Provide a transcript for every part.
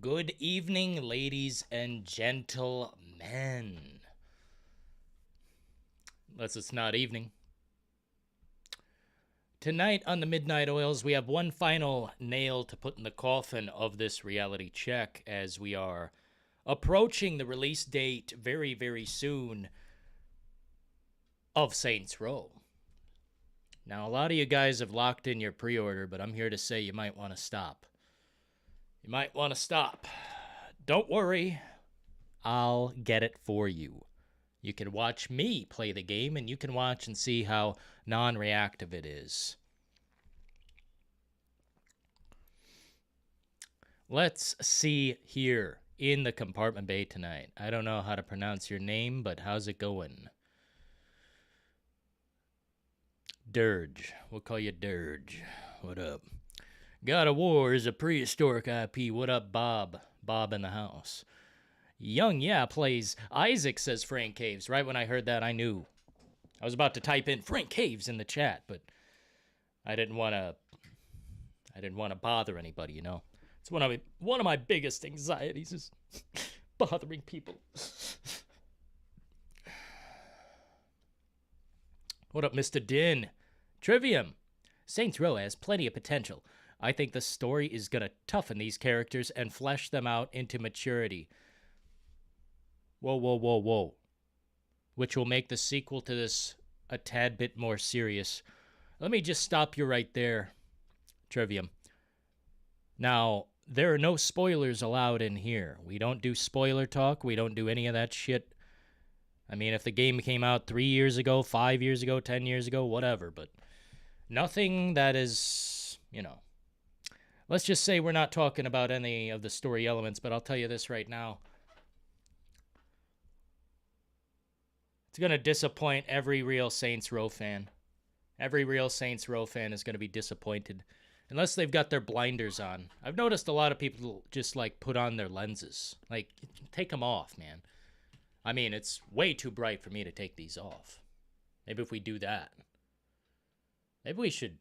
Good evening, ladies and gentlemen. Unless it's not evening. Tonight on the Midnight Oils, we have one final nail to put in the coffin of this reality check as we are approaching the release date very, very soon of Saints Row. Now, a lot of you guys have locked in your pre-order, but I'm here to say you might want to stop. You might want to stop. Don't worry. I'll get it for you. You can watch me play the game, and you can watch and see how non-reactive it is. Let's see here in the compartment bay tonight. I don't know how to pronounce your name, but how's it going? Dirge. We'll call you Dirge. What up? God of War is a prehistoric IP. What up, Bob? Bob in the house. Young, yeah, plays Isaac, says Frank Caves. Right when I heard that, I knew. I was about to type in Frank Caves in the chat, but I didn't want to bother anybody, you know. It's one of my biggest anxieties is bothering people. What up, Mr. Din? Trivium. Saints Row has plenty of potential. I think the story is going to toughen these characters and flesh them out into maturity. Whoa, whoa, whoa, whoa. Which will make the sequel to this a tad bit more serious. Let me just stop you right there, Trivium. Now, there are no spoilers allowed in here. We don't do spoiler talk. We don't do any of that shit. I mean, if the game came out 3 years ago, 5 years ago, 10 years ago, whatever. But nothing that is, you know. Let's just say we're not talking about any of the story elements, but I'll tell you this right now. It's going to disappoint every real Saints Row fan. Every real Saints Row fan is going to be disappointed. Unless they've got their blinders on. I've noticed a lot of people just, like, put on their lenses. Like, take them off, man. I mean, it's way too bright for me to take these off. Maybe if we do that. Maybe we should...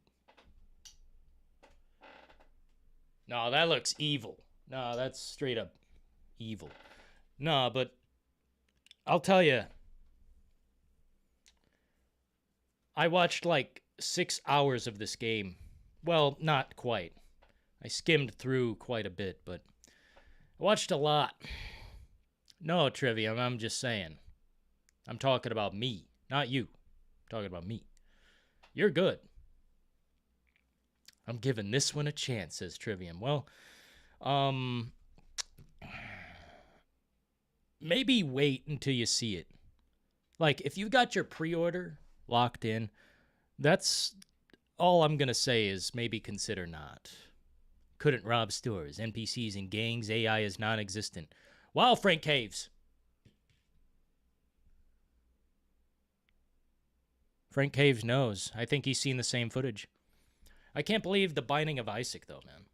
No, that looks evil. No, that's straight up evil. No, but I'll tell you. I watched like 6 hours of this game. Well, not quite. I skimmed through quite a bit, but I watched a lot. No, Trivium, I'm just saying. I'm talking about me, not you. I'm talking about me. You're good. I'm giving this one a chance, says Trivium. Well, maybe wait until you see it. Like, if you got your pre-order locked in, that's all I'm going to say is maybe consider not. Couldn't rob stores, NPCs and gangs, AI is non-existent. Wow, Frank Caves. Frank Caves knows. I think he's seen the same footage. I can't believe the Binding of Isaac, though, man.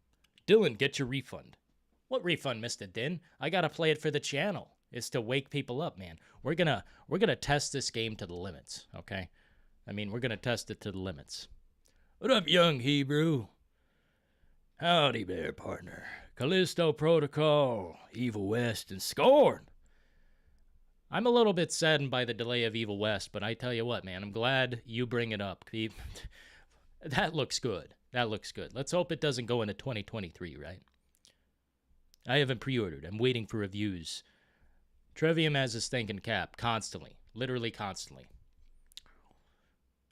Dylan, get your refund. What refund, Mr. Din? I gotta play it for the channel. It's to wake people up, man. We're gonna test this game to the limits, okay? I mean, we're gonna test it to the limits. What up, young Hebrew? Howdy there, partner. Callisto Protocol, Evil West, and Scorn. I'm a little bit saddened by the delay of Evil West, but I tell you what, man, I'm glad you bring it up. That looks good. That looks good. Let's hope it doesn't go into 2023, right? I haven't pre-ordered. I'm waiting for reviews. Trivium has his thinking cap constantly. Literally constantly.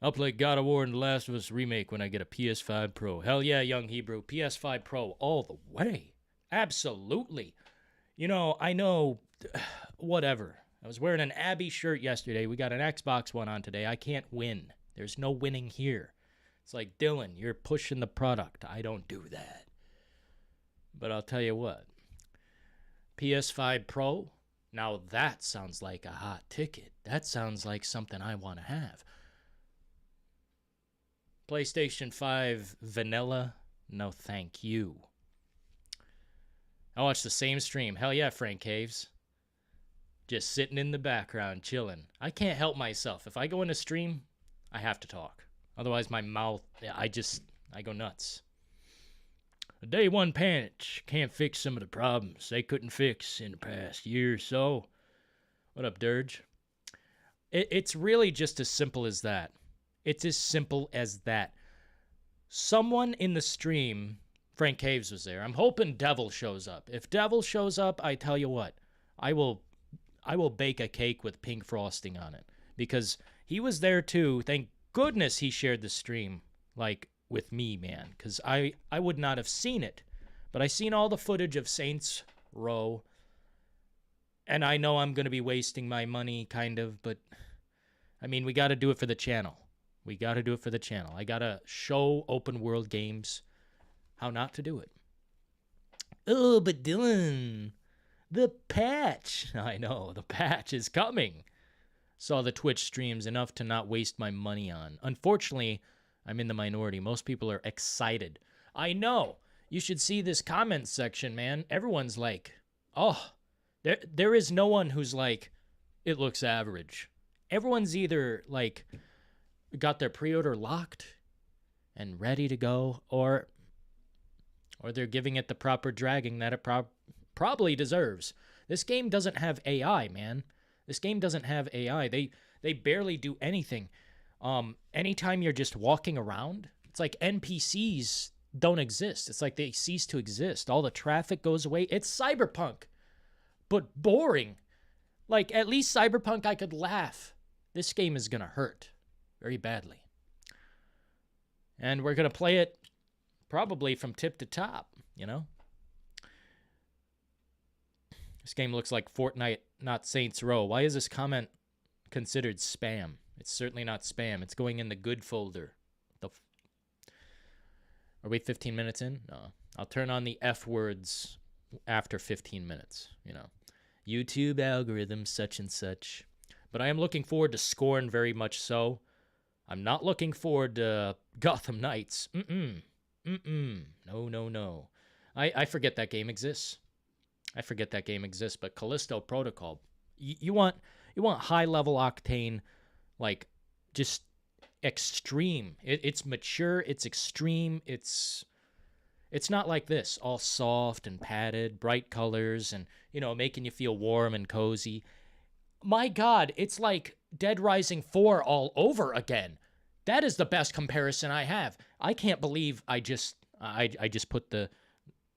I'll play God of War and The Last of Us Remake when I get a PS5 Pro. Hell yeah, young Hebrew. PS5 Pro all the way. Absolutely. You know, I know, whatever. I was wearing an Abby shirt yesterday. We got an Xbox One on today. I can't win. There's no winning here. It's like, Dylan, you're pushing the product. I don't do that. But I'll tell you what. PS5 Pro, now that sounds like a hot ticket. That sounds like something I want to have. PlayStation 5 Vanilla, no thank you. I watched the same stream. Hell yeah, Frank Caves. Just sitting in the background, chilling. I can't help myself. If I go in a stream, I have to talk. Otherwise, my mouth, I go nuts. A day one patch can't fix some of the problems they couldn't fix in the past year or so. What up, Dirge? It's really just as simple as that. It's as simple as that. Someone in the stream, Frank Caves was there. I'm hoping Devil shows up. If Devil shows up, I tell you what, I will bake a cake with pink frosting on it, because he was there too. Thank goodness he shared the stream, like, with me, man, because I would not have seen it. But I seen all the footage of Saints Row, and I know I'm going to be wasting my money, kind of, but, I mean, we got to do it for the channel. We got to do it for the channel. I got to show open world games how not to do it. Oh, but Dylan, the patch. I know, the patch is coming. Saw the Twitch streams, enough to not waste my money on. Unfortunately, I'm in the minority. Most people are excited. I know. You should see this comment section, man. Everyone's like, oh, there is no one who's like, it looks average. Everyone's either like got their pre-order locked and ready to go, or they're giving it the proper dragging that it probably deserves. This game doesn't have AI, man. This game doesn't have AI. They barely do anything. Anytime you're just walking around, it's like NPCs don't exist. It's like they cease to exist. All the traffic goes away. It's Cyberpunk, but boring. Like, at least Cyberpunk I could laugh. This game is gonna hurt very badly. And we're gonna play it probably from tip to top, you know? This game looks like Fortnite, not Saints Row. Why is this comment considered spam? It's certainly not spam. It's going in the good folder. Are we 15 minutes in? No. I'll turn on the F words after 15 minutes, you know. YouTube algorithm, such and such. But I am looking forward to Scorn very much so. I'm not looking forward to Gotham Knights. No. I forget that game exists. But Callisto Protocol. You want high-level octane, like, just extreme. It's mature, it's extreme, it's not like this, all soft and padded, bright colors, and, you know, making you feel warm and cozy. My God, it's like Dead Rising 4 all over again. That is the best comparison I have. I can't believe I just put the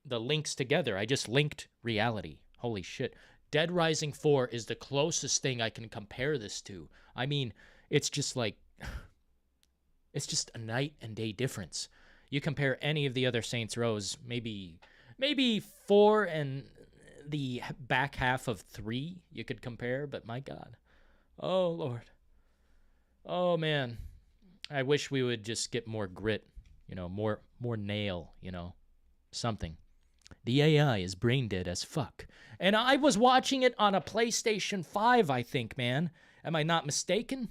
links together. I just linked reality. Holy shit. Dead Rising 4 is the closest thing I can compare this to. I mean, it's just like, it's just a night and day difference. You compare any of the other Saints Rows, maybe 4 and the back half of 3 you could compare, but my God. Oh, Lord. Oh, man. I wish we would just get more grit, you know, more nail, you know, something. The AI is brain dead as fuck. And I was watching it on a PlayStation 5, I think, man. Am I not mistaken?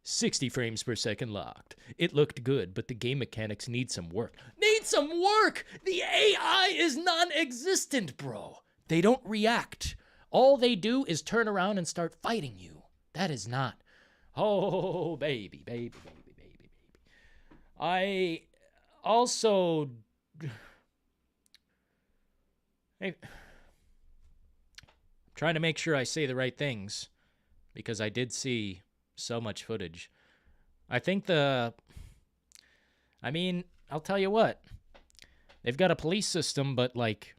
60 frames per second locked. It looked good, but the game mechanics need some work. Need some work! The AI is non-existent, bro. They don't react. All they do is turn around and start fighting you. That is not. Oh, baby. I also... I'm trying to make sure I say the right things, because I did see so much footage. I think I'll tell you what. They've got a police system, but, like,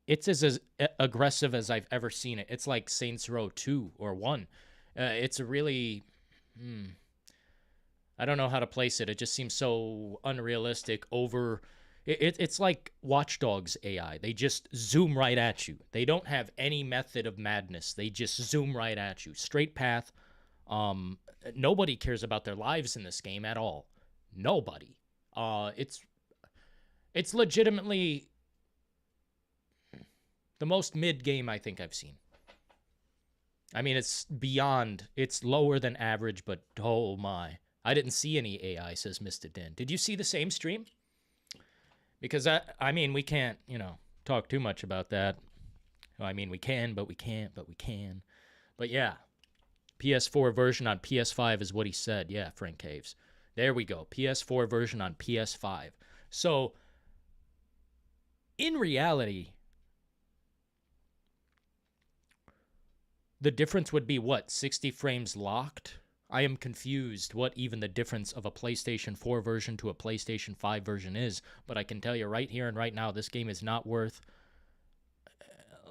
it's as aggressive as I've ever seen it. It's like Saints Row 2 or 1. It's a really... I don't know how to place it. It just seems so unrealistic, It's like Watch Dogs AI. They just zoom right at you. They don't have any method of madness. They just zoom right at you. Straight path. Nobody cares about their lives in this game at all. Nobody. It's legitimately the most mid game I think I've seen. I mean, it's lower than average, but oh my. I didn't see any AI, says Mr. Den. Did you see the same stream? Because, I mean, we can't, you know, talk too much about that. I mean, we can, but we can't, but we can. But yeah, PS4 version on PS5 is what he said. Yeah, Frank Caves. There we go. PS4 version on PS5. So, in reality, the difference would be what? 60 frames locked? I am confused what even the difference of a PlayStation 4 version to a PlayStation 5 version is, but I can tell you right here and right now, this game is not worth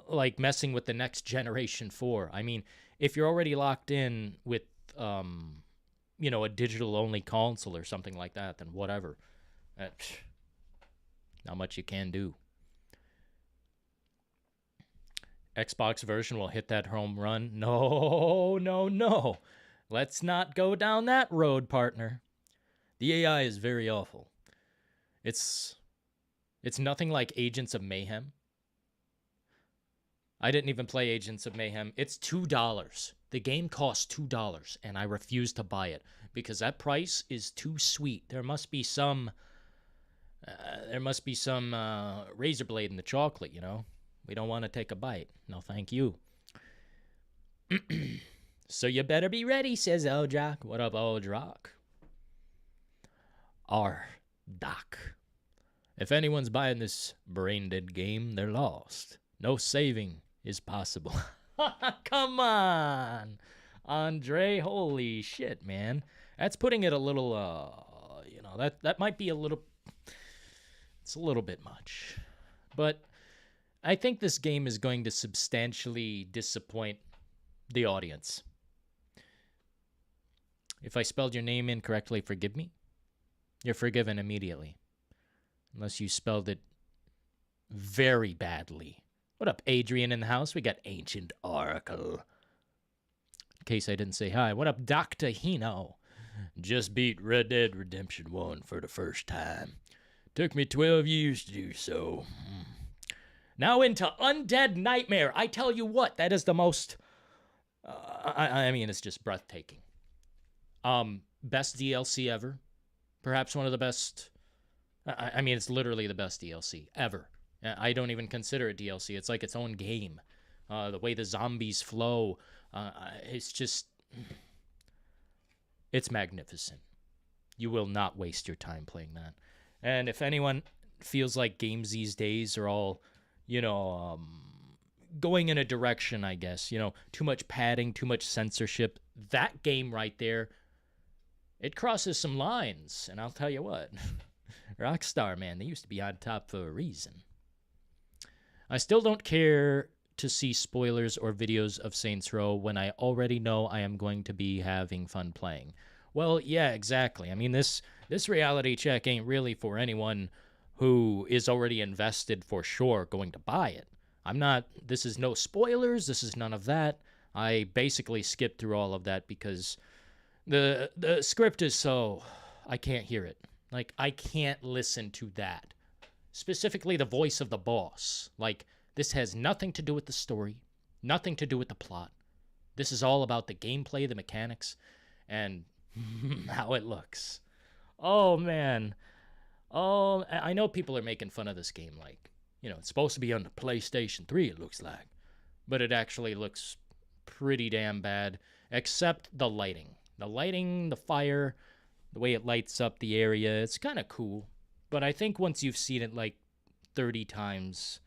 like messing with the next generation 4. I mean, if you're already locked in with you know, a digital only console or something like that, then whatever. Not much you can do. Xbox version will hit that home run. No, no, no. Let's not go down that road, partner. The AI is very awful. It's nothing like Agents of Mayhem. I didn't even play Agents of Mayhem. It's $2. The game costs $2, and I refuse to buy it because that price is too sweet. There must be some razor blade in the chocolate, you know? We don't want to take a bite. No, thank you. So you better be ready, says Eldrock. What up, Eldrock? Doc. If anyone's buying this brain-dead game, they're lost. No saving is possible. Come on, Andre. Holy shit, man. That's putting it a little, you know, that might be a little, it's a little bit much. But I think this game is going to substantially disappoint the audience. If I spelled your name incorrectly, forgive me. You're forgiven immediately. Unless you spelled it very badly. What up, Adrian in the house? We got Ancient Oracle. In case I didn't say hi. What up, Dr. Hino? Just beat Red Dead Redemption 1 for the first time. Took me 12 years to do so. Now into Undead Nightmare. I tell you what, that is the most... I mean, it's just breathtaking. Best DLC ever. Perhaps one of the best... I mean, it's literally the best DLC ever. I don't even consider it DLC. It's like its own game. The way the zombies flow. It's just... It's magnificent. You will not waste your time playing that. And if anyone feels like games these days are all, you know, going in a direction, I guess, you know, too much padding, too much censorship, that game right there, it crosses some lines. And I'll tell you what, Rockstar, man, they used to be on top for a reason. I still don't care to see spoilers or videos of Saints Row when I already know I am going to be having fun playing. Well, yeah, exactly. I mean, this reality check ain't really for anyone who is already invested for sure going to buy it. This is no spoilers, this is none of that. I basically skipped through all of that because the script is so... I can't hear it. Like, I can't listen to that. Specifically the voice of the boss. Like, this has nothing to do with the story, nothing to do with the plot. This is all about the gameplay, the mechanics, and how it looks. Oh, man. Oh, I know people are making fun of this game. Like, you know, it's supposed to be on the PlayStation 3, it looks like. But it actually looks pretty damn bad, except the lighting. The lighting, the fire, the way it lights up the area, it's kind of cool. But I think once you've seen it like 30 times,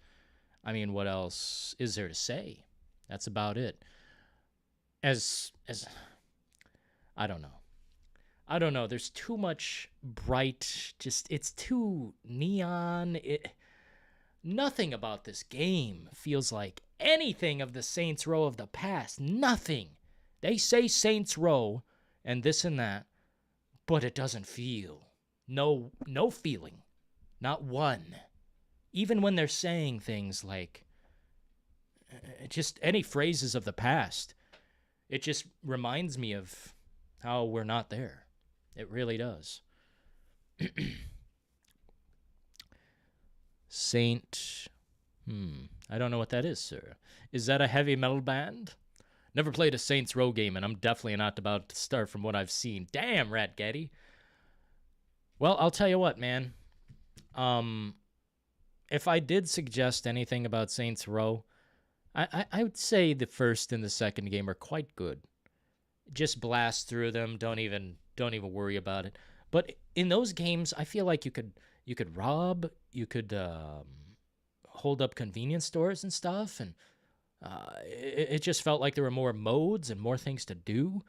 I mean, what else is there to say? That's about it. As I don't know. There's too much bright, it's too neon. Nothing about this game feels like anything of the Saints Row of the past. Nothing. They say Saints Row and this and that, but it doesn't feel. No feeling. Not one. Even when they're saying things like just any phrases of the past, it just reminds me of how we're not there. It really does. Saint... I don't know what that is, sir. Is that a heavy metal band? Never played a Saints Row game, and I'm definitely not about to start from what I've seen. Damn, Rat Getty. Well, I'll tell you what, man. If I did suggest anything about Saints Row, I would say the first and the second game are quite good. Just blast through them. Don't even worry about it. But in those games, I feel like you could you could rob, you could hold up convenience stores and stuff, and it just felt like there were more modes and more things to do.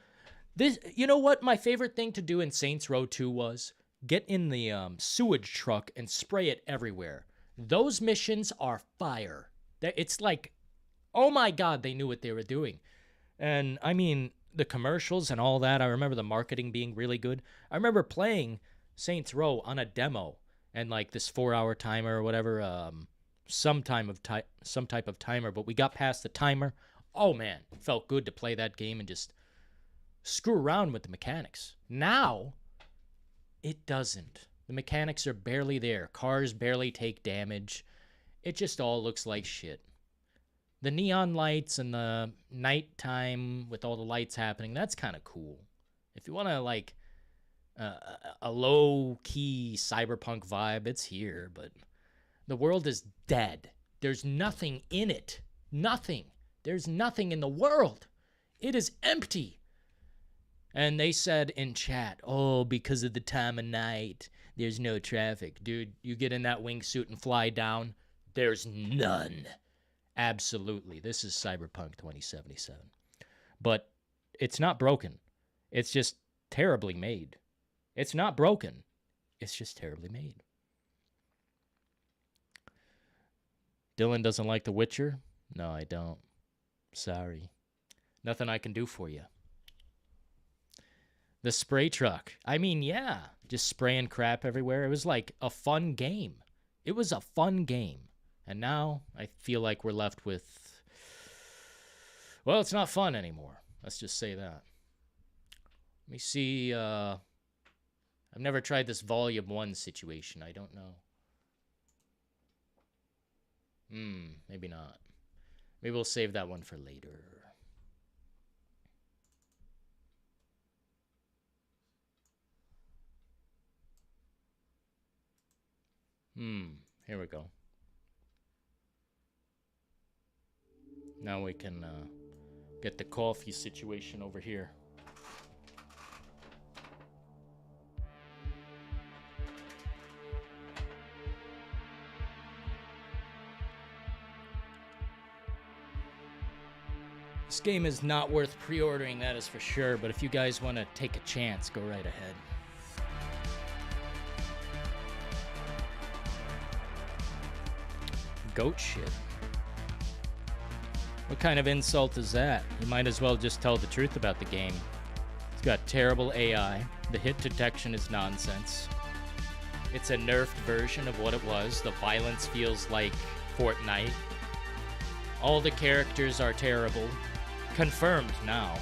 You know what my favorite thing to do in Saints Row 2 was? Get in the sewage truck and spray it everywhere. Those missions are fire. It's like, oh my God, they knew what they were doing. And I mean, the commercials and all that, I remember the marketing being really good. I remember playing Saints Row on a demo and like this 4-hour timer or whatever, some type of timer, but we got past the timer. Oh man, it felt good to play that game and just screw around with the mechanics. Now, it doesn't. The mechanics are barely there. Cars barely take damage. It just all looks like shit. The neon lights and the nighttime with all the lights happening, that's kind of cool. If you want to, like, a low-key cyberpunk vibe, it's here, but the world is dead. There's nothing in it. Nothing. There's nothing in the world. It is empty. And they said in chat, oh, because of the time of night, there's no traffic. Dude, you get in that wingsuit and fly down, there's none. Absolutely. This is Cyberpunk 2077. But it's not broken. It's just terribly made. It's not broken. It's just terribly made. Dylan doesn't like The Witcher? No, I don't. Sorry. Nothing I can do for you. The spray truck. I mean, yeah, just spraying crap everywhere. It was like a fun game. It was a fun game. And now I feel like we're left with, well, it's not fun anymore. Let's just say that. Let me see. I've never tried this Volume 1 situation. I don't know. Maybe not. Maybe we'll save that one for later. Here we go. Now we can get the coffee situation over here. This game is not worth pre-ordering, that is for sure, but if you guys want to take a chance, go right ahead. Goat shit. What kind of insult is that? You might as well just tell the truth about the game. It's got terrible AI. The hit detection is nonsense. It's a nerfed version of what it was. The violence feels like Fortnite. All the characters are terrible. Confirmed now.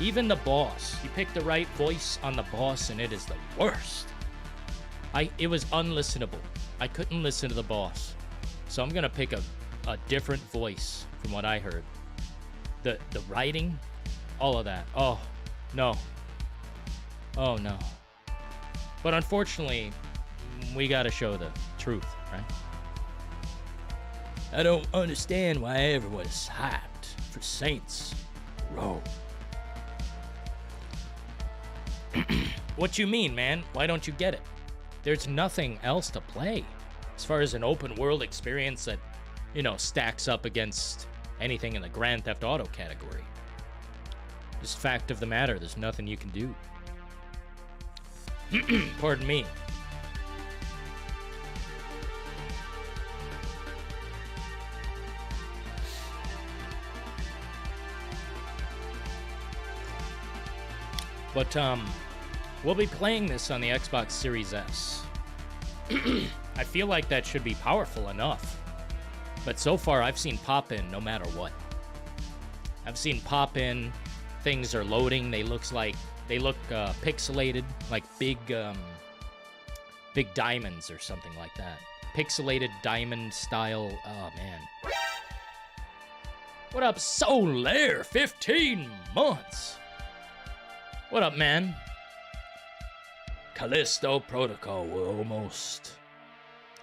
Even the boss. You pick the right voice on the boss and it is the worst. It was unlistenable. I couldn't listen to the boss. So I'm going to pick a different voice from what I heard. The writing, all of that. Oh, no. Oh, no. But unfortunately, we got to show the truth, right? I don't understand why everyone's hyped for Saints Row. What you mean, man? Why don't you get it? There's nothing else to play. As far as an open world experience that, you know, stacks up against anything in the Grand Theft Auto category. Just fact of the matter, there's nothing you can do. Pardon me. But, we'll be playing this on the Xbox Series S. I feel like that should be powerful enough. But so far, I've seen pop-in no matter what. I've seen pop-in, things are loading, they look pixelated, like big diamonds or something like that. Pixelated diamond style, oh man. What up, Solaire? 15 months. What up, man? Callisto Protocol, will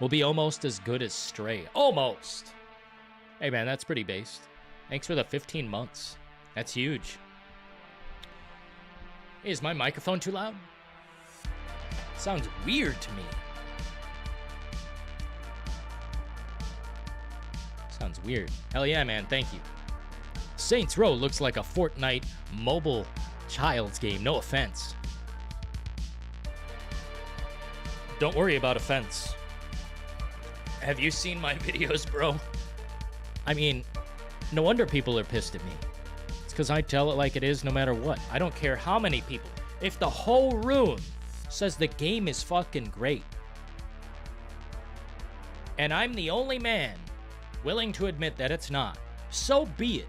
be almost as good as Stray. Almost! Hey, man, that's pretty based. Thanks for the 15 months. That's huge. Hey, is my microphone too loud? Sounds weird to me. Sounds weird. Hell yeah, man. Thank you. Saints Row looks like a Fortnite mobile child's game. No offense. Don't worry about offense. Have you seen my videos, bro? I mean, no wonder people are pissed at me. It's because I tell it like it is no matter what. I don't care how many people. If the whole room says the game is fucking great, and I'm the only man willing to admit that it's not, so be it.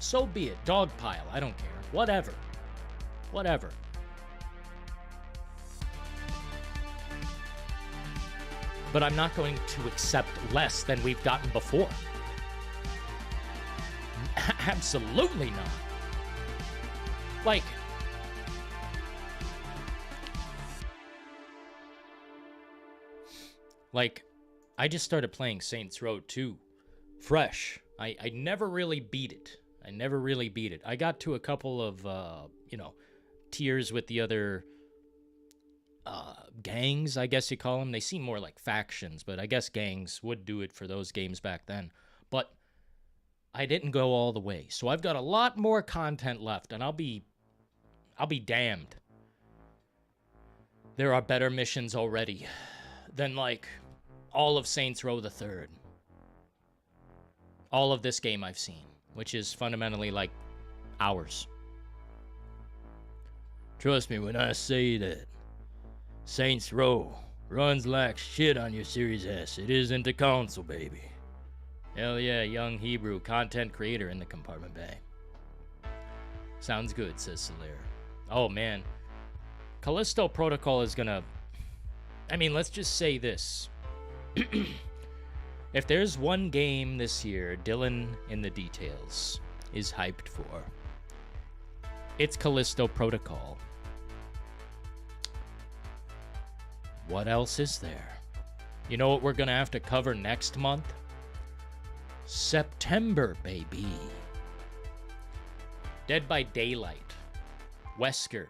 So be it. Dogpile. I don't care. Whatever. Whatever. But I'm not going to accept less than we've gotten before. Absolutely not. Like, I just started playing Saints Row 2 fresh. I never really beat it. I got to a couple of, tiers with the other gangs, I guess you call them. They seem more like factions, but I guess gangs would do it for those games back then. But I didn't go all the way. So I've got a lot more content left, and I'll be damned. There are better missions already than, like, all of Saints Row the Third. All of this game I've seen, which is fundamentally, like, hours. Trust me when I say that Saints Row runs like shit on your Series S. It isn't a console, baby. Hell yeah, young Hebrew content creator in the compartment bay. Sounds good, says Solaire. Oh, man. Callisto Protocol is gonna... I mean, let's just say this. If there's one game this year DillonintheDetails is hyped for, it's Callisto Protocol. What else is there? You know what we're gonna have to cover next month? September, baby. Dead by Daylight. Wesker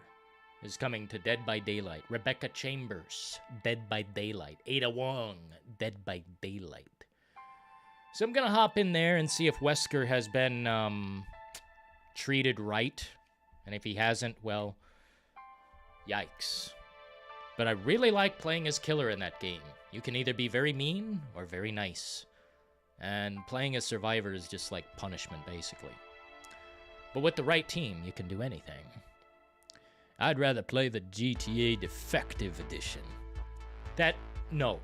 is coming to Dead by Daylight. Rebecca Chambers, Dead by Daylight. Ada Wong, Dead by Daylight. So I'm gonna hop in there and see if Wesker has been treated right. And if he hasn't, well, yikes. But I really like playing as Killer in that game. You can either be very mean or very nice. And playing as Survivor is just like punishment, basically. But with the right team, you can do anything. I'd rather play the GTA Defective Edition. No.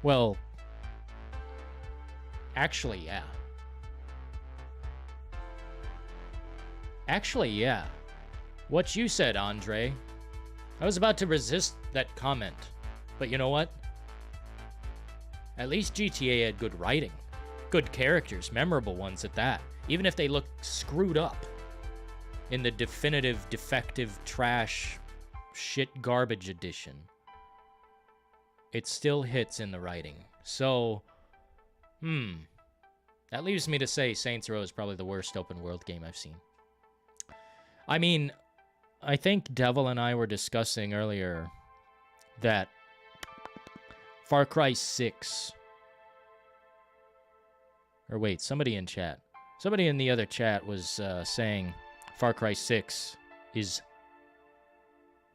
Well, actually, yeah. What you said, Andre. I was about to resist that comment. But you know what? At least GTA had good writing. Good characters, memorable ones at that. Even if they look screwed up in the definitive, defective, trash, shit garbage edition. It still hits in the writing. So, that leaves me to say Saints Row is probably the worst open world game I've seen. I mean, I think Devil and I were discussing earlier that Far Cry 6... Or wait, somebody in chat. Somebody in the other chat was saying Far Cry 6 is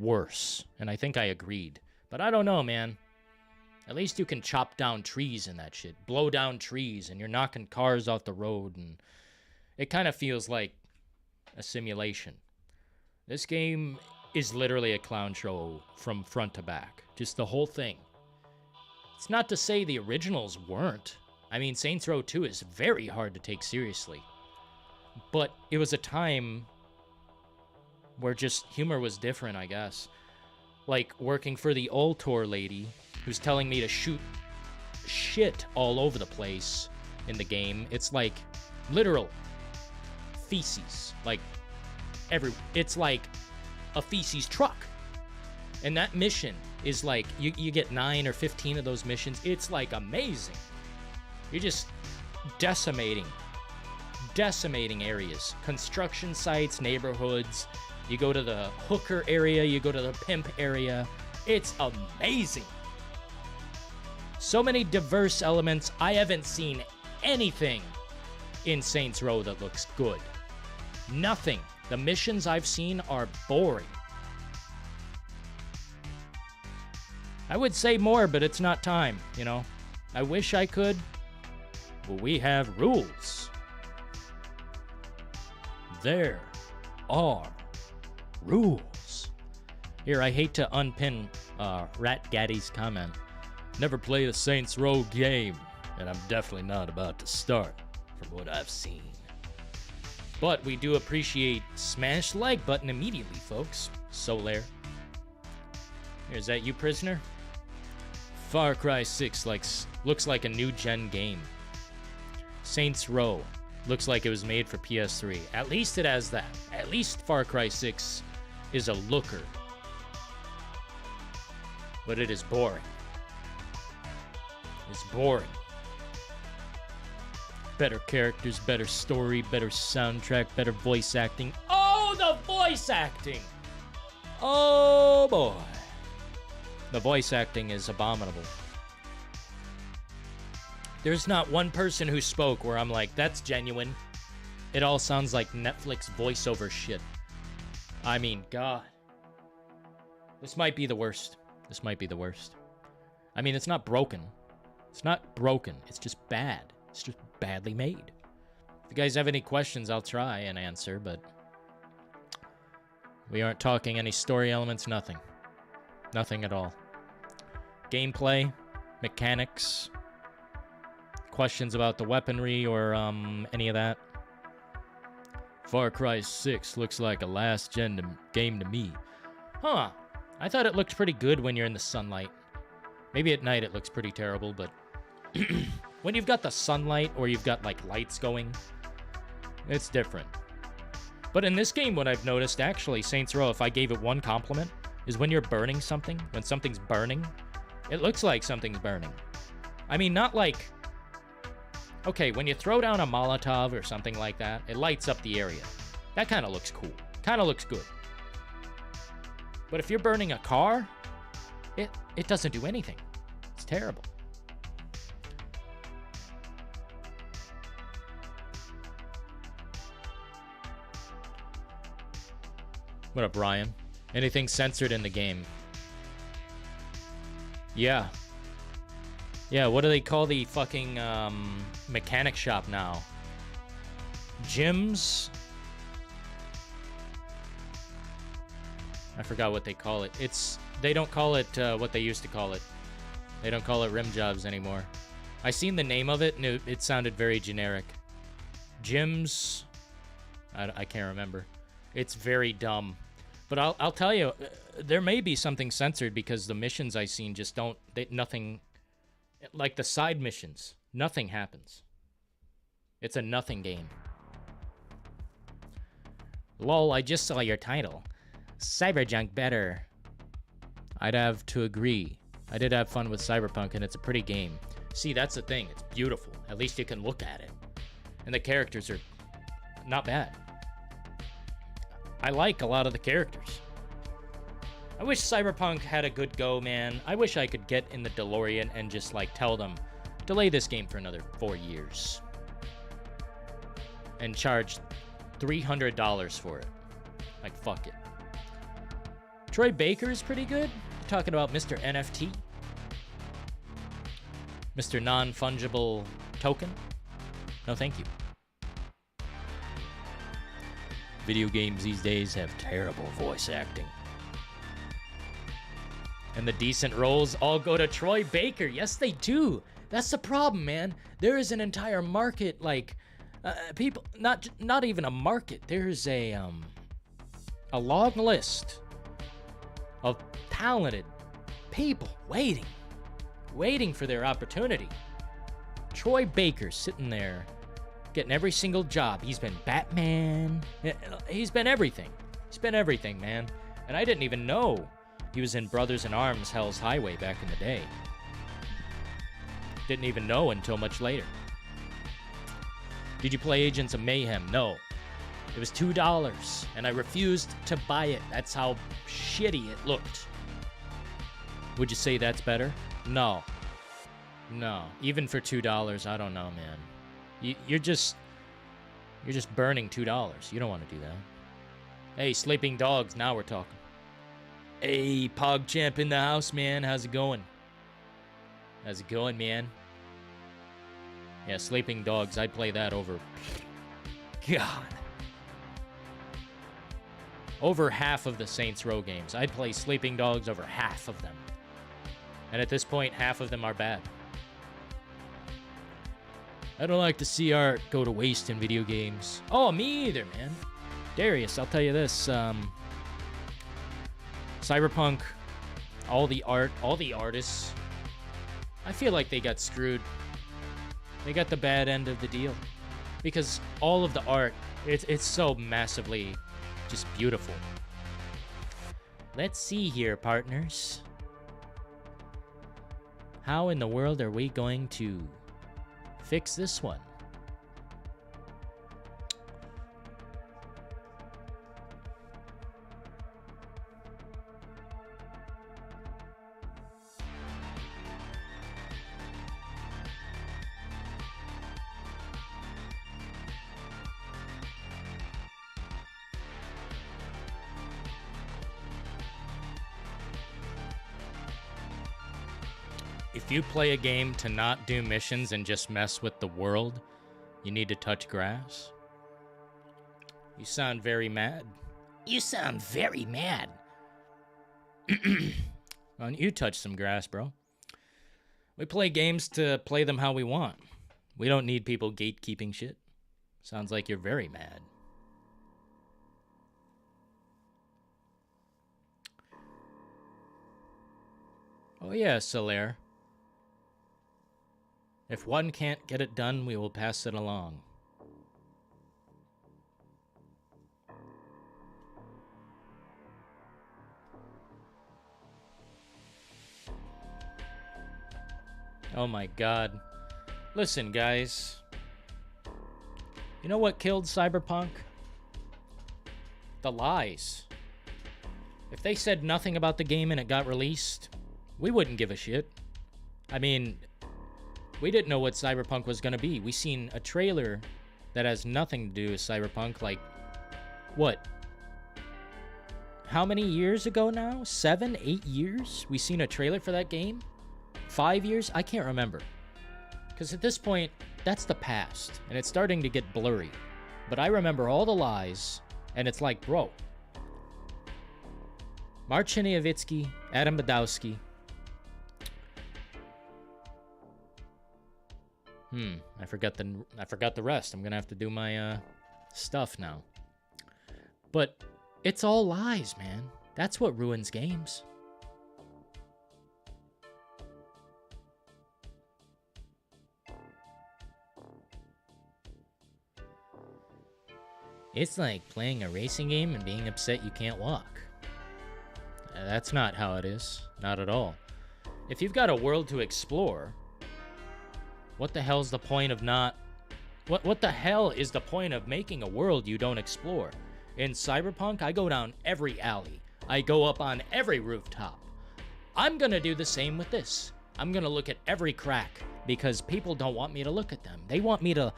worse. And I think I agreed. But I don't know, man. At least you can chop down trees in that shit. Blow down trees, and you're knocking cars off the road. And it kind of feels like a simulation. This game is literally a clown show from front to back. Just the whole thing. It's not to say the originals weren't. I mean, Saints Row 2 is very hard to take seriously. But it was a time where just humor was different, I guess. Like working for the Ultor lady who's telling me to shoot shit all over the place in the game. It's like literal feces. Like it's like a feces truck. And that mission is like, you get 9 or 15 of those missions. It's like amazing. You're just decimating areas. Construction sites, neighborhoods. You go to the hooker area, you go to the pimp area. It's amazing. So many diverse elements. I haven't seen anything in Saints Row that looks good. Nothing. The missions I've seen are boring. I would say more, but it's not time, you know. I wish I could. But we have rules. There are rules. Here, I hate to unpin Rat Gaddy's comment. Never played a Saints Row game, and I'm definitely not about to start, from what I've seen. But we do appreciate smash the like button immediately, folks. Solaire. Is that you, prisoner? Far Cry 6 looks like a new-gen game. Saints Row looks like it was made for PS3. At least it has that. At least Far Cry 6 is a looker. But it is boring. It's boring. Better characters, better story, better soundtrack, better voice acting. Oh, the voice acting! Oh, boy. The voice acting is abominable. There's not one person who spoke where I'm like, that's genuine. It all sounds like Netflix voiceover shit. I mean, God. This might be the worst. This might be the worst. I mean, it's not broken. It's not broken. It's just bad. It's just badly made. If you guys have any questions, I'll try and answer, but we aren't talking any story elements, nothing. Nothing at all. Gameplay, mechanics, questions about the weaponry or any of that. Far Cry 6 looks like a last-gen game to me. Huh. I thought it looked pretty good when you're in the sunlight. Maybe at night it looks pretty terrible, but when you've got the sunlight or you've got, like, lights going, it's different. But in this game, what I've noticed, actually, Saints Row, if I gave it one compliment, is when you're burning something, when something's burning, it looks like something's burning. I mean, not like... Okay, when you throw down a Molotov or something like that, it lights up the area. That kind of looks cool. Kind of looks good. But if you're burning a car, it doesn't do anything. It's terrible. What up, Brian? Anything censored in the game? Yeah. Yeah, what do they call the fucking mechanic shop now? Gyms? I forgot what they call it. They don't call it what they used to call it. They don't call it rim jobs anymore. I seen the name of it, and it sounded very generic. Gyms? I can't remember. It's very dumb. But I'll tell you, there may be something censored because the missions I seen just don't... nothing... Like the side missions, nothing happens. It's a nothing game. Lol, I just saw your title. Cyberpunk better. I'd have to agree. I did have fun with Cyberpunk, and it's a pretty game. See, that's the thing. It's beautiful. At least you can look at it. And the characters are not bad. I like a lot of the characters. I wish Cyberpunk had a good go, man. I wish I could get in the DeLorean and just, like, tell them, delay this game for another 4 years. And charge $300 for it. Like, fuck it. Troy Baker's pretty good. Talking about Mr. NFT. Mr. Non-Fungible Token. No, thank you. Video games these days have terrible voice acting. And the decent roles all go to Troy Baker. Yes, they do. That's the problem, man. There is an entire market, like, people, not even a market. There's a long list of talented people waiting for their opportunity. Troy Baker sitting there, getting every single job. He's been Batman. He's been everything. He's been everything, man. And I didn't even know he was in Brothers in Arms, Hell's Highway back in the day. Didn't even know until much later. Did you play Agents of Mayhem? No. It was $2, and I refused to buy it. That's how shitty it looked. Would you say that's better? No. No, even for $2, I don't know, man. You're just burning $2. You don't want to do that. Hey, sleeping dogs, now we're talking. Hey, PogChamp in the house, man. How's it going? How's it going, man? Yeah, sleeping dogs, I'd play that over... God. Over half of the Saints Row games. I'd play sleeping dogs over half of them. And at this point, half of them are bad. I don't like to see art go to waste in video games. Oh, me either, man. Darius, I'll tell you this. Cyberpunk, all the art, all the artists, I feel like they got screwed. They got the bad end of the deal. Because all of the art, it's so massively just beautiful. Let's see here, partners. How in the world are we going to fix this one? If you play a game to not do missions and just mess with the world, you need to touch grass. You sound very mad. You sound very mad. Why don't you touch some grass, bro? We play games to play them how we want. We don't need people gatekeeping shit. Sounds like you're very mad. Oh yeah, Solaire. If one can't get it done, we will pass it along. Oh my god. Listen, guys. You know what killed Cyberpunk? The lies. If they said nothing about the game and it got released, we wouldn't give a shit. I mean... we didn't know what Cyberpunk was going to be. We seen a trailer that has nothing to do with Cyberpunk, like, what? How many years ago now? 7, 8 years? We seen a trailer for that game? 5 years? I can't remember. Because at this point, that's the past, and it's starting to get blurry. But I remember all the lies, and it's like, bro. Mark Chiniavitsky, Adam Badowski, I forgot the rest. I'm gonna have to do my stuff now. But it's all lies, man. That's what ruins games. It's like playing a racing game and being upset you can't walk. That's not how it is. Not at all. If you've got a world to explore, what the hell's the point of not... What the hell is the point of making a world you don't explore? In Cyberpunk, I go down every alley. I go up on every rooftop. I'm gonna do the same with this. I'm gonna look at every crack because people don't want me to look at them. They want me to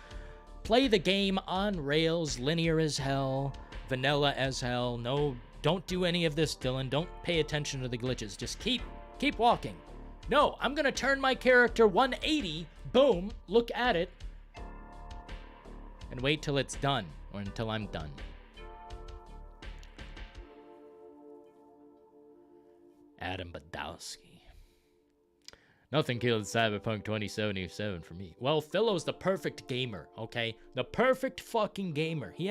play the game on rails, linear as hell, vanilla as hell. No, don't do any of this, Dylan. Don't pay attention to the glitches. Just keep walking. No, I'm gonna turn my character 180, boom, look at it, and wait till it's done, or until I'm done. Adam Badowski. Nothing killed Cyberpunk 2077 for me. Well, Philo's the perfect gamer, okay? The perfect fucking gamer. He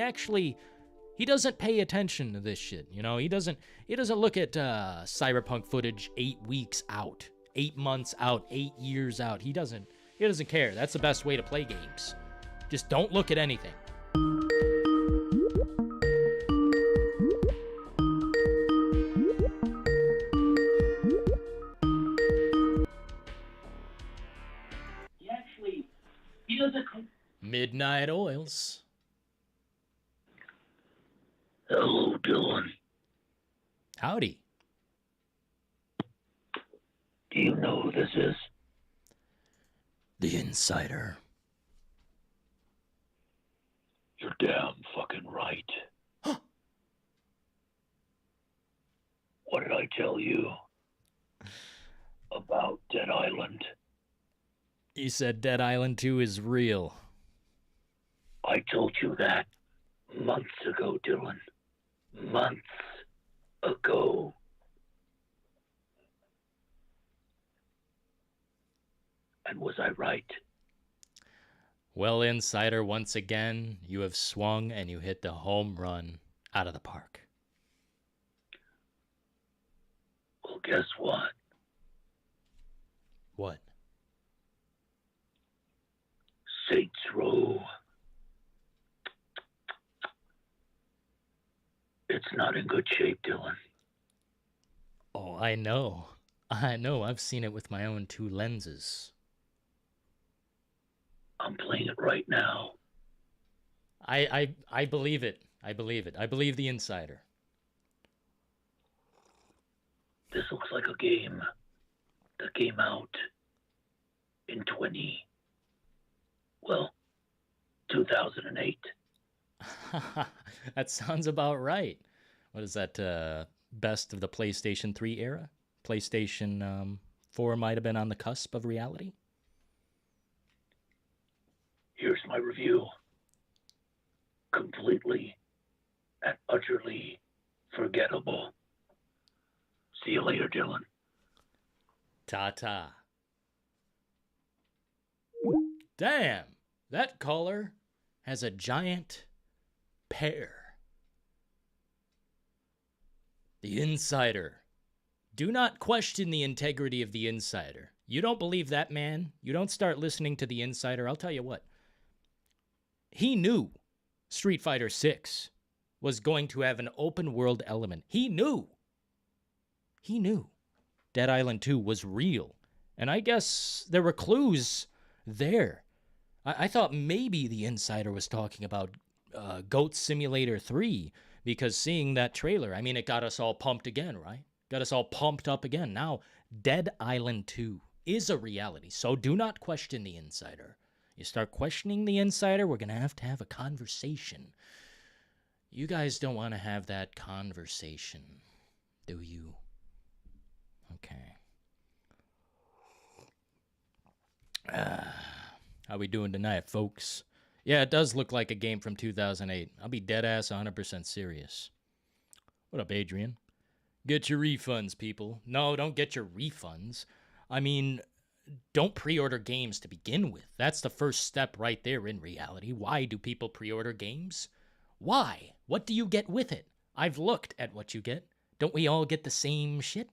doesn't pay attention to this shit, you know? He doesn't look at Cyberpunk footage 8 weeks out, 8 months out, 8 years out. He doesn't care. That's the best way to play games. Just don't look at anything. He doesn't. Midnight Oils. Hello, Dylan. Howdy. Do you know who this is? The Insider. You're damn fucking right. What did I tell you about Dead Island? You said Dead Island 2 is real. I told you that months ago, Dylan. Months ago. And was I right? Well, Insider, once again, you have swung and you hit the home run out of the park. Well, guess what? What? Saints Row. It's not in good shape, Dylan. Oh, I know. I know. I've seen it with my own two lenses. I'm playing it right now. I believe it. I believe it. I believe the Insider. This looks like a game that came out in 2008. That sounds about right. What is that? Best of the PlayStation 3 era? PlayStation 4 might have been on the cusp of reality. Here's my review. Completely and utterly forgettable. See you later, Dylan. Ta-ta. Damn, that caller has a giant pear. The Insider. Do not question the integrity of the Insider. You don't believe that man, you don't start listening to the Insider, I'll tell you what. He knew Street Fighter 6 was going to have an open world element. He knew Dead Island 2 was real. And I guess there were clues there. I thought maybe the Insider was talking about Goat Simulator 3, because seeing that trailer, I mean, it got us all pumped again, right? Got us all pumped up again. Now, Dead Island 2 is a reality, so do not question the Insider. You start questioning the Insider, we're going to have a conversation. You guys don't want to have that conversation, do you? Okay. How we doing tonight, folks? Yeah, it does look like a game from 2008. I'll be dead-ass 100% serious. What up, Adrian? Get your refunds, people. No, don't get your refunds. I mean, don't pre-order games to begin with. That's the first step right there in reality. Why do people pre-order games? Why? What do you get with it? I've looked at what you get. Don't we all get the same shit?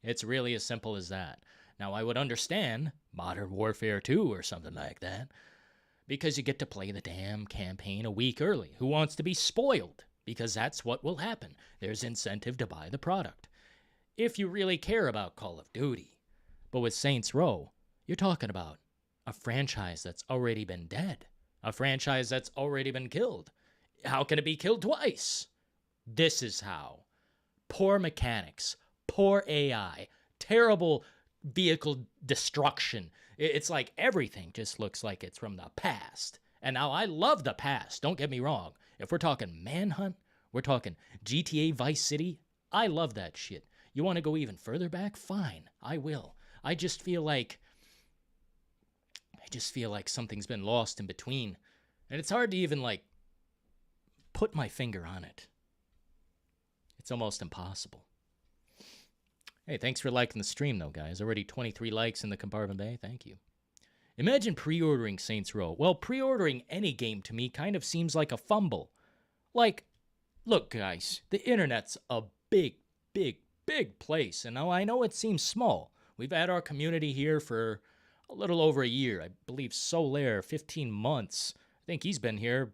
It's really as simple as that. Now, I would understand Modern Warfare 2 or something like that, because you get to play the damn campaign a week early. Who wants to be spoiled? Because that's what will happen. There's incentive to buy the product. If you really care about Call of Duty. But with Saints Row, you're talking about a franchise that's already been dead. A franchise that's already been killed. How can it be killed twice? This is how. Poor mechanics, poor AI, terrible vehicle destruction. It's like everything just looks like it's from the past. And now I love the past, don't get me wrong. If we're talking Manhunt, we're talking GTA Vice City, I love that shit. You want to go even further back? Fine, I will. I just feel like something's been lost in between. And it's hard to even like put my finger on it. It's almost impossible. Hey, thanks for liking the stream, though, guys. Already 23 likes in the compartment bay. Thank you. Imagine pre-ordering Saints Row. Well, pre-ordering any game to me kind of seems like a fumble. Like, look, guys, the internet's a big, big, big place. And now I know it seems small. We've had our community here for a little over a year. I believe Solaire, 15 months. I think he's been here,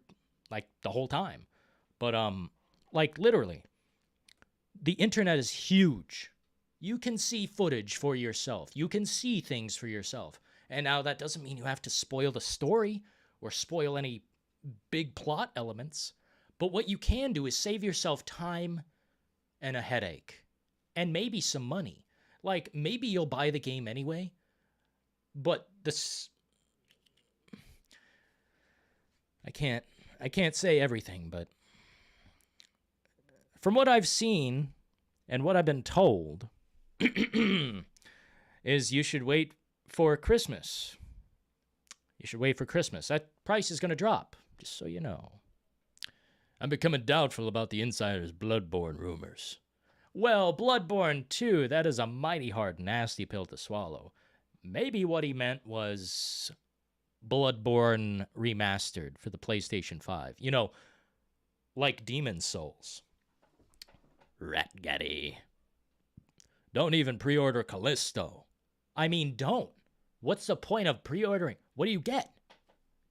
like, the whole time. But, like, literally, the internet is huge. You can see footage for yourself. You can see things for yourself. And now that doesn't mean you have to spoil the story or spoil any big plot elements. But what you can do is save yourself time and a headache. And maybe some money. Like, maybe you'll buy the game anyway. But I can't say everything, but from what I've seen and what I've been told is you should wait for Christmas. You should wait for Christmas. That price is going to drop, just so you know. I'm becoming doubtful about the insider's Bloodborne rumors. Well, Bloodborne 2, that is a mighty hard, nasty pill to swallow. Maybe what he meant was Bloodborne remastered for the PlayStation 5. You know, like Demon's Souls. Ratgaddy. Don't even pre-order Callisto. I mean, don't. What's the point of pre-ordering? What do you get?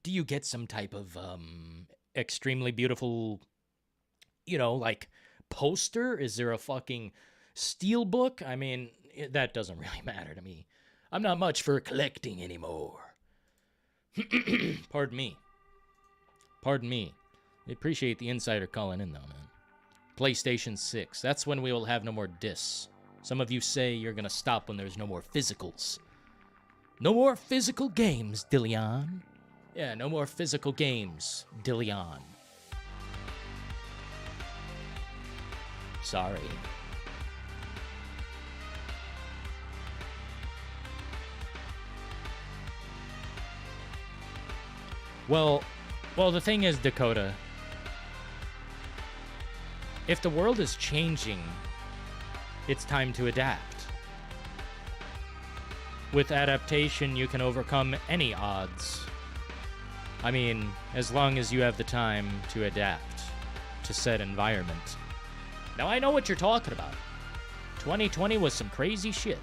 Do you get some type of extremely beautiful, you know, like poster? Is there a fucking steel book? I mean, that doesn't really matter to me. I'm not much for collecting anymore. Pardon me. Pardon me. I appreciate the insider calling in, though, man. PlayStation 6. That's when we will have no more discs. Some of you say you're going to stop when there's no more physicals. No more physical games, Dillion. Yeah, no more physical games, Dillion. Sorry. Well, the thing is, Dakota, if the world is changing, it's time to adapt. With adaptation, you can overcome any odds. I mean, as long as you have the time to adapt to said environment. Now, I know what you're talking about. 2020 was some crazy shit.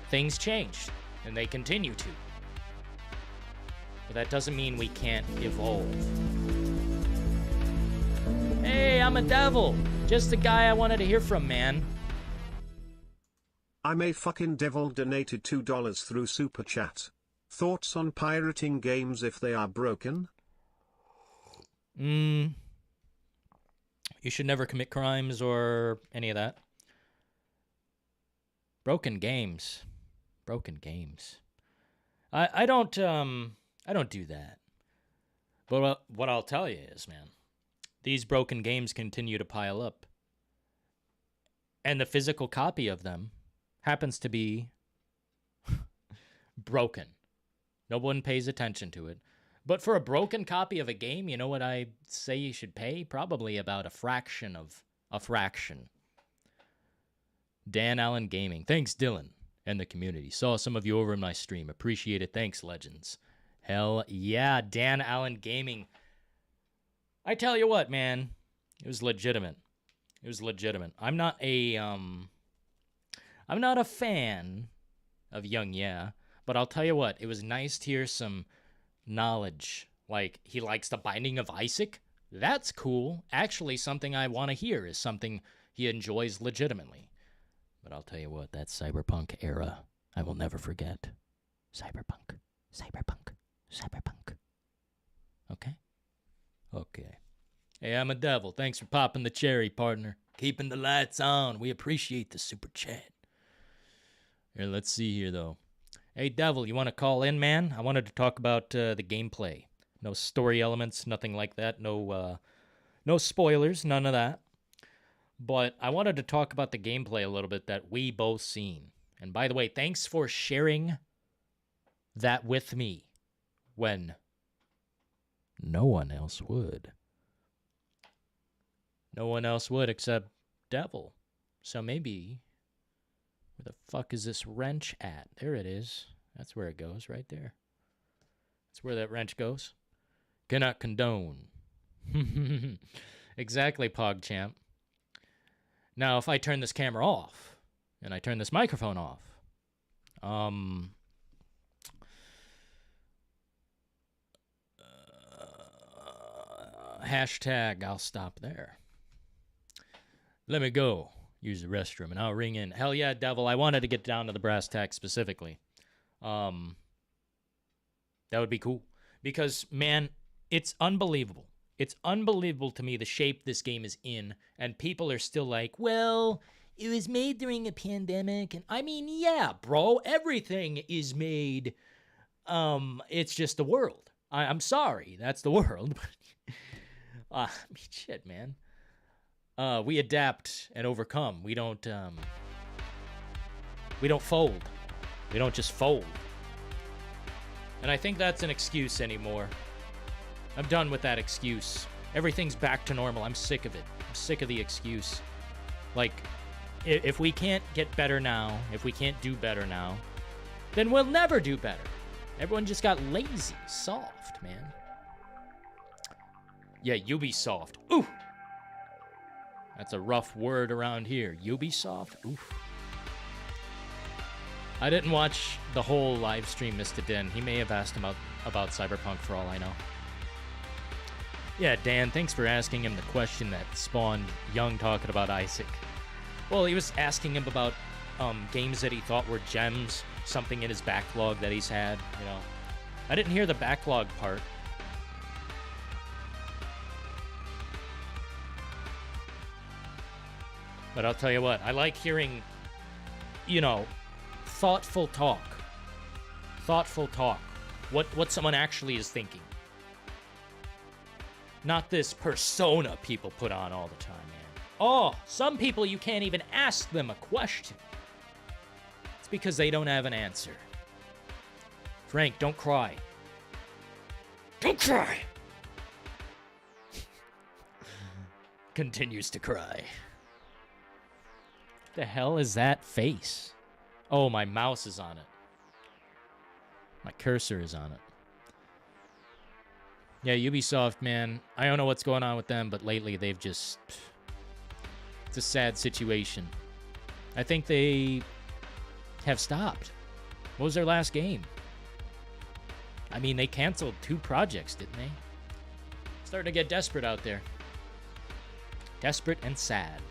Things changed, and they continue to. But that doesn't mean we can't evolve. Hey, I'm a devil. Just the guy I wanted to hear from, man. I'm a fucking devil donated $2 through Super Chat. Thoughts on pirating games if they are broken? You should never commit crimes or any of that. Broken games. Broken games. I don't do that. But what I'll tell you is, man, these broken games continue to pile up. And the physical copy of them happens to be broken. No one pays attention to it. But for a broken copy of a game, you know what I say you should pay? Probably about a fraction of a fraction. Dan Allen Gaming. Thanks, Dylan, and the community. Saw some of you over in my stream. Appreciate it. Thanks, legends. Hell yeah, Dan Allen Gaming. I tell you what, man. It was legitimate. It was legitimate. I'm not a fan of Young Yeah, but I'll tell you what, it was nice to hear some knowledge. Like, he likes The Binding of Isaac. That's cool. Actually, something I want to hear is something he enjoys legitimately. But I'll tell you what, that Cyberpunk era, I will never forget. Cyberpunk. Cyberpunk. Cyberpunk. Okay? Okay. Hey, I'm a devil. Thanks for popping the cherry, partner. Keeping the lights on. We appreciate the super chat. Here, let's see here, though. Hey, Devil, you want to call in, man? I wanted to talk about the gameplay. No story elements, nothing like that. No spoilers, none of that. But I wanted to talk about the gameplay a little bit that we both seen. And by the way, thanks for sharing that with me when no one else would. No one else would except Devil. So maybe... where the fuck is this wrench at? There it is. That's where it goes, right there. That's where that wrench goes. Cannot condone. Exactly, PogChamp. Now, if I turn this camera off, and I turn this microphone off, hashtag, I'll stop there. Let me go. Use the restroom, and I'll ring in. Hell yeah, Devil. I wanted to get down to the brass tacks specifically. That would be cool. Because, man, it's unbelievable. It's unbelievable to me the shape this game is in, and people are still like, well, it was made during a pandemic, and I mean, yeah, bro, everything is made, it's just the world. I'm sorry. That's the world. I mean, shit, man. We adapt and overcome. We don't fold. We don't just fold. And I think that's an excuse anymore. I'm done with that excuse. Everything's back to normal. I'm sick of it. I'm sick of the excuse. Like, if we can't get better now, if we can't do better now, then we'll never do better. Everyone just got lazy, soft, man. Yeah, Ubisoft. Ooh! That's a rough word around here. Ubisoft? Oof. I didn't watch the whole live stream, Mr. Den. He may have asked him about Cyberpunk for all I know. Yeah, Dan, thanks for asking him the question that spawned Young talking about Isaac. Well, he was asking him about games that he thought were gems, something in his backlog that he's had, you know. I didn't hear the backlog part. But I'll tell you what, I like hearing, you know, thoughtful talk. Thoughtful talk. What someone actually is thinking. Not this persona people put on all the time, man. Oh, some people you can't even ask them a question. It's because they don't have an answer. Frank, don't cry. Don't cry! Continues to cry. The hell is that face? Oh, my mouse is on it. My cursor is on it. Yeah, Ubisoft, man. I don't know what's going on with them, but lately they've just... It's a sad situation. I think they have stopped. What was their last game? I mean, they canceled 2 projects, didn't they? Starting to get desperate out there. Desperate and sad.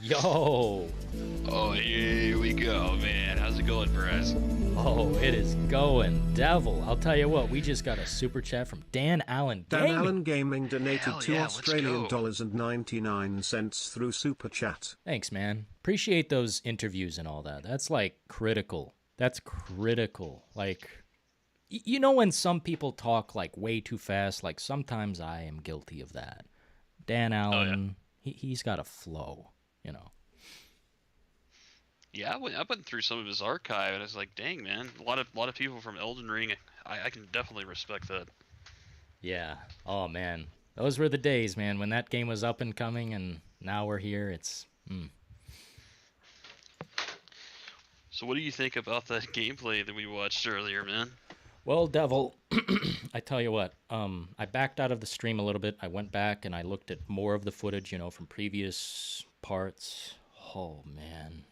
Yo! Oh, here we go, man. How's it going, Perez? Oh, it is going, devil. I'll tell you what, we just got a super chat from Dan Allen Gaming. Dan Allen Gaming donated Hell two yeah, let's Australian go. dollars and 99 cents through Super Chat. Thanks, man. Appreciate those interviews and all that. That's, like, critical. That's critical. Like, you know when some people talk, like, way too fast? Like, sometimes I am guilty of that. Dan Allen, he's got a flow, you know. Yeah, I went through some of his archive, and I was like, dang, man. A lot of people from Elden Ring. I can definitely respect that. Yeah. Oh, man. Those were the days, man, when that game was up and coming, and now we're here. It's... So what do you think about that gameplay that we watched earlier, man? Well, Devil, I tell you what, I backed out of the stream a little bit. I went back and I looked at more of the footage, you know, from previous parts. Oh, man.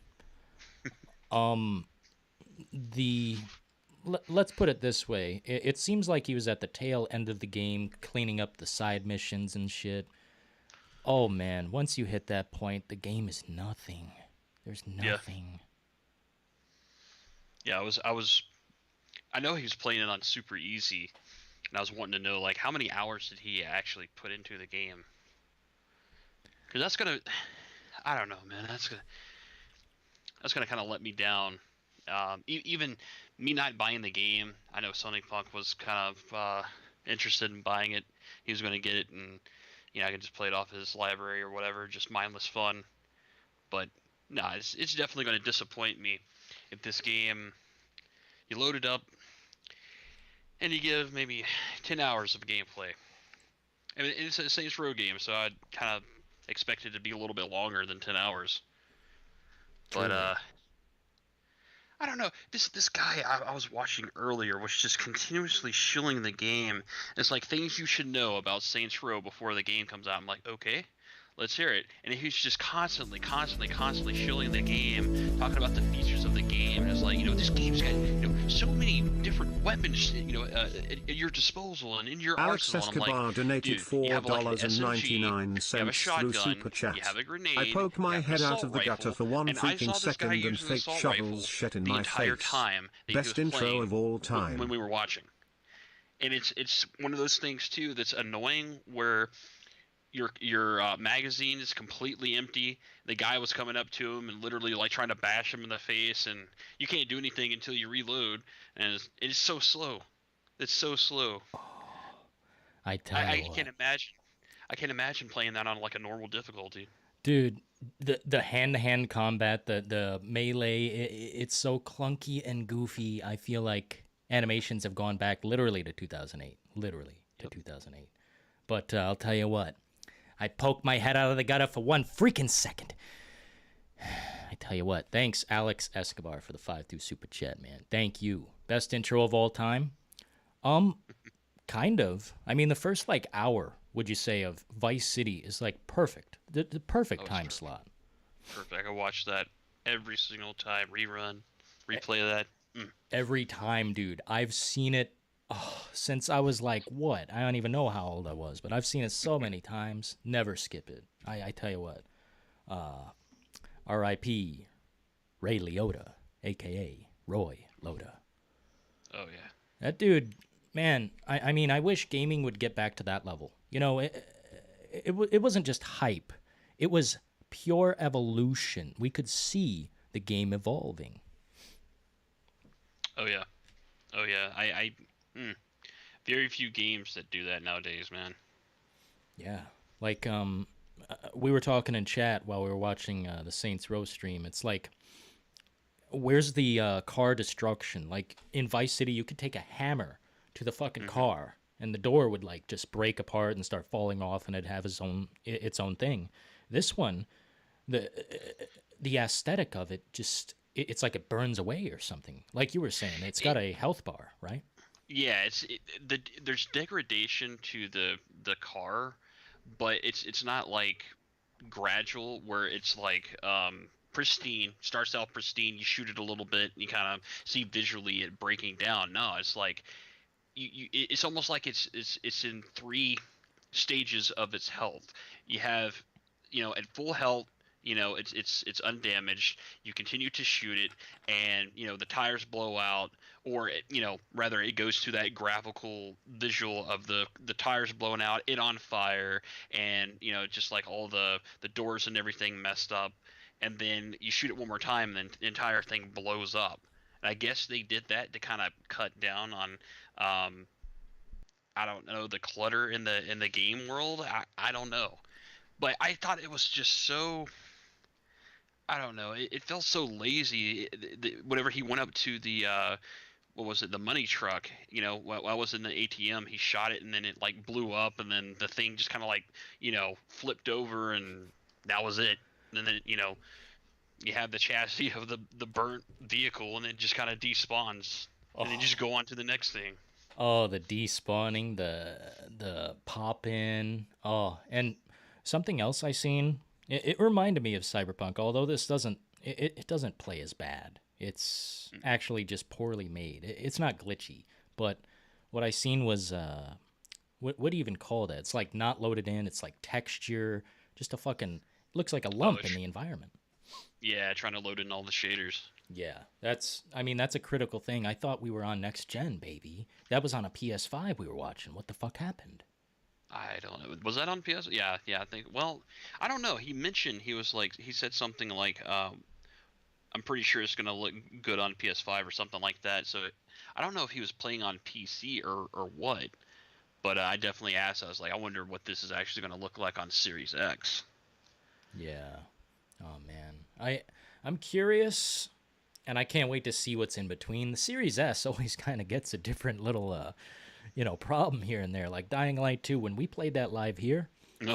Let's put it this way. It seems like he was at the tail end of the game, cleaning up the side missions and shit. Oh, man, once you hit that point, the game is nothing. There's nothing. Yeah, I know he was playing it on super easy, and I was wanting to know, like, how many hours did he actually put into the game? Because that's gonna, I don't know, man. That's gonna kind of let me down. Even me not buying the game, I know Cyberpunk was kind of interested in buying it. He was gonna get it, and you know, I could just play it off his library or whatever, just mindless fun. But no, it's definitely gonna disappoint me if this game, you load it up and you give maybe 10 hours of gameplay. I mean, it's a Saints Row game, so I'd kind of expect it to be a little bit longer than 10 hours. But I don't know. This guy I was watching earlier was just continuously shilling the game. It's like things you should know about Saints Row before the game comes out. I'm like, okay, let's hear it. And he's just constantly shilling the game, talking about the features of the game. And it's like, you know, this game's got, you know, so many different weapons, you know, at your disposal and in your Alex arsenal. And I'm Escobar like, donated dude, you have like an SMG, $4.99 you have a through shotgun, Super Chat. you have a grenade, I poked my you have an head out assault of the gutter rifle, for one and I saw freaking this guy second and using an fake assault shovels rifle shit in the my entire face. time that Best he was intro playing of all time. when we were watching. And it's one of those things too that's annoying where your magazine is completely empty. The guy was coming up to him and literally like trying to bash him in the face, and you can't do anything until you reload, and it's so slow. It's so slow. I tell you I what. can't imagine. I can't imagine playing that on like a normal difficulty. Dude, the hand-to-hand combat, the melee, it's so clunky and goofy. I feel like animations have gone back literally to 2008. Literally to 2008. But I'll tell you what. I poked my head out of the gutter for one freaking second. I tell you what. Thanks, Alex Escobar, for the 5-2 super chat, man. Thank you. Best intro of all time? Kind of. I mean, the first, like, hour, would you say, of Vice City is, like, perfect. The perfect time slot. Perfect. I can watch that every single time. Rerun. Replay that. Every time, dude. I've seen it since I was, like, what? I don't even know how old I was, but I've seen it so many times. Never skip it. I tell you what. R.I.P. Ray Liotta, a.k.a. Roy Liotta. Oh, yeah. That dude, man, I mean, I wish gaming would get back to that level. You know, it wasn't just hype. It was pure evolution. We could see the game evolving. Oh, yeah. Oh, yeah. Very few games that do that nowadays, man. Yeah. Like, we were talking in chat while we were watching the Saints Row stream. It's like, where's the car destruction? Like, in Vice City, you could take a hammer to the fucking car, and the door would, like, just break apart and start falling off, and it'd have its own thing. This one, the aesthetic of it just, it's like it burns away or something. Like you were saying, it's got a health bar, right? Yeah, there's degradation to the car, but it's not like gradual where it's like pristine. Starts out pristine, you shoot it a little bit, and you kind of see visually it breaking down. No, it's like it's almost like it's in three stages of its health. You have, at full health, it's undamaged. You continue to shoot it, and the tires blow out, or rather it goes to that graphical visual of the tires blowing out, it on fire, and just like all the doors and everything messed up, and then you shoot it one more time, and then the entire thing blows up. And I guess they did that to kind of cut down on I don't know, the clutter in the game world. I don't know, but I thought it was just so. I don't know. It felt so lazy. Whenever he went up to the what was it, the money truck? While I was in the ATM, he shot it, and then it like blew up, and then the thing just kind of like flipped over, and that was it. And then you have the chassis of the burnt vehicle, and it just kind of despawns, and then you just go on to the next thing. Oh, the despawning, the pop in. Oh, and something else I seen. It reminded me of Cyberpunk, although this doesn't. It doesn't play as bad. It's actually just poorly made. It's not glitchy, but what I seen was what do you even call that? It's like not loaded in. It's like texture, just a fucking looks like a lump in the environment. Yeah, trying to load in all the shaders. Yeah, that's a critical thing. I thought we were on next gen, baby. That was on a PS5 we were watching. What the fuck happened? I don't know. Was that on PS? Yeah, I think. Well, I don't know. He mentioned he said something like, I'm pretty sure it's gonna look good on PS5 or something like that. So I don't know if he was playing on PC or what. But I definitely asked. I was like, I wonder what this is actually gonna look like on Series X. Yeah. Oh man, I'm curious, and I can't wait to see what's in between. The Series S always kind of gets a different little problem here and there. Like Dying Light 2, when we played that live here.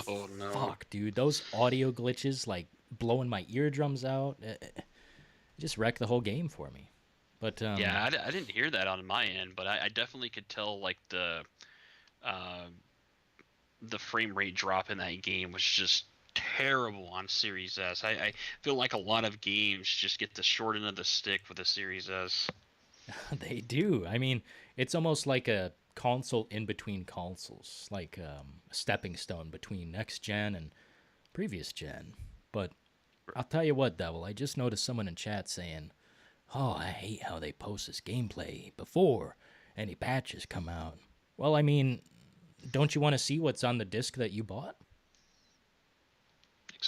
Oh, no. Fuck, dude. Those audio glitches, like, blowing my eardrums out, it just wrecked the whole game for me. But yeah, I didn't hear that on my end, but I definitely could tell, like, the frame rate drop in that game was just terrible on Series S. I feel like a lot of games just get the short end of the stick with the Series S. They do. I mean, it's almost like a console in between consoles, like a stepping stone between next gen and previous gen. But I'll tell you what, Devil, I just noticed someone in chat saying, oh, I hate how they post this gameplay before any patches come out. Well, I mean, don't you want to see what's on the disc that you bought?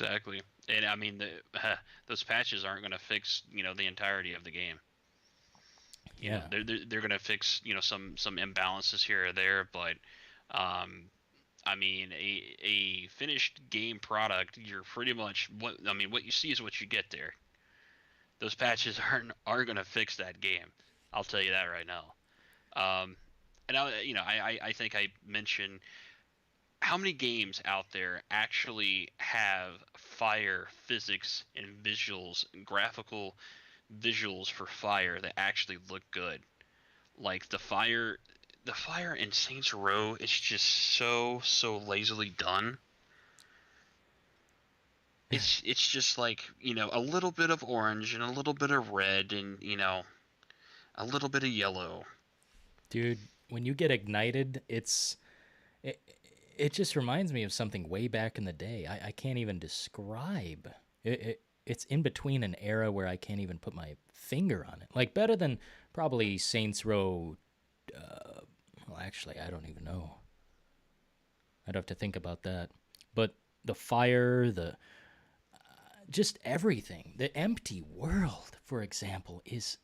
exactly. And I mean, those patches aren't going to fix the entirety of the game. Yeah. They're going to fix some imbalances here or there, but I mean, a finished game product, you're pretty much what you see is what you get there. Those patches aren't going to fix that game. I'll tell you that right now. And I think I mentioned how many games out there actually have fire physics and visuals and graphical visuals for fire that actually look good. Like the fire in Saints Row is just so lazily done. It's just like, a little bit of orange and a little bit of red and, a little bit of yellow. Dude, when you get ignited, it, it just reminds me of something way back in the day. I can't even describe. It's in between an era where I can't even put my finger on it. Like, better than probably Saints Row. Well, actually, I don't even know. I'd have to think about that. But the fire, just everything. The empty world, for example, it's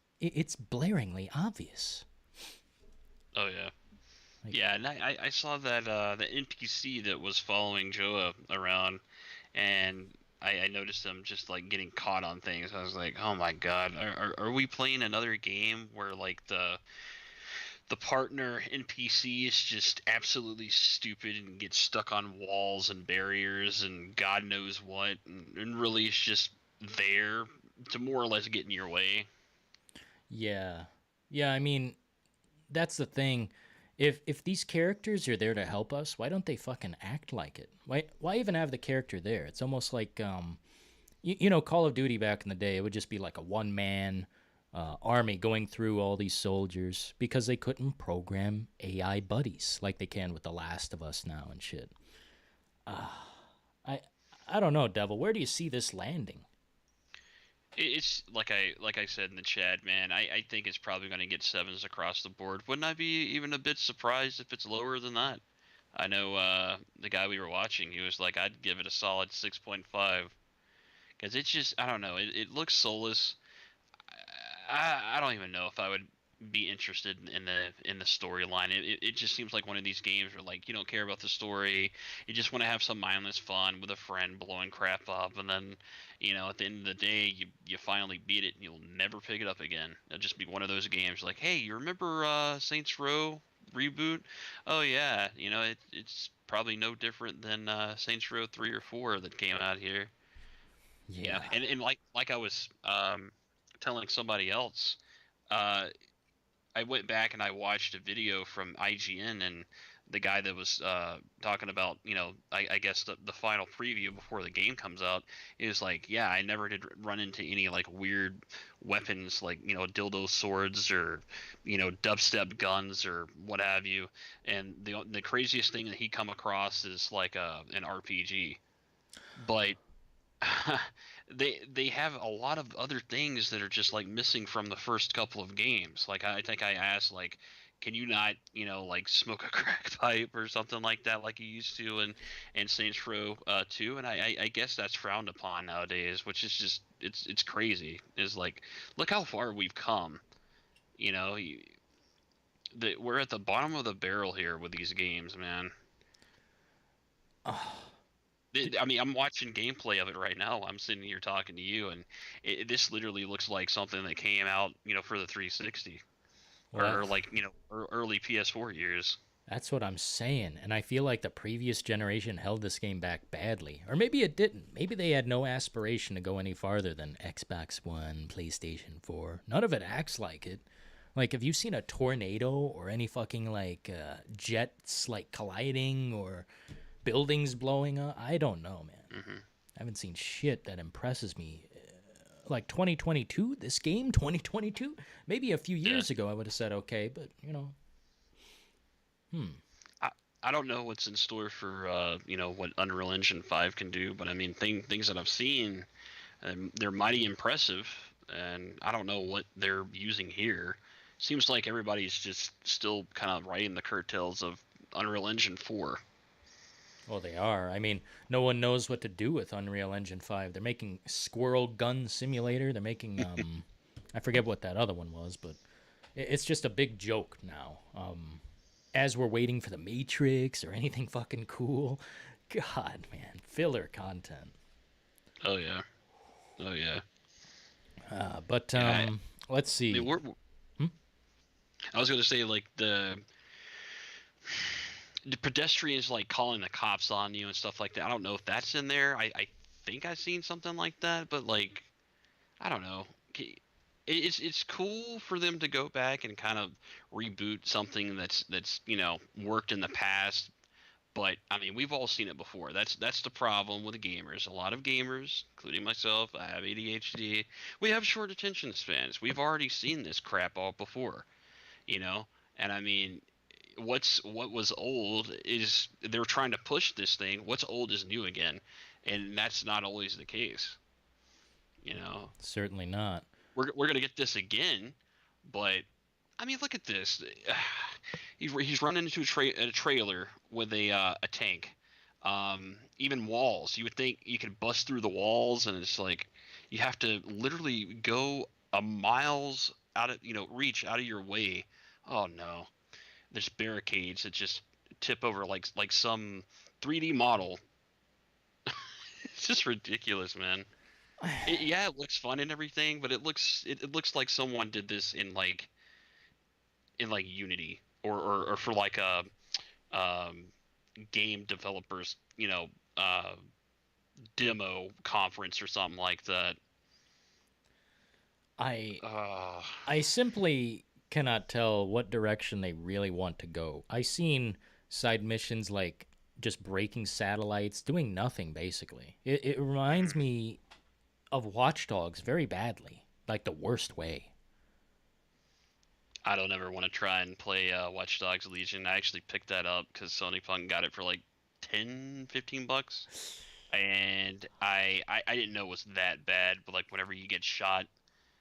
blaringly obvious. Oh yeah. Like, Yeah, and I saw that the NPC that was following Joa around, and I noticed him just like getting caught on things. I was like, oh my god, are we playing another game where like the partner NPC is just absolutely stupid and gets stuck on walls and barriers and God knows what, and really is just there to more or less get in your way. yeah. Yeah, I mean, that's the thing. If these characters are there to help us, why don't they fucking act like it? Why even have the character there? It's almost like Call of Duty back in the day. It would just be like a one man army going through all these soldiers because they couldn't program AI buddies like they can with The Last of Us now and shit. I don't know, Devil. Where do you see this landing? It's like I said in the chat, man. I think it's probably going to get sevens across the board. Wouldn't I be even a bit surprised if it's lower than that? I know the guy we were watching, he was like, I'd give it a solid 6.5 because it's just, I don't know, it looks soulless. I don't even know if I would be interested in the storyline. It just seems like one of these games where like you don't care about the story, you just want to have some mindless fun with a friend blowing crap up, and then at the end of the day you finally beat it and you'll never pick it up again. It'll just be one of those games like, hey, you remember Saints Row reboot? Oh yeah, it's probably no different than Saints Row 3 or 4 that came out here. Yeah. And like I was telling somebody else, uh, I went back and I watched a video from IGN, and the guy that was talking about, I guess the final preview before the game comes out is like, yeah, I never did run into any like weird weapons like, dildo swords or, dubstep guns or what have you. And the craziest thing that he come across is like an RPG. But they have a lot of other things that are just like missing from the first couple of games. Like I think I asked like, can you not like smoke a crack pipe or something like that like you used to in Saints Row 2? And I guess that's frowned upon nowadays, which is just it's crazy. Is like, look how far we've come. We're at the bottom of the barrel here with these games, man. I mean, I'm watching gameplay of it right now. I'm sitting here talking to you, and this literally looks like something that came out, for the 360, Well, or like, early PS4 years. that's what I'm saying. And I feel like the previous generation held this game back badly. Or maybe it didn't. Maybe they had no aspiration to go any farther than Xbox One, PlayStation 4. None of it acts like it. Like, have you seen a tornado or any fucking, like, jets, like, colliding or buildings blowing up? I don't know, man. Mm-hmm. I haven't seen shit that impresses me. Like 2022, this game, 2022? Maybe a few years ago I would have said okay, but, I don't know what's in store for, what Unreal Engine 5 can do, but I mean, things that I've seen, they're mighty impressive, and I don't know what they're using here. Seems like everybody's just still kind of riding the curtails of Unreal Engine 4. Well, they are. I mean, no one knows what to do with Unreal Engine 5. They're making Squirrel Gun Simulator. They're making I forget what that other one was, but it's just a big joke now. As we're waiting for the Matrix or anything fucking cool. God, man, filler content. Oh yeah. Oh yeah. But Yeah, let's I mean, see. Hmm? I was gonna say like the pedestrians like calling the cops on you and stuff like that. I don't know if that's in there. I think I've seen something like that, but like I don't know. It's cool for them to go back and kind of reboot something that's worked in the past. But I mean, we've all seen it before. That's the problem with the gamers. A lot of gamers, including myself, I have ADHD. We have short attention spans. We've already seen this crap all before, you know. And I mean, what was old is they're trying to push this thing. What's old is new again, and that's not always the case. You know, Certainly not. we're gonna get this again, but I mean, look at this. He's running into a trailer with a tank. Even walls. You would think you could bust through the walls, and it's like you have to literally go a miles out of reach out of your way. Oh no, there's barricades that just tip over like some 3D model. It's just ridiculous, man. Yeah, it looks fun and everything, but it looks like someone did this in like Unity or for like a um, game developers demo conference or something like that. I Uh, I simply cannot tell what direction they really want to go. I seen side missions like just breaking satellites, doing nothing basically. It reminds me of Watch Dogs very badly, like the worst way. I don't ever want to try and play Watch Dogs Legion. I actually picked that up because Sony Punk got it for like 10, 15 bucks. And I didn't know it was that bad, but like whenever you get shot,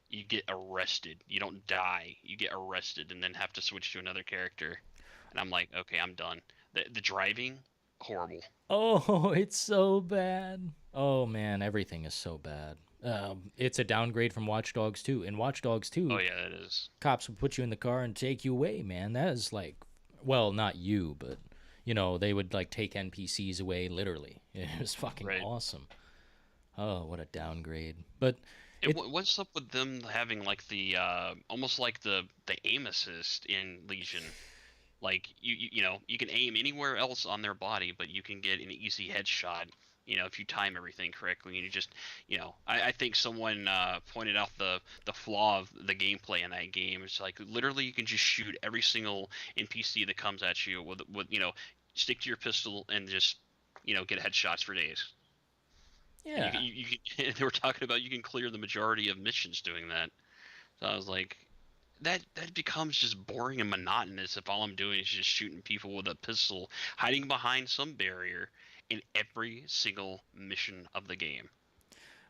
you get arrested. You don't die. You get arrested and then have to switch to another character. And I'm like, okay, I'm done. The driving, horrible. Oh, it's so bad. Oh man, everything is so bad. It's a downgrade from Watch Dogs 2. In Watch Dogs 2, Oh yeah, it is. cops would put you in the car and take you away, man. That is like, well, not you, but they would like take NPCs away literally. It was fucking Right. awesome. Oh, what a downgrade. But And it what's up with them having like the almost like the aim assist in Legion? Like you can aim anywhere else on their body, but you can get an easy headshot. If you time everything correctly, and you just I think someone pointed out the flaw of the gameplay in that game. It's like literally you can just shoot every single NPC that comes at you with stick to your pistol and just get headshots for days. And yeah. they were talking about you can clear the majority of missions doing that. So I was like, that becomes just boring and monotonous if all I'm doing is just shooting people with a pistol, hiding behind some barrier in every single mission of the game.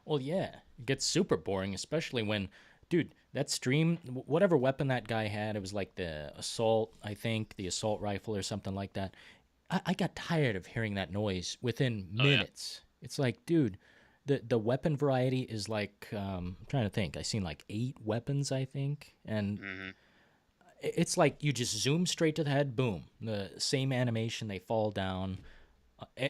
Well, yeah. It gets super boring, especially when, dude, that stream, whatever weapon that guy had, it was like the assault, I think, the assault rifle or something like that. I got tired of hearing that noise within Oh yeah, minutes. It's like, dude, the weapon variety is like, I'm trying to think. I seen like 8 weapons, I think, and hmm it's like you just zoom straight to the head, boom, the same animation, they fall down.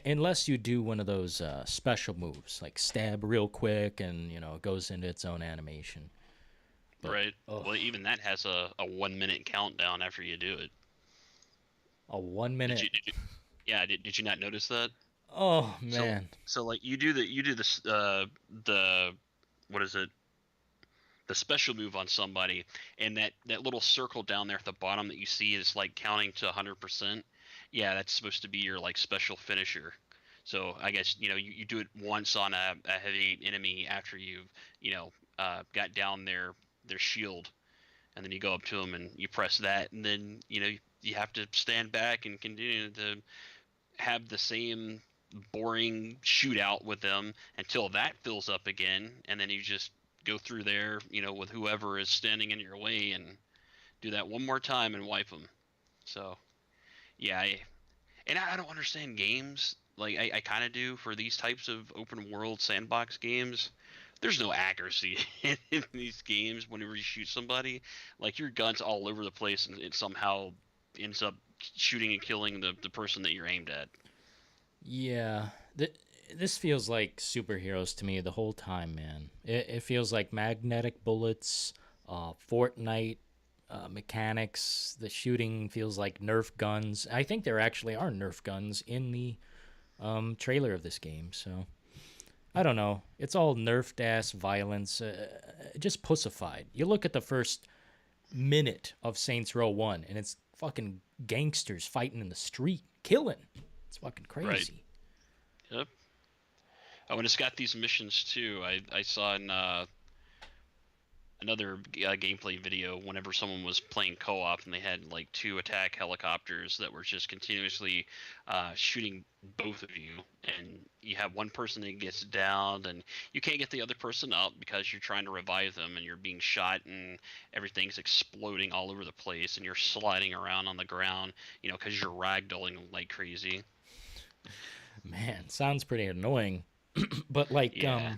Unless you do one of those special moves, like stab real quick, and it goes into its own animation. But right. oh, Well, even that has a 1 minute countdown after you do it. a one Did minute. you? Yeah. Did you not notice that? Oh So man. so like you do this the what is it? The special move on somebody, and that little circle down there at the bottom that you see is like counting to 100%. Yeah, that's supposed to be your like special finisher. So I guess you do it once on a heavy enemy after you've got down their shield, and then you go up to them and you press that, and then you have to stand back and continue to have the same boring shootout with them until that fills up again, and then you just go through there, with whoever is standing in your way, and do that one more time and wipe them. So, yeah, and I don't understand games like I kind of do for these types of open world sandbox games. There's no accuracy in these games whenever you shoot somebody. Like your gun's all over the place and it somehow ends up shooting and killing the person that you're aimed at. Yeah, this feels like superheroes to me the whole time, man. It feels like magnetic bullets, Fortnite mechanics. The shooting feels like Nerf guns. I think there actually are Nerf guns in the trailer of this game, so I don't know. It's all nerfed ass violence, just pussified. You look at the first minute of Saints Row 1, and it's fucking gangsters fighting in the street, killing. It's fucking crazy. Right. Yep. Oh, and it's got these missions too. I saw in another gameplay video whenever someone was playing co-op and they had like 2 attack helicopters that were just continuously shooting both of you, and you have one person that gets downed and you can't get the other person up because you're trying to revive them and you're being shot and everything's exploding all over the place and you're sliding around on the ground, you know, because you're ragdolling like crazy. Man, sounds pretty annoying. But like Yeah,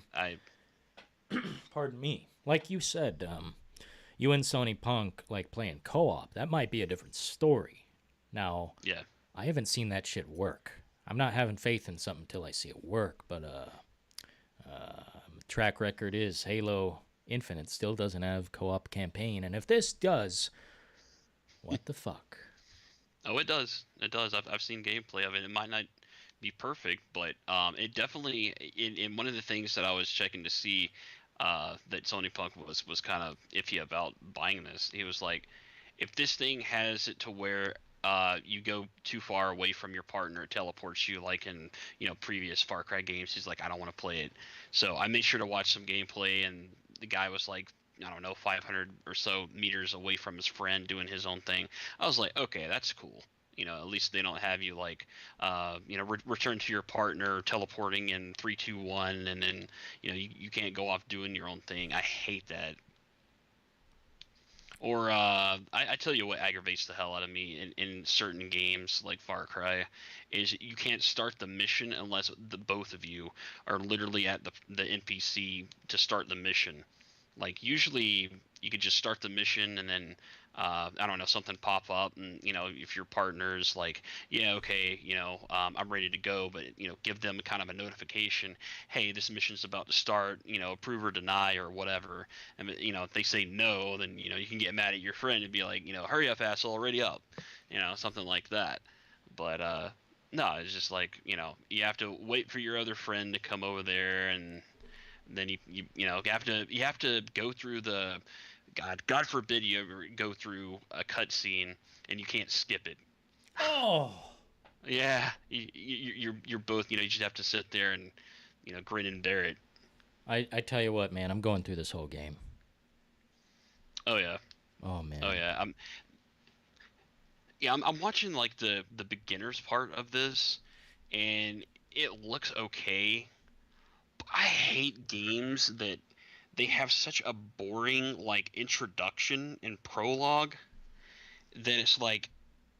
pardon me, like you said, you and Sony Punk like playing co-op, that might be a different story. Now, yeah. I haven't seen that shit work. I'm not having faith in something until I see it work, but track record is Halo Infinite still doesn't have co-op campaign, and if this does, what the fuck? Oh, it does. It does. I've seen gameplay of it. It might not be perfect, but it definitely in one of the things that I was checking to see that Sony Punk was kind of iffy about buying this. He was like, if this thing has it to where you go too far away from your partner, it teleports you like in previous Far Cry games. He's like, I don't want to play it. So I made sure to watch some gameplay, and the guy was like, I don't know, 500 or so meters away from his friend doing his own thing. I was like, okay, that's cool. At least they don't have you like, return to your partner, teleporting in 3, 2, 1, and then you can't go off doing your own thing. I hate that. Or I tell you what aggravates the hell out of me in certain games like Far Cry is you can't start the mission unless the both of you are literally at the NPC to start the mission. Like usually you could just start the mission and then I don't know, something pop up, and if your partner's like, yeah, okay, I'm ready to go, but give them kind of a notification, hey, this mission's about to start, approve or deny or whatever, and if they say no, then you can get mad at your friend and be like, hurry up, asshole, already up, something like that. But no, it's just like you have to wait for your other friend to come over there, and then you have to go through the God forbid you ever go through a cutscene and you can't skip it. Oh, yeah, you're both you just have to sit there and grin and bear it. I tell you what, man, I'm going through this whole game. Oh yeah. Oh man. Oh yeah. I'm watching like the beginners part of this, and it looks okay. But I hate games that they have such a boring like introduction and prologue that it's like,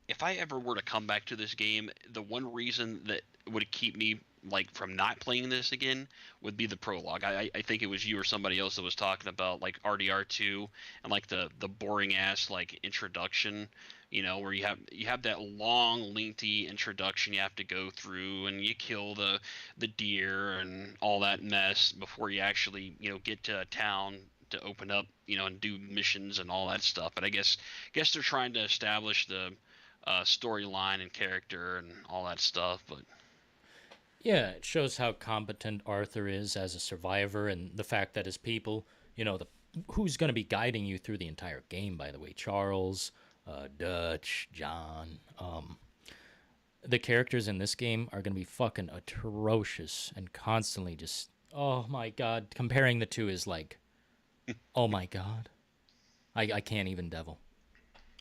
if I ever were to come back to this game, the one reason that would keep me like from not playing this again would be the prologue. I think it was you or somebody else that was talking about like RDR2 and like the boring ass like introduction, where you have that long lengthy introduction you have to go through, and you kill the deer and all that mess before you actually get to a town to open up and do missions and all that stuff. But I guess they're trying to establish the storyline and character and all that stuff. But yeah, it shows how competent Arthur is as a survivor, and the fact that his people, who's going to be guiding you through the entire game, by the way, Charles, Dutch, John, the characters in this game are going to be fucking atrocious and constantly just, oh my god, comparing the two is like, oh my god, I can't even, Devil.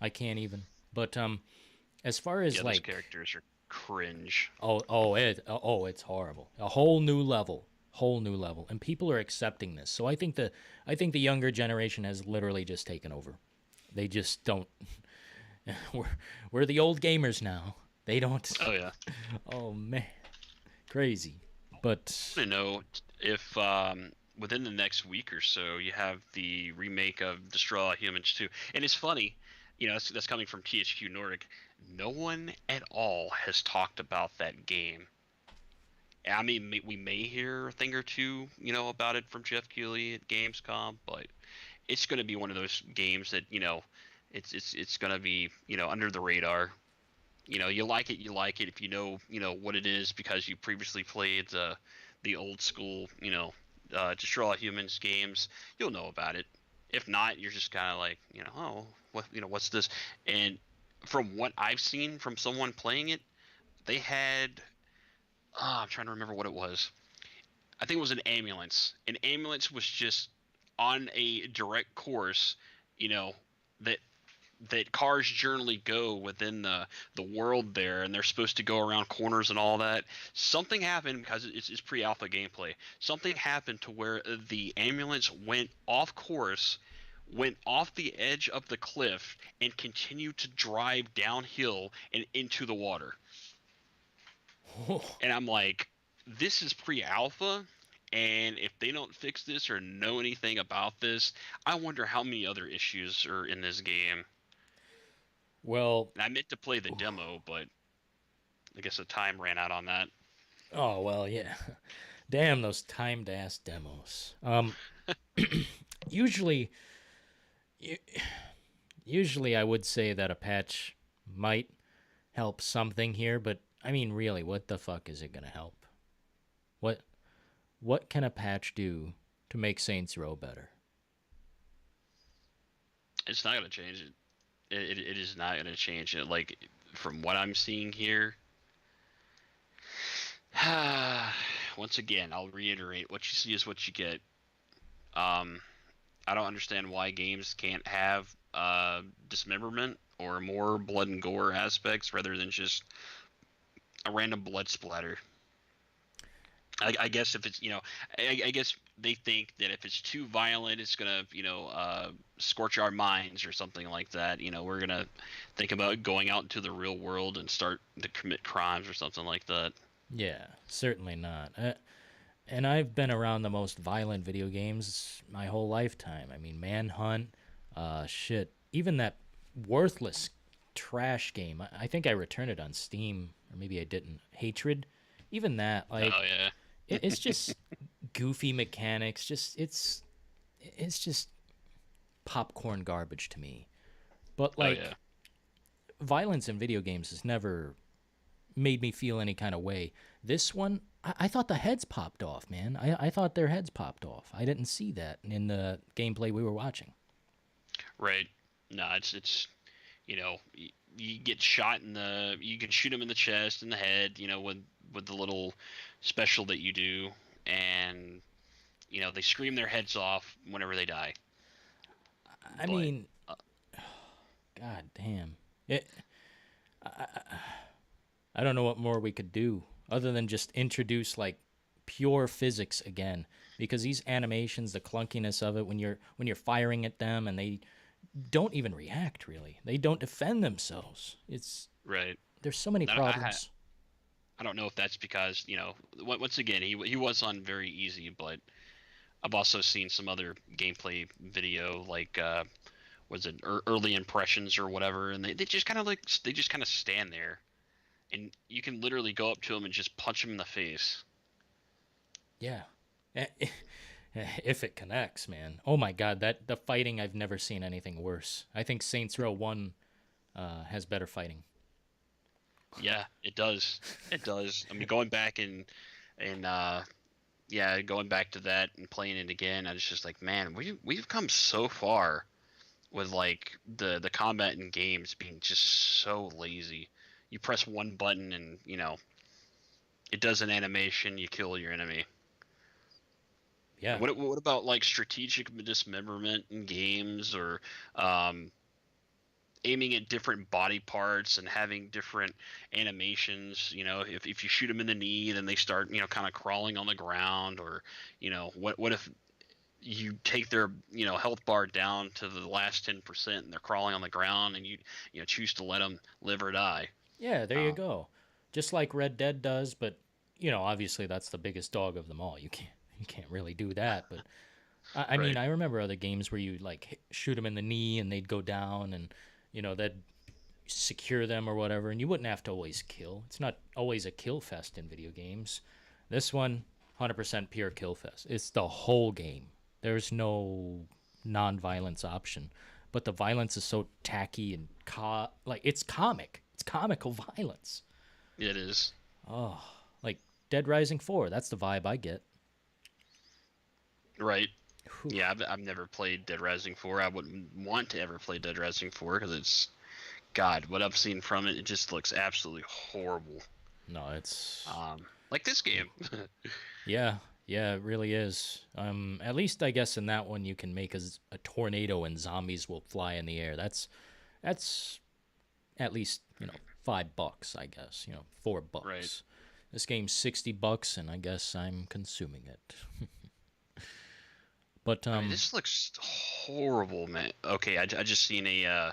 I can't even. But as far as those characters are cringe. It's horrible. A whole new level, and people are accepting this. So I think the younger generation has literally just taken over. They just don't. We're the old gamers now. They don't. Oh yeah. Oh man. Crazy. But I want to know if within the next week or so you have the remake of Destroy All Humans 2. And it's funny, that's coming from THQ Nordic. No one at all has talked about that game. I mean, we may hear a thing or two, about it from Jeff Keighley at Gamescom, but it's going to be one of those games that, it's going to be, under the radar. You like it, if what it is because you previously played the old school, Destroy All Humans games, you'll know about it. If not, you're just kind of like, oh, what's this? And from what I've seen from someone playing it, they had, I'm trying to remember what it was. I think it was an ambulance. An ambulance was just on a direct course, that cars generally go within the world there, and they're supposed to go around corners and all that. Something happened because it's pre-alpha gameplay. Something happened to where the ambulance went off course, went off the edge of the cliff, and continued to drive downhill and into the water. And I'm like, this is pre-alpha, and if they don't fix this or know anything about this, I wonder how many other issues are in this game. well, And I meant to play the demo, but I guess the time ran out on that. oh well, yeah. Damn those timed ass demos. Usually, usually I would say that a patch might help something here, but I mean, really, what the fuck is it gonna help? What can a patch do to make Saints Row better? It's not going to change it. It is not going to change it. Like, from what I'm seeing here, once again, I'll reiterate, what you see is what you get. I don't understand why games can't have dismemberment or more blood and gore aspects rather than just a random blood splatter. I guess if it's, I guess they think that if it's too violent, it's going to, scorch our minds or something like that. We're going to think about going out into the real world and start to commit crimes or something like that. Yeah, certainly not. And I've been around the most violent video games my whole lifetime. I mean, Manhunt, shit. Even that worthless trash game. I think I returned it on Steam, or maybe I didn't. Hatred. Even that, like, Oh yeah. it's just goofy mechanics. It's just popcorn garbage to me. But like, yeah. violence in video games has never made me feel any kind of way. This one, I thought the heads popped off, man. I thought their heads popped off. I didn't see that in the gameplay we were watching. Right. No, it's you get shot you can shoot them in the chest, in the head, with the little special that you do, and they scream their heads off whenever they die. I mean, god damn. I don't know what more we could do other than just introduce like pure physics again, because these animations, the clunkiness of it when you're firing at them and they don't even react really. They don't defend themselves. It's right. There's so many problems. I don't know if that's because, once again, he was on very easy, but I've also seen some other gameplay video, like, was it early impressions or whatever, and they just kind of stand there, and you can literally go up to them and just punch them in the face. Yeah. If it connects, man. Oh my god, the fighting, I've never seen anything worse. I think Saints Row 1 has better fighting. Yeah, it does. It does. I mean, going back and going back to that and playing it again, I was just like, man, we've come so far with like the combat in games being just so lazy. You press one button and it does an animation, you kill your enemy. Yeah. What about like strategic dismemberment in games, or aiming at different body parts and having different animations? If you shoot them in the knee, then they start kind of crawling on the ground, or what if you take their health bar down to the last 10% and they're crawling on the ground, and you choose to let them live or die. Yeah, there you go. Just like Red Dead does, but you know, obviously that's the biggest dog of them all. You can't really do that. But I mean, Right. I remember other games where you like shoot them in the knee and they'd go down, and you know they'd secure them or whatever, and you wouldn't have to always kill. It's not always a kill fest in video games. This one, 100% pure kill fest. It's the whole game. There's no non-violence option, but the violence is so tacky and like it's comic. It's comical violence. It is. Oh, like Dead Rising 4. That's the vibe I get. Right. Whew. Yeah, I've never played Dead Rising 4. I wouldn't want to ever play Dead Rising 4 because it's, God, what I've seen from it, it just looks absolutely horrible. No, it's Like this game. yeah, it really is. At least I guess in that one you can make a tornado and zombies will fly in the air. That's at least, you know, $5, I guess. You know, $4. Right. This game's $60, and I guess I'm consuming it. But I mean, this looks horrible, man. Okay, I just seen a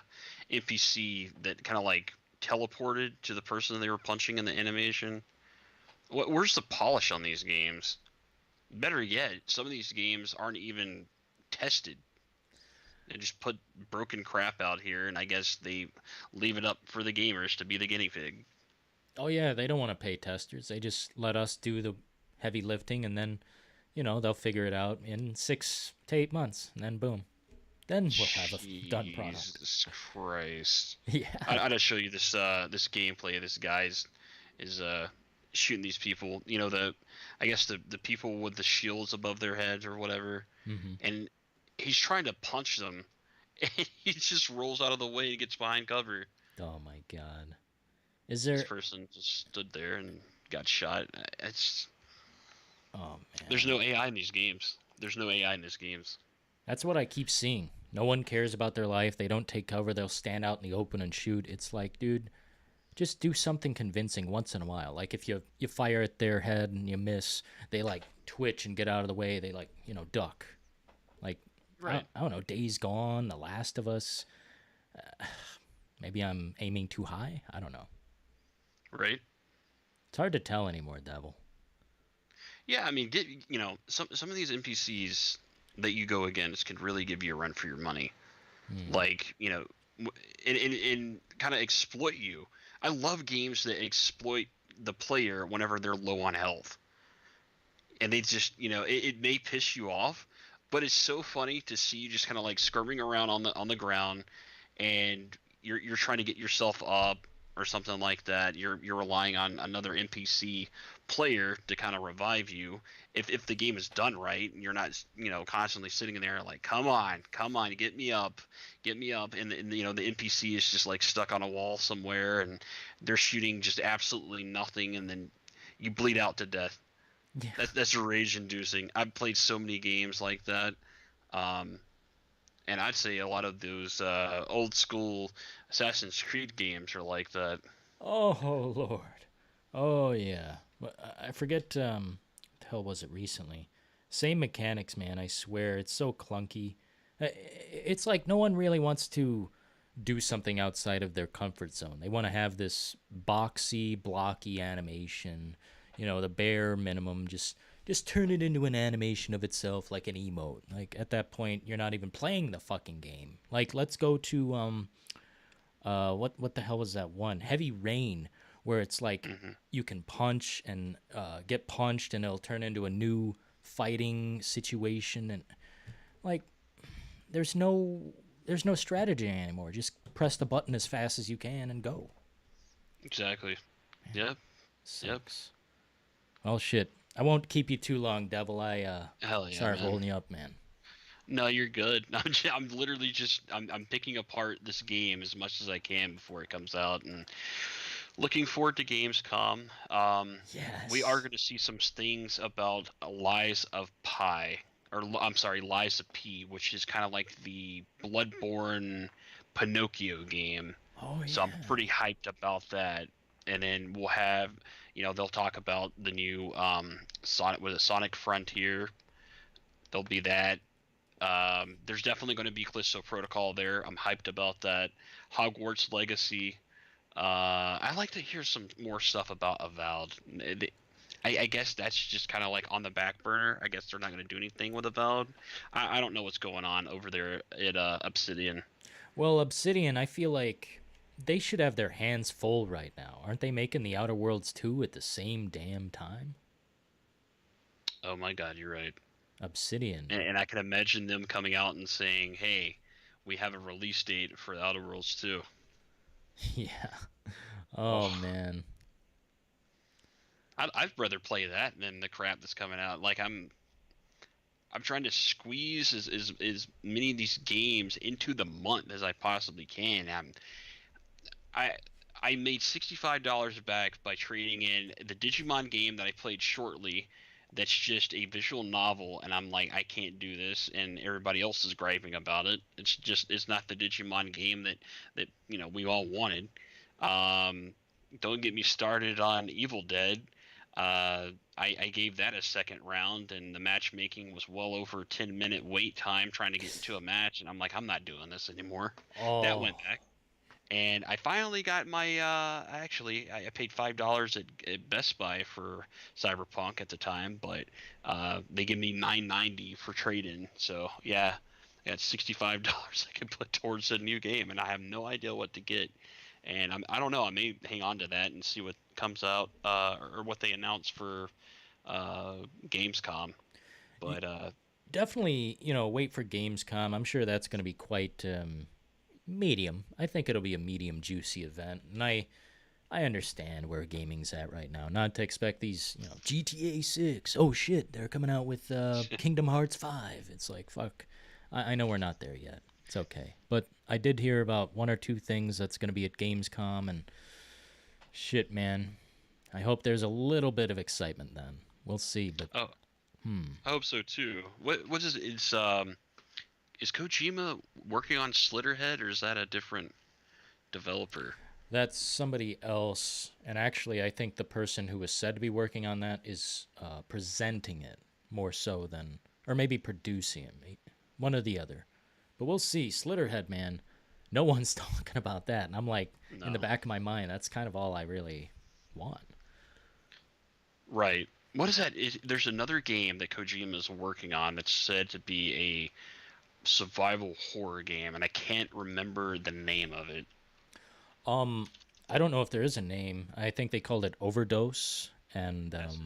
NPC that kind of like teleported to the person they were punching in the animation. Where's the polish on these games? Better yet, some of these games aren't even tested. They just put broken crap out here, and I guess they leave it up for the gamers to be the guinea pig. oh yeah, they don't want to pay testers. They just let us do the heavy lifting, and then, you know, they'll figure it out in 6 to 8 months, and then boom, then we'll have a done product. Jesus Christ! Yeah. I gotta show you this this gameplay. This guy's is shooting these people. You know, I guess the people with the shields above their heads or whatever, and he's trying to punch them, and he just rolls out of the way and gets behind cover. Oh my God. Is there? This person just stood there and got shot. It's Oh man. There's no AI in these games. There's no AI in these games. That's what I keep seeing. No one cares about their life. They don't take cover. They'll stand out in the open and shoot. It's like, dude, just do something convincing once in a while. Like if you fire at their head and you miss, they like twitch and get out of the way. They like, you know, duck. Like, Right. I don't know, Days Gone, The Last of Us. Maybe I'm aiming too high. I don't know. Right? It's hard to tell anymore, Devil. Yeah, I mean, you know, some of these NPCs that you go against can really give you a run for your money. Like, you know, and kind of exploit you. I love games that exploit the player whenever they're low on health. And they just, you know, it may piss you off, but it's so funny to see you just kind of like skirming around on the ground, and you're trying to get yourself up or something like that. You're relying on another NPC player to kind of revive you if the game is done right, and you're not, you know, constantly sitting in there like, come on, get me up, and you know, the NPC is just like stuck on a wall somewhere, and they're shooting just absolutely nothing, and then you bleed out to death. Yeah. That's rage inducing. I've played so many games like that, and I'd say a lot of those old school Assassin's Creed games are like that. Oh Lord. Oh yeah. I forget. What the hell was it recently? Same mechanics, man. I swear, it's so clunky. It's like no one really wants to do something outside of their comfort zone. They want to have this boxy, blocky animation. You know, the bare minimum. Just turn it into an animation of itself, like an emote. Like at that point, you're not even playing the fucking game. Like let's go to what the hell was that one? Heavy Rain, where it's like you can punch and get punched, and it'll turn into a new fighting situation, and like there's no strategy anymore. Just press the button as fast as you can and go. Exactly. Yep. Sucks. Well, shit. I won't keep you too long, Devil. Hell yeah, sorry for man. holding you up, man. No, you're good. I'm literally just I'm picking apart this game as much as I can before it comes out, and looking forward to Gamescom. Yes. We are going to see some things about Lies of Pi, or I'm sorry, Lies of P, which is kind of like the Bloodborne Pinocchio game. Oh yeah. So I'm pretty hyped about that. And then we'll have, you know, they'll talk about the new Sonic Frontier. There'll be that. There's definitely going to be Callisto Protocol there. I'm hyped about that. Hogwarts Legacy. I'd like to hear some more stuff about Avowed. I guess that's just kind of like on the back burner. I guess they're not going to do anything with Avowed. I don't know what's going on over there at Obsidian. Well, Obsidian, I feel like they should have their hands full right now. Aren't they making the Outer Worlds 2 at the same damn time? Oh my God, you're right. Obsidian. And I can imagine them coming out and saying, "Hey, we have a release date for Outer Worlds 2." Yeah. Oh, man. I'd rather play that than the crap that's coming out. Like I'm trying to squeeze as many of these games into the month as I possibly can. I I made $65 back by trading in the Digimon game that I played shortly. That's just a visual novel, and I'm like, I can't do this, and everybody else is griping about it. It's not the Digimon game that we all wanted. Don't get me started on Evil Dead. I gave that a second round, and the matchmaking was well over 10-minute wait time trying to get into a match, and I'm like, I'm not doing this anymore. Oh. That went back. And I finally got my actually I paid $5 at Best Buy for Cyberpunk at the time, but they give me $9.90 for trade-in. So yeah, I got $65 I can put towards a new game, and I have no idea what to get. And I don't know. I may hang on to that and see what comes out or what they announce for Gamescom. But Definitely, wait for Gamescom. I'm sure that's going to be quite medium. I think it'll be a medium juicy event, and I understand where gaming's at right now. Not to expect these, GTA 6. Oh shit, they're coming out with Kingdom Hearts 5. It's like fuck. I know we're not there yet. It's okay, but I did hear about one or two things that's going to be at Gamescom, and shit, man. I hope there's a little bit of excitement then. We'll see, but I hope so too. What is it's Is Kojima working on Slitterhead, or is that a different developer? that's somebody else. And actually, I think the person who was said to be working on that is presenting it more so than, or maybe producing it, one or the other. But we'll see. Slitterhead, man, no one's talking about that. And I'm like, in the No. back of my mind, that's kind of all I really want. Right. What is that? There's another game that Kojima is working on that's said to be a survival horror game, and I can't remember the name of it. I don't know if there is a name. I think they called it Overdose. And Yes.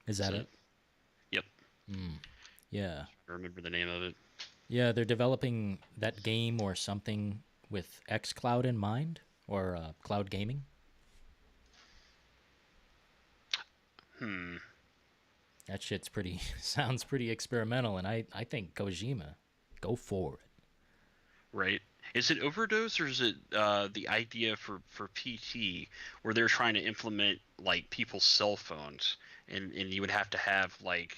is that it? Yep. Yeah. I remember the name of it. Yeah, they're developing that game or something with xCloud in mind, or cloud gaming. That shit's pretty, sounds pretty experimental, and I think Kojima, go for it. Right. Is it Overdose, or is it the idea for PT where they're trying to implement like people's cell phones, and you would have to have like,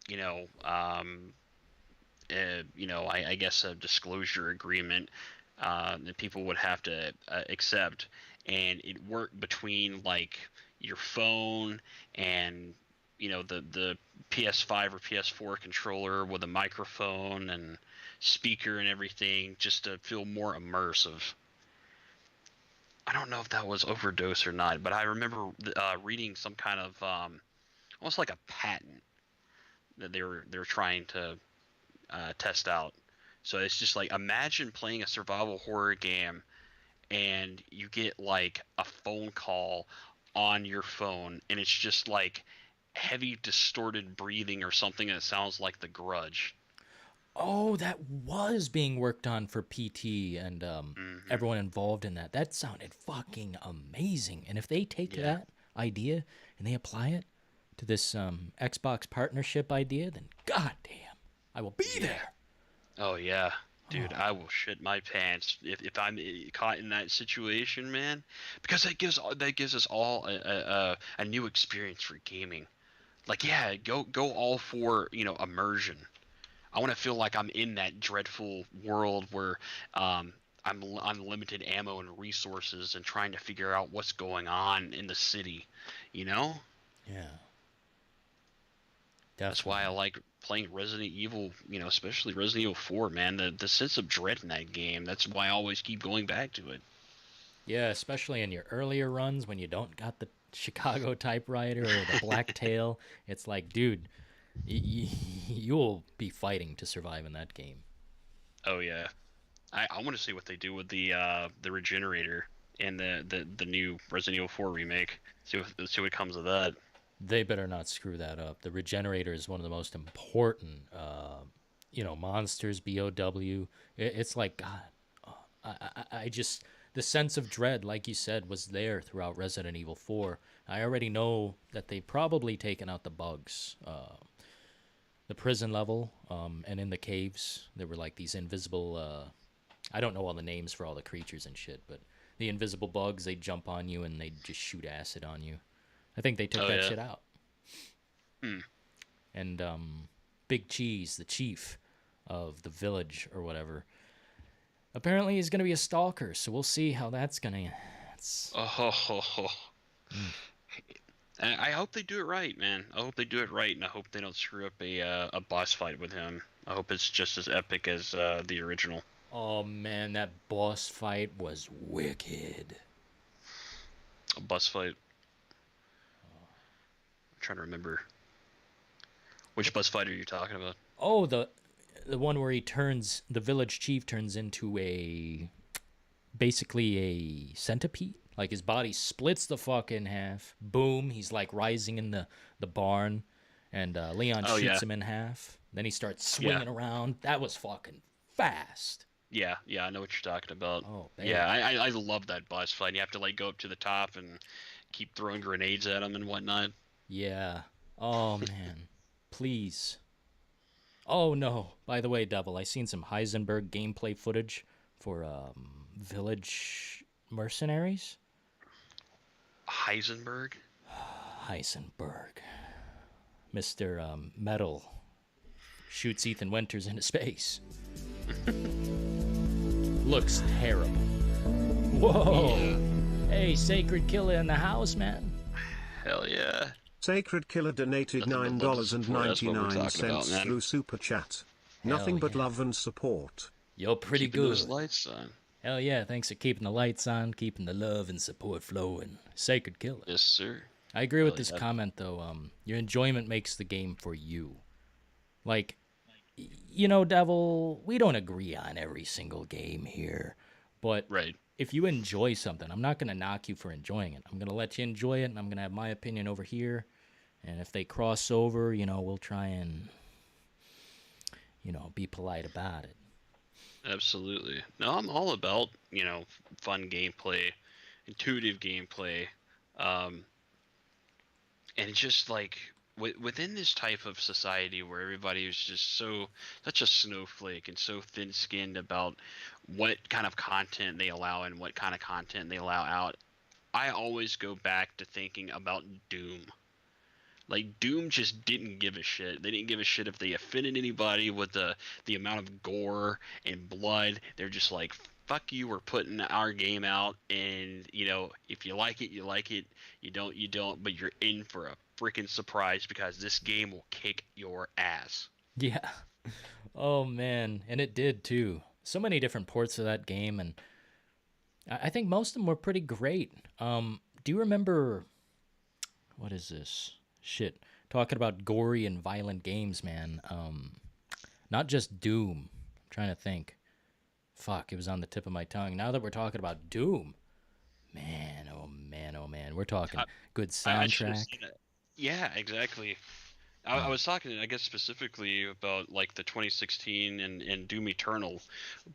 you know, I guess a disclosure agreement that people would have to accept, and it worked between like your phone and the PS5 or PS4 controller with a microphone and speaker and everything, just to feel more immersive. I don't know if that was Overdose or not, but I remember reading some kind of almost like a patent that they were trying to test out. So it's just like, imagine playing a survival horror game and you get like a phone call on your phone, and it's just like heavy distorted breathing or something that sounds like The Grudge. Oh, that was being worked on for PT and everyone involved in that. That sounded fucking amazing. And if they take that idea and they apply it to this Xbox partnership idea, then goddamn, I will be there. Oh yeah, dude, I will shit my pants if I'm caught in that situation, man, because that gives us all a new experience for gaming. Like, yeah, go all for immersion. I want to feel like I'm in that dreadful world where I'm on limited ammo and resources and trying to figure out what's going on in the city, you know? Yeah. That's why I like playing Resident Evil, especially Resident Evil 4, man. The sense of dread in that game, that's why I always keep going back to it. Yeah, especially in your earlier runs when you don't got the Chicago typewriter or the black tail. It's like, dude, you'll be fighting to survive in that game. Oh yeah, I want to see what they do with the regenerator and the new Resident Evil 4 remake. See what comes of that. They better not screw that up. The regenerator is one of the most important, monsters. BOW. It's like God. I just the sense of dread, like you said, was there throughout Resident Evil 4. I already know that they've probably taken out the bugs. The prison level, and in the caves, there were like these invisible. I don't know all the names for all the creatures and shit, but the invisible bugs, they jump on you and they just shoot acid on you. I think they took that shit out. And Big Cheese, the chief of the village or whatever, apparently he's going to be a stalker, so we'll see how that's going to... I hope they do it right, man. I hope they do it right, and I hope they don't screw up a boss fight with him. I hope it's just as epic as the original. Oh, man, that boss fight was wicked. A boss fight? I'm trying to remember. Which boss fight are you talking about? Oh, the one where the village chief turns into basically a centipede. Like his body splits the fuck in half. Boom, he's like rising in the barn, and Leon shoots him in half. Then he starts swinging around. That was fucking fast. Yeah, I know what you're talking about. Oh, man. Yeah, I love that boss fight. You have to like go up to the top and keep throwing grenades at him and whatnot. Yeah. Oh man, please. Oh no. By the way, Devil, I seen some Heisenberg gameplay footage for Village Mercenaries. Heisenberg? Heisenberg. Mr. Metal shoots Ethan Winters into space. Looks terrible. Whoa. Yeah. Hey, Sacred Killer in the house, man. Hell yeah. Sacred Killer donated $9.99 through Super Chat. Nothing but love and support. You're pretty keeping good. Those lights on. Hell yeah, thanks for keeping the lights on, keeping the love and support flowing. Sacred Killer. Yes, sir. I agree with this comment, though. Your enjoyment makes the game for you. Like, Devil, we don't agree on every single game here. But if you enjoy something, I'm not going to knock you for enjoying it. I'm going to let you enjoy it, and I'm going to have my opinion over here. And if they cross over, we'll try and, be polite about it. Absolutely. No, I'm all about, fun gameplay, intuitive gameplay. And just like within this type of society where everybody is just such a snowflake and so thin-skinned about what kind of content they allow and what kind of content they allow out, I always go back to thinking about Doom. Like, Doom just didn't give a shit. They didn't give a shit if they offended anybody with the amount of gore and blood. They're just like, fuck you, we're putting our game out, and, if you like it, you like it. You don't, but you're in for a freaking surprise because this game will kick your ass. Yeah. Oh, man. And it did, too. So many different ports of that game, and I think most of them were pretty great. Do you remember... What is this? Shit. Talking about gory and violent games, man. Not just Doom. I'm trying to think. Fuck, it was on the tip of my tongue. Now that we're talking about Doom, man, oh man, we're talking good soundtrack. Yeah, exactly. I was talking, I guess, specifically about like the 2016 and Doom Eternal,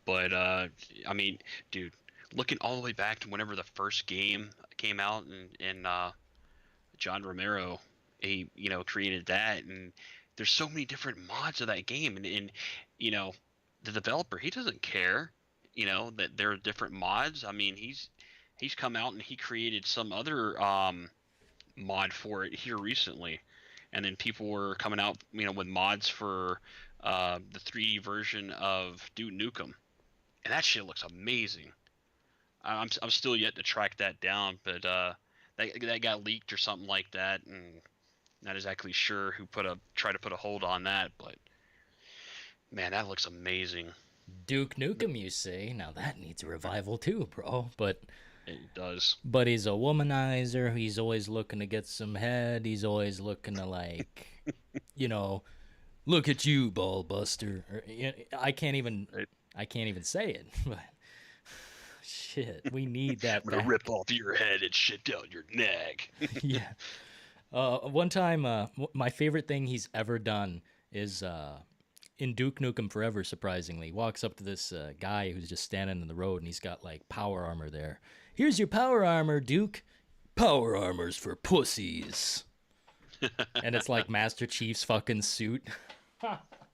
but I mean, dude, looking all the way back to whenever the first game came out, and John Romero, he created that, and there's so many different mods of that game, and the developer, he doesn't care, that there are different mods. I mean, he's come out and he created some other mod for it here recently, and then people were coming out with mods for the 3D version of Duke Nukem, and that shit looks amazing. I'm still yet to track that down, but that got leaked or something like that, and not exactly sure who tried to put a hold on that, but man, that looks amazing. Duke Nukem, you say? Now that needs a revival too, bro. But It does. But he's a womanizer. He's always looking to get some head. He's always looking to, like, you know, look at you, ball buster. Or, I can't even say it. But shit, we need that. I'm gonna rip off your head and shit down your neck. Yeah. One time, my favorite thing he's ever done is in Duke Nukem Forever, surprisingly. He walks up to this guy who's just standing in the road, and he's got, like, power armor there. Here's your power armor, Duke. Power armor's for pussies. And it's like Master Chief's fucking suit.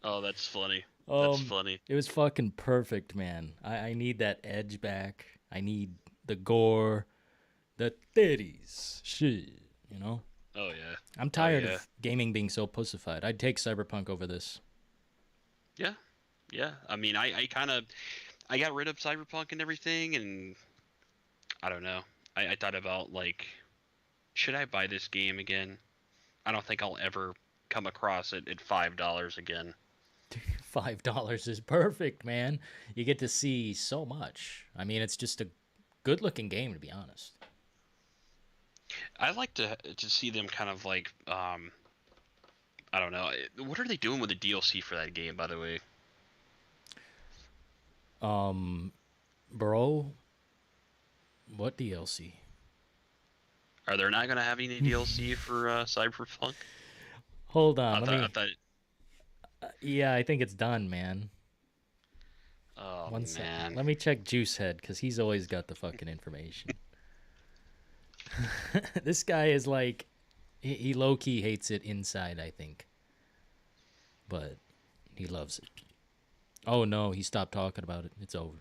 Oh, that's funny. That's funny. It was fucking perfect, man. I need that edge back. I need the gore, the titties. Shit, you know? Oh, yeah. I'm tired of gaming being so pussified. I'd take Cyberpunk over this. Yeah. Yeah. I mean, I got rid of Cyberpunk and everything, and I don't know. I thought about, like, should I buy this game again? I don't think I'll ever come across it at $5 again. $5 is perfect, man. You get to see so much. I mean, it's just a good-looking game, to be honest. I like to see them kind of like, I don't know. What are they doing with the DLC for that game, by the way? Bro, what DLC? Are there not gonna have any DLC for Cyberpunk? Hold on, I thought. Yeah, I think it's done, man. Oh, One man. second. Let me check Juicehead, because he's always got the fucking information. This guy is like, he low-key hates it inside, I think. But he loves it. Oh, no, he stopped talking about it. It's over.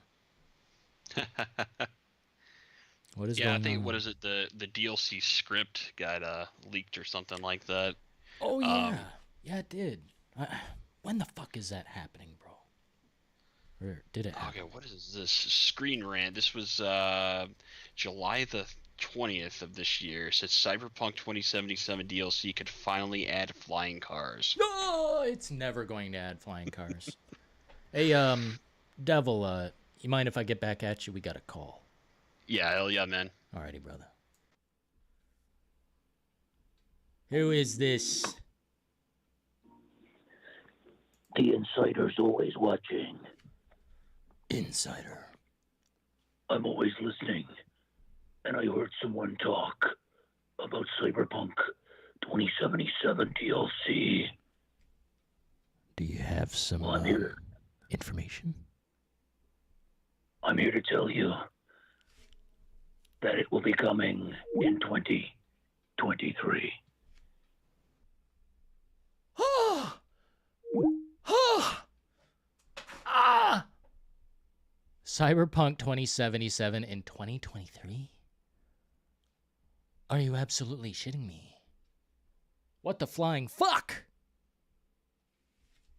What is going on? I think, what is it, the DLC script got leaked or something like that. Oh, yeah. Yeah, it did. When the fuck is that happening, bro? Or did it happen? Okay, what is this? Screen Rant. This was July the 20th of this year. It says Cyberpunk 2077 DLC could finally add flying cars. No, it's never going to add flying cars. Hey, Devil, you mind if I get back at you? We got a call. Yeah, hell yeah, man. Alrighty, brother. Who is this? The insider's always watching. Insider. I'm always listening. And I heard someone talk about Cyberpunk 2077 DLC. Do you have some Well, I'm here. information? I'm here to tell you that it will be coming in 2023. Cyberpunk 2077 in 2023? Are you absolutely shitting me? What the flying fuck?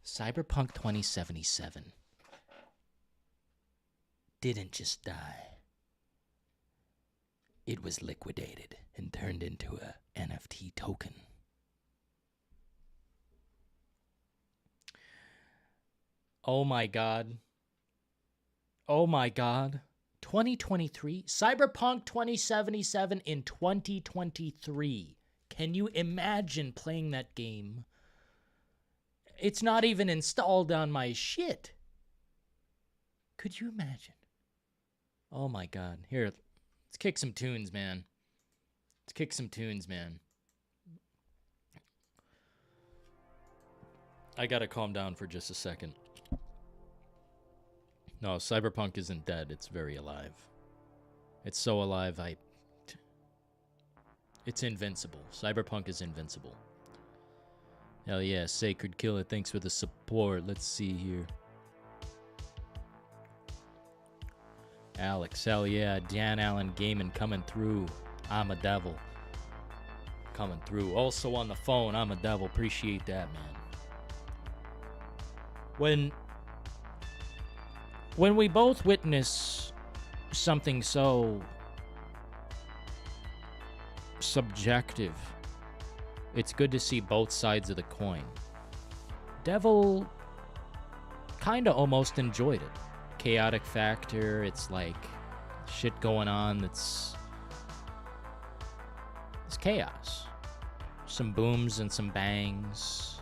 Cyberpunk 2077 didn't just die. It was liquidated and turned into a NFT token. Oh my god. Oh my god. 2023? Cyberpunk 2077 in 2023. Can you imagine playing that game? It's not even installed on my shit. Could you imagine? Oh my god. Here, let's kick some tunes, man. Let's kick some tunes, man. I gotta calm down for just a second. No, Cyberpunk isn't dead. It's very alive. It's so alive, it's invincible. Cyberpunk is invincible. Hell yeah, Sacred Killer, thanks for the support. Let's see here. Alex, hell yeah. Dan Allen Gaming coming through. I'm a devil. Coming through. Also on the phone, I'm a devil. Appreciate that, man. When we both witness something so subjective, it's good to see both sides of the coin. Devil kinda almost enjoyed it. Chaotic factor, it's like shit going on that's... It's chaos. Some booms and some bangs.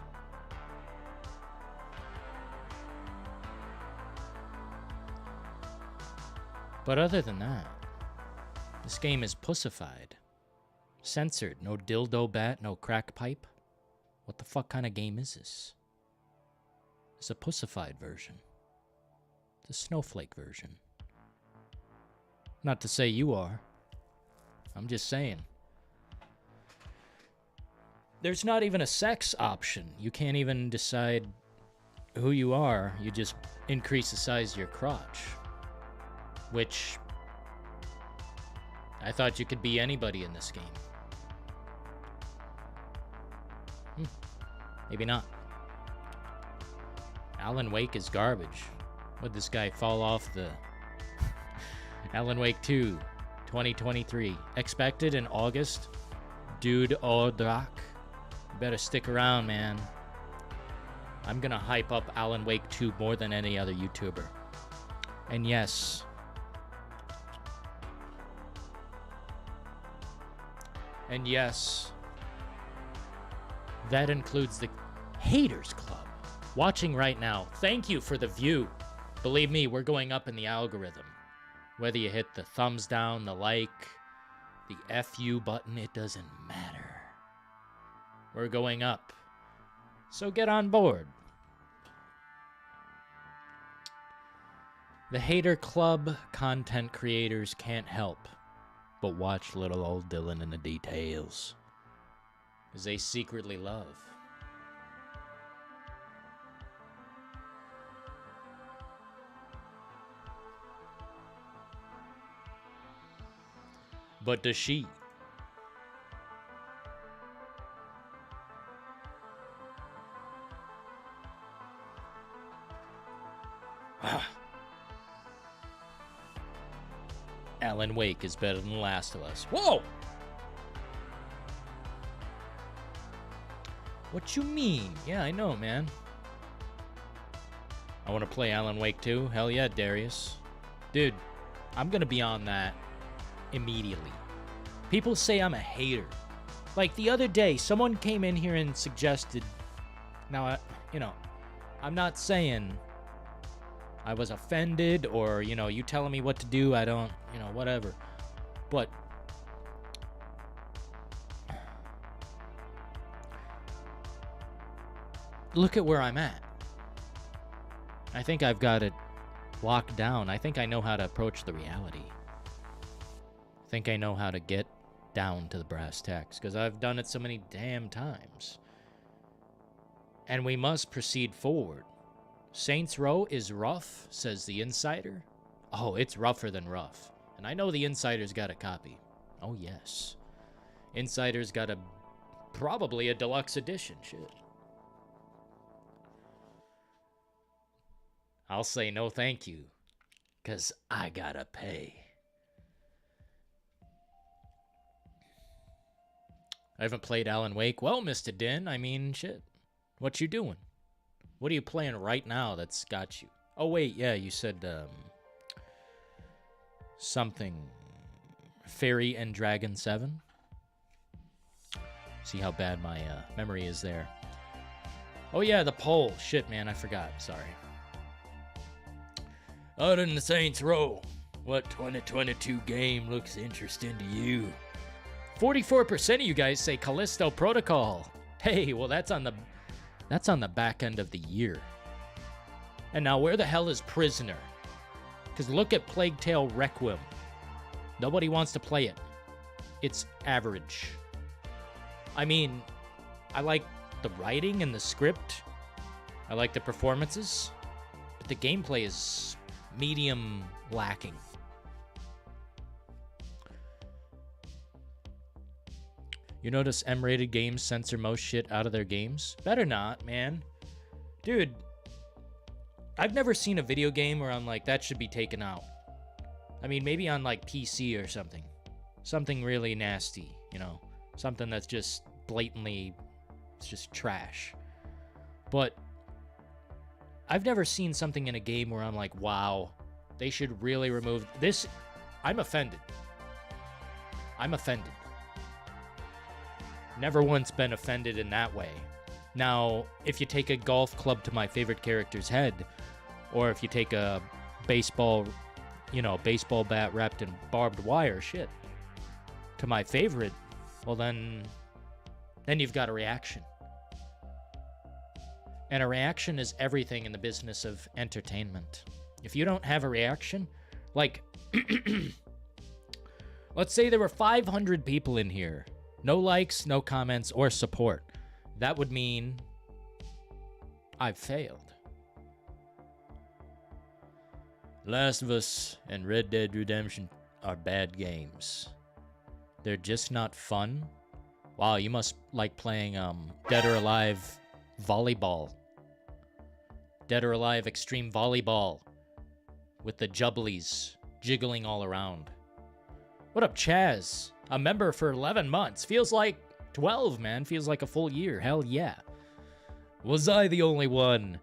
But other than that, this game is pussified. Censored. No dildo bat, no crack pipe. What the fuck kind of game is this? It's a pussified version. It's a snowflake version. Not to say you are. I'm just saying. There's not even a sex option. You can't even decide who you are. You just increase the size of your crotch. Which... I thought you could be anybody in this game. Maybe not. Alan Wake is garbage. Would this guy fall off the... Alan Wake 2, 2023. Expected in August. Dude Odrak. Better stick around, man. I'm gonna hype up Alan Wake 2 more than any other YouTuber. And yes... And yes... That includes the Haters Club. Watching right now, thank you for the view. Believe me, we're going up in the algorithm. Whether you hit the thumbs down, the like, the FU button, it doesn't matter. We're going up. So get on board. The Hater Club content creators can't help but watch little old Dylan in the details. Because they secretly love. But does she? Alan Wake is better than Last of Us. Whoa! What you mean? Yeah, I know, man. I want to play Alan Wake 2. Hell yeah, Darius. Dude, I'm going to be on that immediately. People say I'm a hater. Like the other day, someone came in here and suggested... Now, I'm not saying I was offended or, you telling me what to do, I don't, whatever. But... Look at where I'm at. I think I've got it locked down. I think I know how to approach the reality. I think I know how to get down to the brass tacks, because I've done it so many damn times. And we must proceed forward. Saints Row is rough, says the Insider. Oh, it's rougher than rough. And I know the Insider's got a copy. Oh, yes. Insider's got probably a deluxe edition. Shit. I'll say no thank you, because I gotta pay. I haven't played Alan Wake. Well, Mr. Din, I mean, shit. What you doing? What are you playing right now that's got you? Oh, wait, yeah, you said, something. Fairy and Dragon 7? See how bad my memory is there. Oh, yeah, the poll. Shit, man, I forgot. Sorry. Other than the Saints Row, what 2022 game looks interesting to you? 44% of you guys say Callisto Protocol. Hey, well that's on the back end of the year. And now where the hell is Prisoner? Because look at Plague Tale Requiem. Nobody wants to play it. It's average. I mean, I like the writing and the script. I like the performances. But the gameplay is medium lacking. You notice M-rated games censor most shit out of their games? Better not, man. Dude, I've never seen a video game where I'm like, that should be taken out. I mean, maybe on like PC or something. Something really nasty, Something that's just blatantly, it's just trash. But I've never seen something in a game where I'm like, wow, they should really remove this. I'm offended. I'm offended. Never once been offended in that way. Now, if you take a golf club to my favorite character's head, or if you take a baseball, baseball bat wrapped in barbed wire, shit, to my favorite, well then you've got a reaction. And a reaction is everything in the business of entertainment. If you don't have a reaction, like, let's say there were 500 people in here. No likes, no comments, or support. That would mean I've failed. Last of Us and Red Dead Redemption are bad games. They're just not fun. Wow, you must like playing Dead or Alive volleyball. Dead or Alive extreme volleyball with the jubblies jiggling all around. What up, Chaz? A member for 11 months. Feels like 12, man. Feels like a full year. Hell yeah. Was I the only one?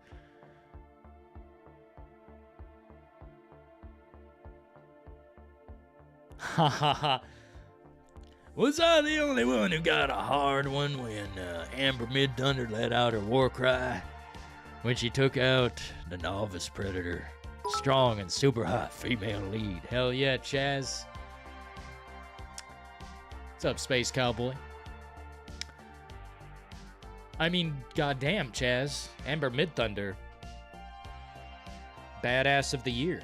Ha ha ha. Was I the only one who got a hard one when Amber Midthunder let out her war cry? When she took out the novice predator. Strong and super hot female lead. Hell yeah, Chaz. What's up, Space Cowboy? I mean, goddamn, Chaz. Amber Midthunder. Badass of the year.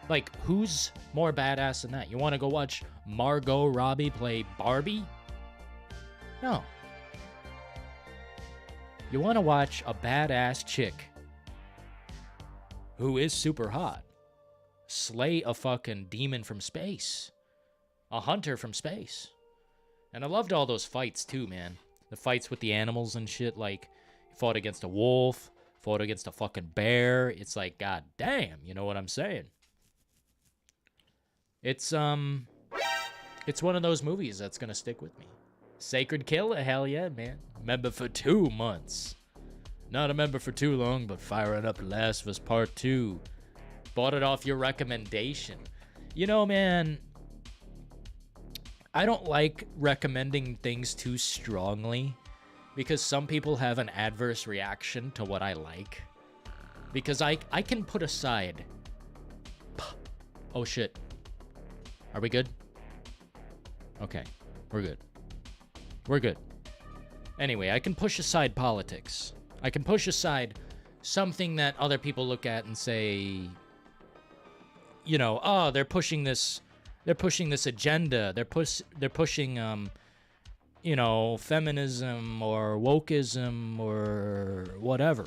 Like, who's more badass than that? You want to go watch Margot Robbie play Barbie? No. You want to watch a badass chick who is super hot slay a fucking demon from space. A hunter from space. And I loved all those fights too, man. The fights with the animals and shit, like, he fought against a wolf, fought against a fucking bear. It's like, god damn, you know what I'm saying? It's one of those movies that's gonna stick with me. Sacred Killer, hell yeah, man. Member for 2 months. Not a member for too long, but firing up Last of Us Part 2. Bought it off your recommendation. You know, man, I don't like recommending things too strongly because some people have an adverse reaction to what I like. Because I can put aside... Oh, shit. Are we good? Okay, we're good. We're good. Anyway, I can push aside politics. I can push aside something that other people look at and say, you know, oh, they're pushing this agenda. They're pushing you know, feminism or wokeism or whatever.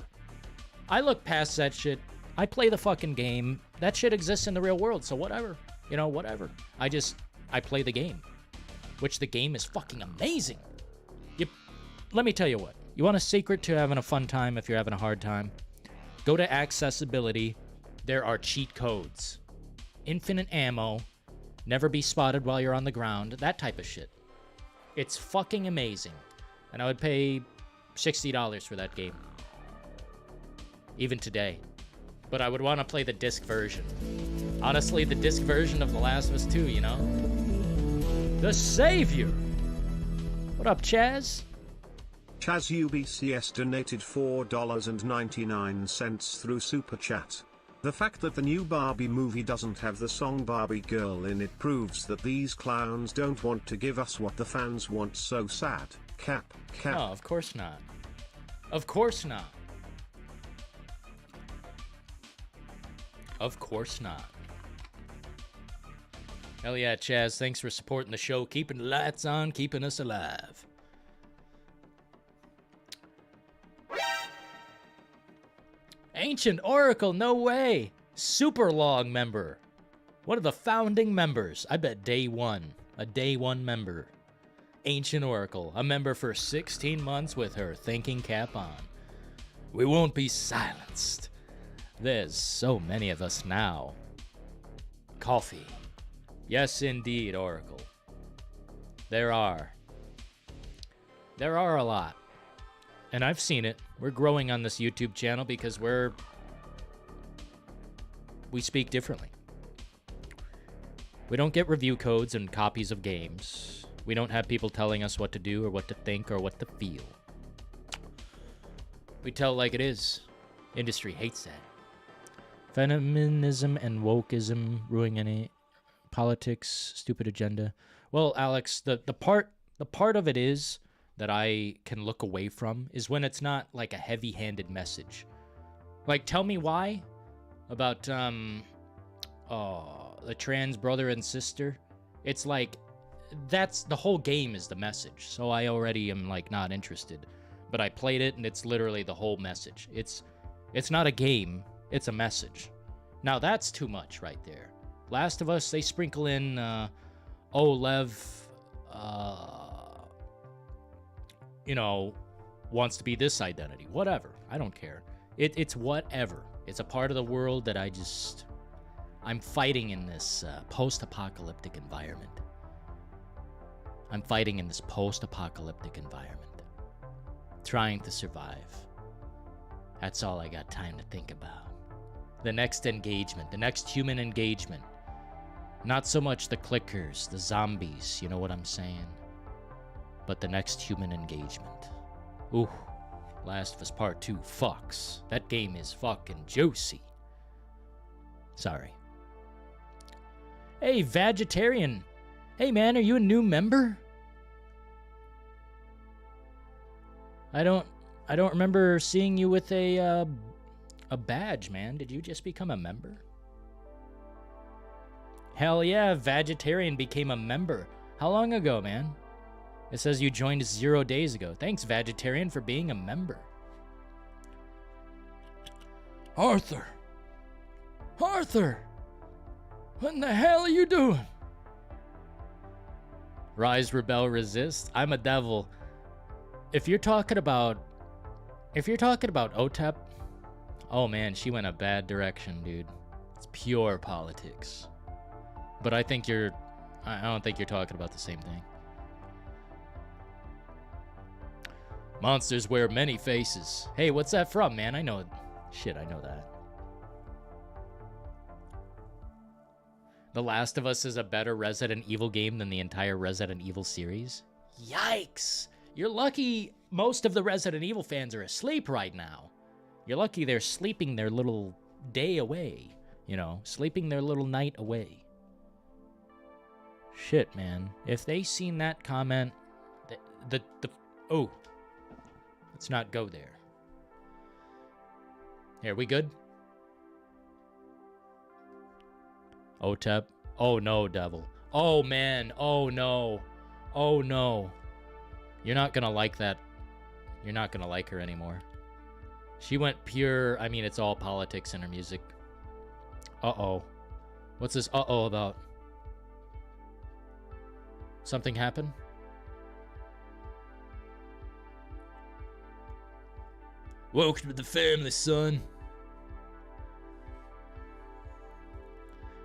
I look past that shit. I play the fucking game. That shit exists in the real world, so whatever. You know, whatever. I play the game. Which the game is fucking amazing. Let me tell you what. You want a secret to having a fun time if you're having a hard time? Go to accessibility. There are cheat codes. Infinite ammo. Never be spotted while you're on the ground. That type of shit. It's fucking amazing. And I would pay $60 for that game. Even today. But I would want to play the disc version. Honestly, the disc version of The Last of Us 2, you know? The Savior! What up, Chaz? Chaz UBCS donated $4.99 through Super Chat. The fact that the new Barbie movie doesn't have the song Barbie Girl in it proves that these clowns don't want to give us what the fans want. So sad. Cap. No, of course not. Of course not. Of course not. Hell yeah, Chaz. Thanks for supporting the show, keeping the lights on, keeping us alive. Ancient Oracle, no way. Super long member. One of the founding members. I bet day one. A day one member. Ancient Oracle, a member for 16 months with her thinking cap on. We won't be silenced. There's so many of us now. Coffee. Yes, indeed, Oracle. There are. There are a lot. And I've seen it. We're growing on this YouTube channel because we speak differently. We don't get review codes and copies of games. We don't have people telling us what to do or what to think or what to feel. We tell like it is. Industry hates that. Feminism and wokeism ruining any politics, stupid agenda. Well, Alex, the part of it is that I can look away from is when it's not like a heavy-handed message. Like, tell me why about the trans brother and sister. It's like that's the whole game is the message. So I already am like not interested. But I played it and it's literally the whole message. It's not a game, it's a message. Now that's too much right there. Last of Us, they sprinkle in Lev wants to be this identity. Whatever. I don't care. It's whatever. It's a part of the world that I'm fighting in this post-apocalyptic environment. I'm fighting in this post-apocalyptic environment. Trying to survive. That's all I got time to think about. The next engagement, the next human engagement. Not so much the clickers, the zombies, you know what I'm saying? But the next human engagement. Ooh, Last of Us Part 2 fucks. That game is fucking juicy. Sorry. Hey, Vegetarian. Hey, man, are you a new member? I don't remember seeing you with a badge, man. Did you just become a member? Hell yeah, Vegetarian became a member. How long ago, man? It says you joined 0 days ago. Thanks, Vegetarian, for being a member. Arthur! Arthur! What in the hell are you doing? Rise, rebel, resist. I'm a devil. If you're talking about OTEP, oh man, she went a bad direction, dude. It's pure politics. But I don't think you're talking about the same thing. Monsters wear many faces. Hey, what's that from, man? I know that. The Last of Us is a better Resident Evil game than the entire Resident Evil series? Yikes! You're lucky most of the Resident Evil fans are asleep right now. You're lucky they're sleeping their little day away. Sleeping their little night away. Shit, man. If they seen that comment, oh, let's not go there. Here, we good? OTEP. Oh no, devil. Oh man. Oh no. Oh no. You're not gonna like that. You're not gonna like her anymore. She went pure. I mean, it's all politics in her music. Uh-oh. What's this uh-oh about? Something happened? Welcome to the family, son.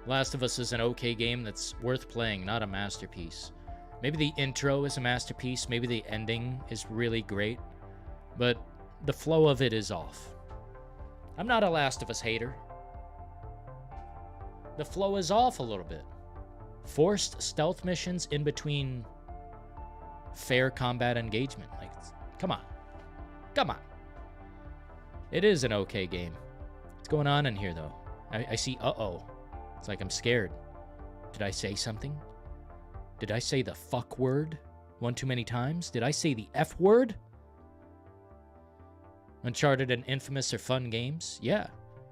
Last of Us is an okay game that's worth playing, not a masterpiece. Maybe the intro is a masterpiece, maybe the ending is really great, but the flow of it is off. I'm not a Last of Us hater. The flow is off a little bit. Forced stealth missions in between fair combat engagement. Like, come on. Come on. It is an okay game. What's going on in here, though? I see uh-oh. It's like I'm scared. Did I say something? Did I say the fuck word one too many times? Did I say the F word? Uncharted and Infamous are fun games? Yeah.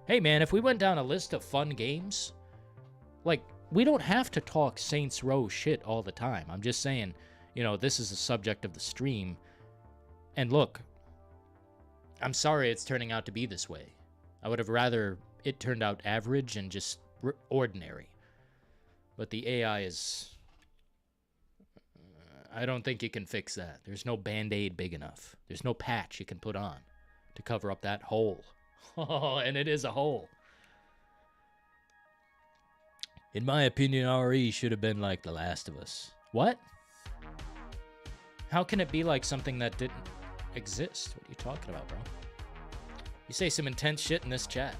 Hey, man, if we went down a list of fun games, like, we don't have to talk Saints Row shit all the time. I'm just saying, this is the subject of the stream. And look, I'm sorry it's turning out to be this way. I would have rather it turned out average and just ordinary. But the AI is... I don't think you can fix that. There's no Band-Aid big enough. There's no patch you can put on to cover up that hole. Oh, and it is a hole. In my opinion, RE should have been like The Last of Us. What? How can it be like something that didn't exist? What are you talking about, bro? You say some intense shit in this chat.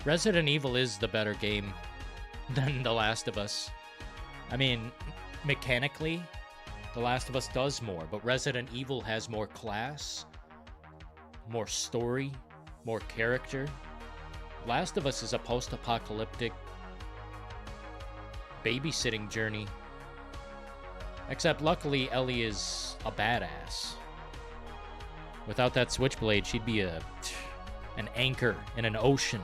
Resident Evil is the better game than The Last of Us. I mean, mechanically, The Last of Us does more, but Resident Evil has more class, more story, more character. Last of Us is a post-apocalyptic babysitting journey. Except luckily, Ellie is a badass. Without that switchblade, she'd be an anchor in an ocean.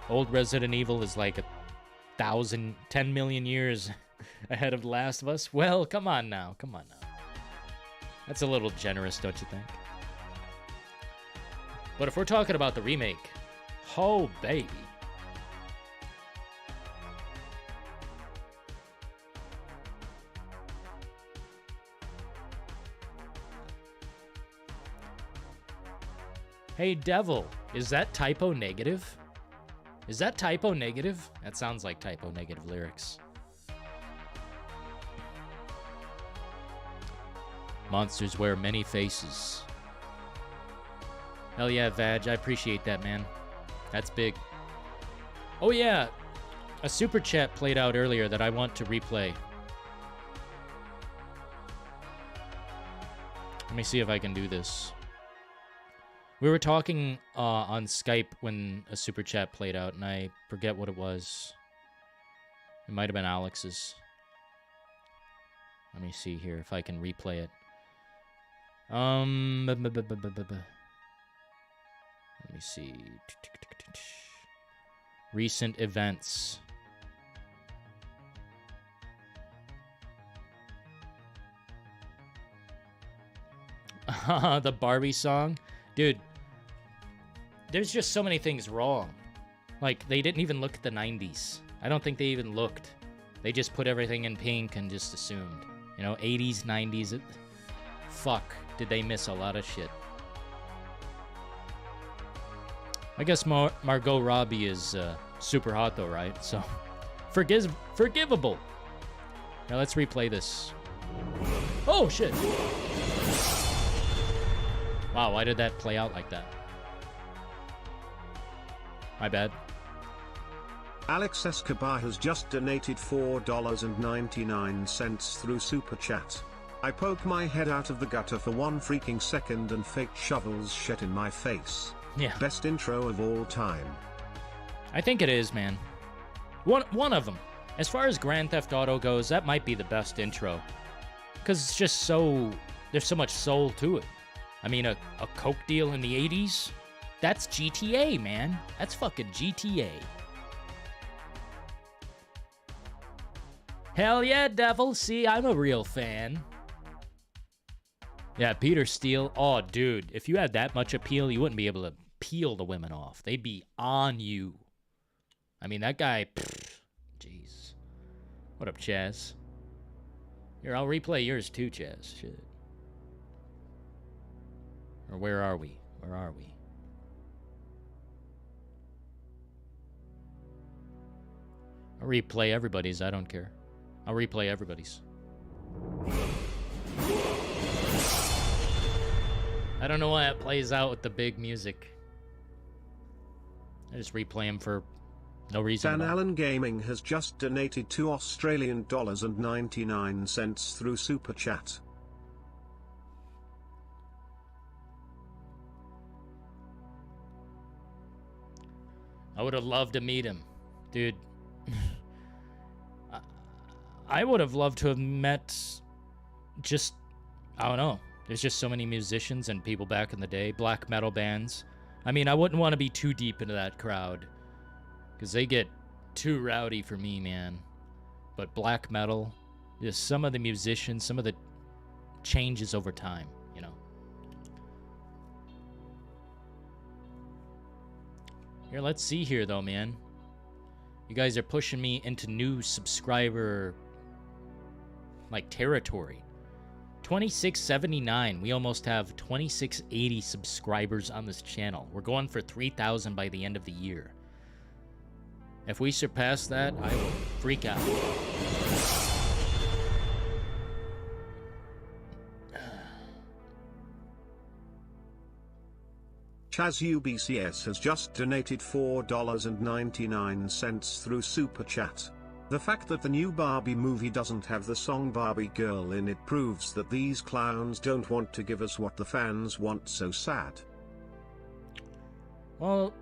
Old Resident Evil is like 10 million years ahead of The Last of Us. Well, come on now. That's a little generous, don't you think? But if we're talking about the remake, oh baby. Hey Devil, is that typo negative? Is that typo negative? That sounds like typo negative lyrics. Monsters wear many faces. Hell yeah, Vag, I appreciate that, man. That's big. Oh yeah, a super chat played out earlier that I want to replay. Let me see if I can do this. We were talking on Skype when a super chat played out, and I forget what it was. It might have been Alex's. Let me see here if I can replay it. Let me see. Recent events. The Barbie song? Dude, there's just so many things wrong. Like, they didn't even look at the 90s. I don't think they even looked. They just put everything in pink and just assumed. You know, 80s, 90s. Fuck, did they miss a lot of shit. I guess Margot Robbie is super hot though, right? So, forgivable. Now let's replay this. Oh, shit. Wow, why did that play out like that? My bad. Alex Escobar has just donated $4.99 through Super Chat. I poke my head out of the gutter for 1 freaking second and fake shovels shit in my face. Yeah. Best intro of all time. I think it is, man. One of them. As far as Grand Theft Auto goes, that might be the best intro. Because it's just so... There's so much soul to it. I mean, a coke deal in the 80s? That's GTA, man. That's fucking GTA. Hell yeah, Devil. See, I'm a real fan. Yeah, Peter Steele. Oh, dude, if you had that much appeal, you wouldn't be able to peel the women off. They'd be on you. I mean, that guy... Jeez. What up, Chaz? Here, I'll replay yours too, Chaz. Shit. Or where are we? Where are we? I'll replay everybody's. I don't care. I'll replay everybody's. I don't know why it plays out with the big music. I just replay them for no reason. Dan Allen Gaming has just donated $2.99 through Super Chat. I would have loved to meet him. Dude. I would have loved to have met just, I don't know. There's just so many musicians and people back in the day. Black metal bands. I mean, I wouldn't want to be too deep into that crowd. Because they get too rowdy for me, man. But black metal, just some of the musicians, some of the changes over time, you know. Here, let's see here, though, man. You guys are pushing me into new subscriber, like, territory. 2679. We almost have 2680 subscribers on this channel. We're going for 3,000 by the end of the year. If we surpass that, I will freak out. Chaz UBCS has just donated $4.99 through Super Chat. The fact that the new Barbie movie doesn't have the song Barbie Girl in it proves that these clowns don't want to give us what the fans want so sad. Well,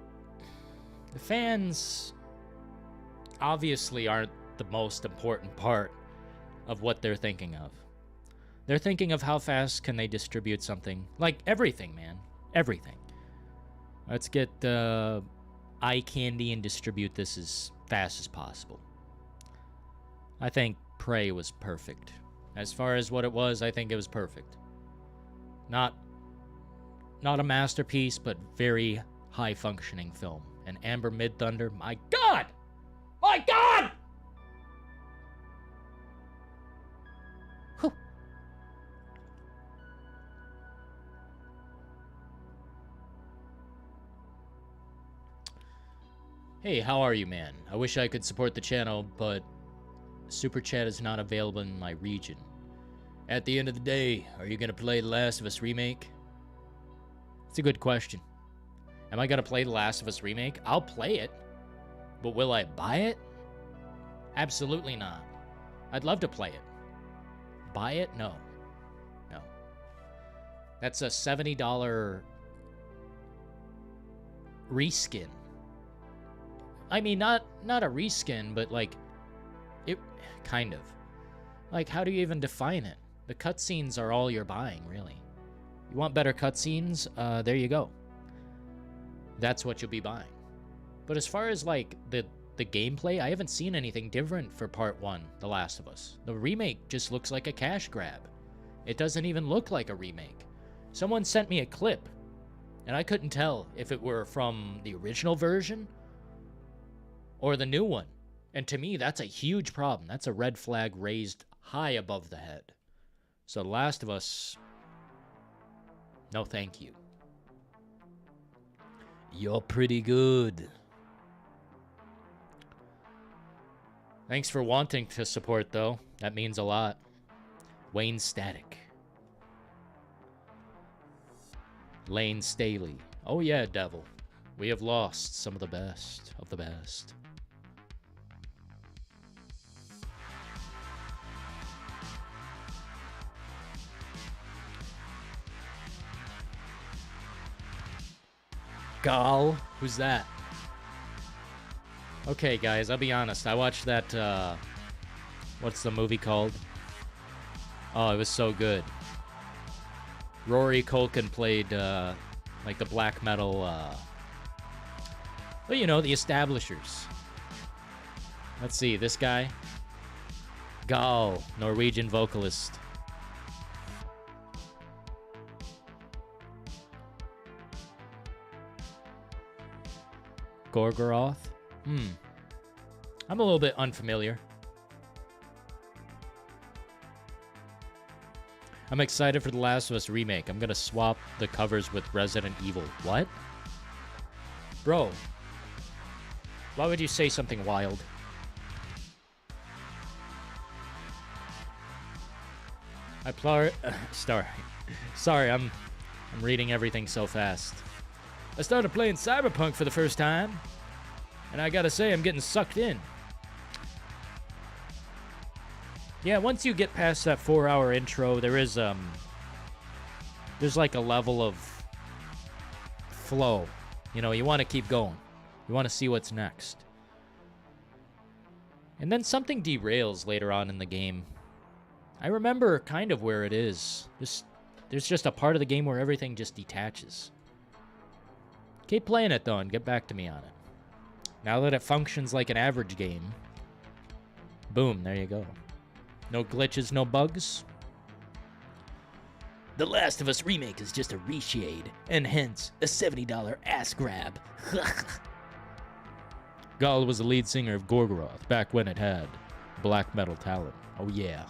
the fans obviously aren't the most important part of what they're thinking of. They're thinking of how fast can they distribute something. Like everything, man. Everything. Let's get eye candy and distribute this as fast as possible. I think Prey was perfect. As far as what it was, I think it was perfect. Not a masterpiece, but very high-functioning film. And Amber Mid-Thunder, my God! My God! Whew. Hey, how are you, man? I wish I could support the channel, but Super Chat is not available in my region. At the end of the day, are you going to play The Last of Us Remake? It's a good question. Am I going to play The Last of Us Remake? I'll play it. But will I buy it? Absolutely not. I'd love to play it. Buy it? No. No. That's a $70 reskin. I mean, not a reskin, but like, it kind of. Like, how do you even define it? The cutscenes are all you're buying, really. You want better cutscenes? There you go. That's what you'll be buying. But as far as like the gameplay, I haven't seen anything different for Part 1, The Last of Us. The remake just looks like a cash grab. It doesn't even look like a remake. Someone sent me a clip, and I couldn't tell if it were from the original version or the new one. And to me, that's a huge problem. That's a red flag raised high above the head. So The Last of Us, no thank you. You're pretty good. Thanks for wanting to support, though. That means a lot. Wayne Static. Lane Staley. Oh yeah, Devil. We have lost some of the best of the best. Gal? Who's that? Okay, guys, I'll be honest. I watched that, what's the movie called? Oh, it was so good. Rory Culkin played, like, the black metal, well, you know, the Establishers. Let's see, this guy. Gal, Norwegian vocalist. Gorgoroth? I'm a little bit unfamiliar. I'm excited for The Last of Us Remake. I'm gonna swap the covers with Resident Evil. What? Bro. Why would you say something wild? Sorry, I'm reading everything so fast. I started playing Cyberpunk for the first time, and I gotta say, I'm getting sucked in. Yeah, once you get past that 4-hour intro, there's like a level of flow. You know, you want to keep going. You want to see what's next. And then something derails later on in the game. I remember kind of where it is. There's just a part of the game where everything just detaches. Keep playing it, though, and get back to me on it. Now that it functions like an average game, boom, there you go. No glitches, no bugs. The Last of Us Remake is just a reshade, and hence, a $70 ass grab. Gal was the lead singer of Gorgoroth, back when it had black metal talent. Oh yeah.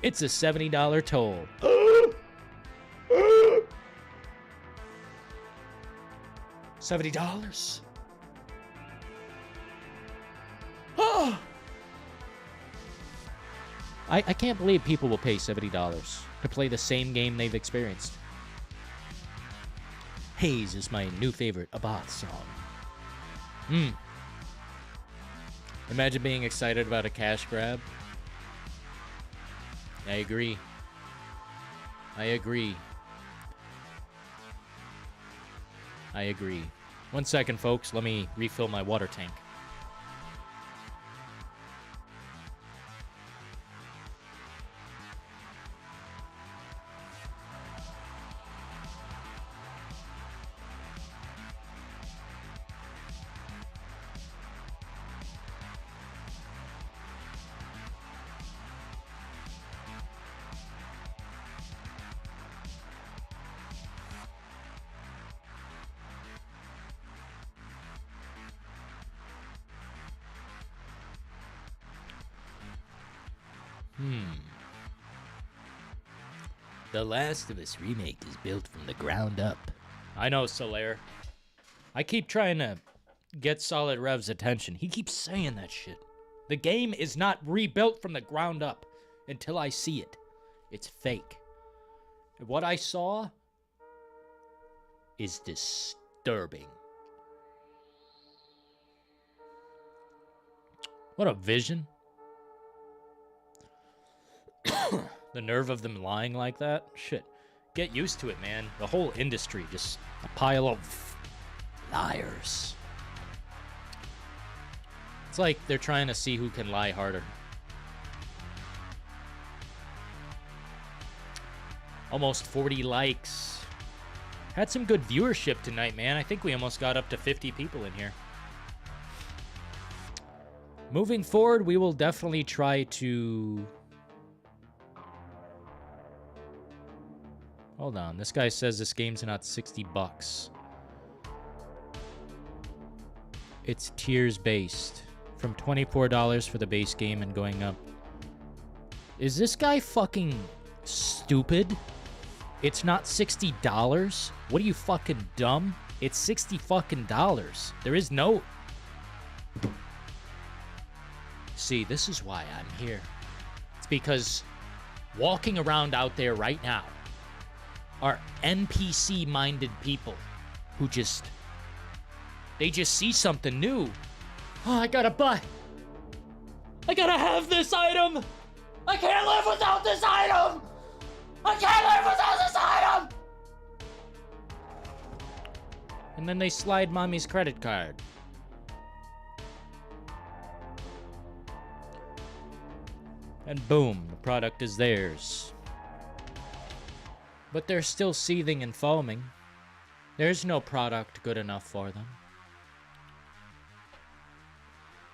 It's a $70 toll. $70? Oh! I can't believe people will pay $70 to play the same game they've experienced. Haze is my new favorite Abath song. Imagine being excited about a cash grab. I agree. I agree. I agree. 1 second, folks. Let me refill my water tank. The Last of Us remake is built from the ground up. I know, Solaire. I keep trying to get Solid Rev's attention. He keeps saying that shit. The game is not rebuilt from the ground up until I see it. It's fake. What I saw is disturbing. What a vision. The nerve of them lying like that? Shit. Get used to it, man. The whole industry, just a pile of liars. It's like they're trying to see who can lie harder. Almost 40 likes. Had some good viewership tonight, man. I think we almost got up to 50 people in here. Moving forward, we will definitely try to... Hold on. This guy says this game's not $60. It's tiers based. From $24 for the base game and going up. Is this guy fucking stupid? It's not $60? What are you, fucking dumb? It's $60 fucking dollars. There is no... See, this is why I'm here. It's because walking around out there right now are NPC-minded people who just... They just see something new. Oh, I gotta buy. I gotta have this item. I can't live without this item. I can't live without this item. And then they slide mommy's credit card. And boom, the product is theirs. But they're still seething and foaming. There's no product good enough for them.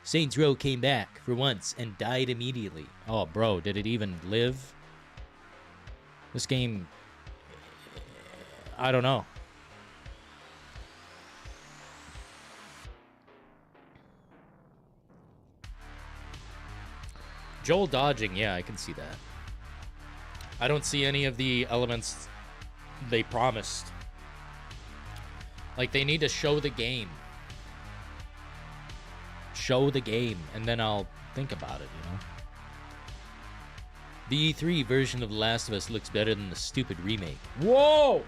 Saints Row came back for once and died immediately. Oh, bro, did it even live? This game... I don't know. Joel dodging, yeah, I can see that. I don't see any of the elements they promised. Like, they need to show the game. Show the game, and then I'll think about it, you know? The E3 version of The Last of Us looks better than the stupid remake. Whoa!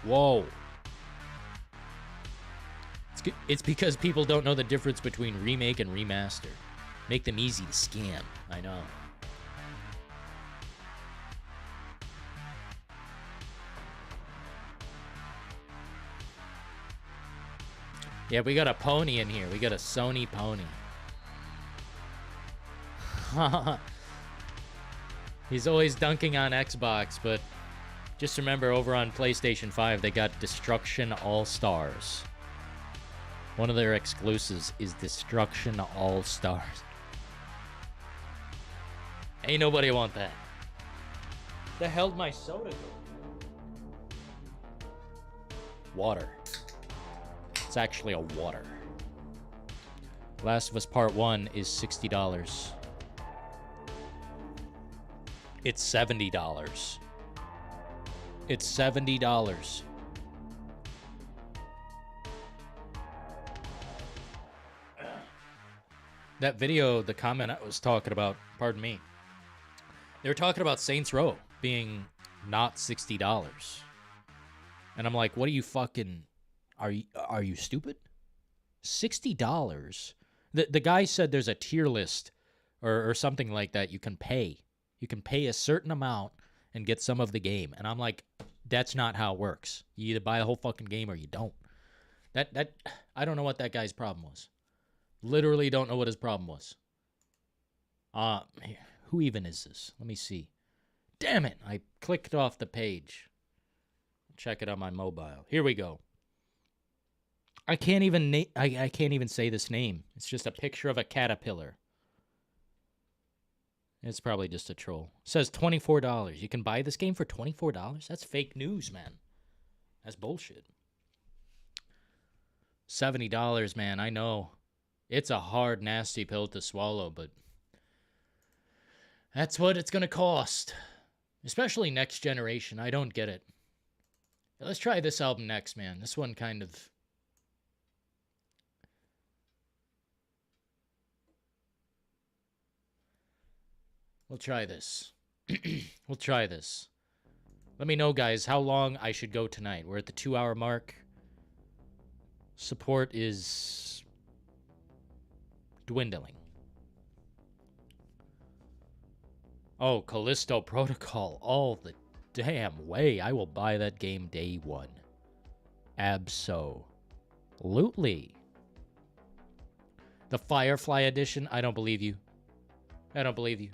Whoa. It's because people don't know the difference between remake and remaster. Make them easy to scam. I know. Yeah, we got a pony in here. We got a Sony pony. He's always dunking on Xbox, but just remember over on PlayStation 5, they got Destruction All-Stars. One of their exclusives is Destruction All-Stars. Ain't nobody want that. The hell'd my soda go? Water. It's actually a water. Last of Us Part 1 is $60. It's $70. It's $70. That video, the comment I was talking about, pardon me. They were talking about Saints Row being not $60. And I'm like, what are you fucking, are you stupid? $60. The guy said there's a tier list or something like that you can pay. You can pay a certain amount and get some of the game. And I'm like, that's not how it works. You either buy the whole fucking game or you don't. That I don't know what that guy's problem was. Literally don't know what his problem was. Who even is this? Let me see. Damn it, I clicked off the page. Check it on my mobile. Here we go. I can't even I can't even say this name. It's just a picture of a caterpillar. It's probably just a troll. It says $24. You can buy this game for $24? That's fake news, man. That's bullshit. $70, man. I know. It's a hard, nasty pill to swallow, but that's what it's going to cost. Especially next generation. I don't get it. Let's try this album next, man. This one kind of... We'll try this. We'll try this. Let me know, guys, how long I should go tonight. We're at the 2-hour mark. Support is dwindling. Oh, Callisto Protocol. All the damn way. I will buy that game day one. Absolutely. The Firefly edition? I don't believe you. I don't believe you.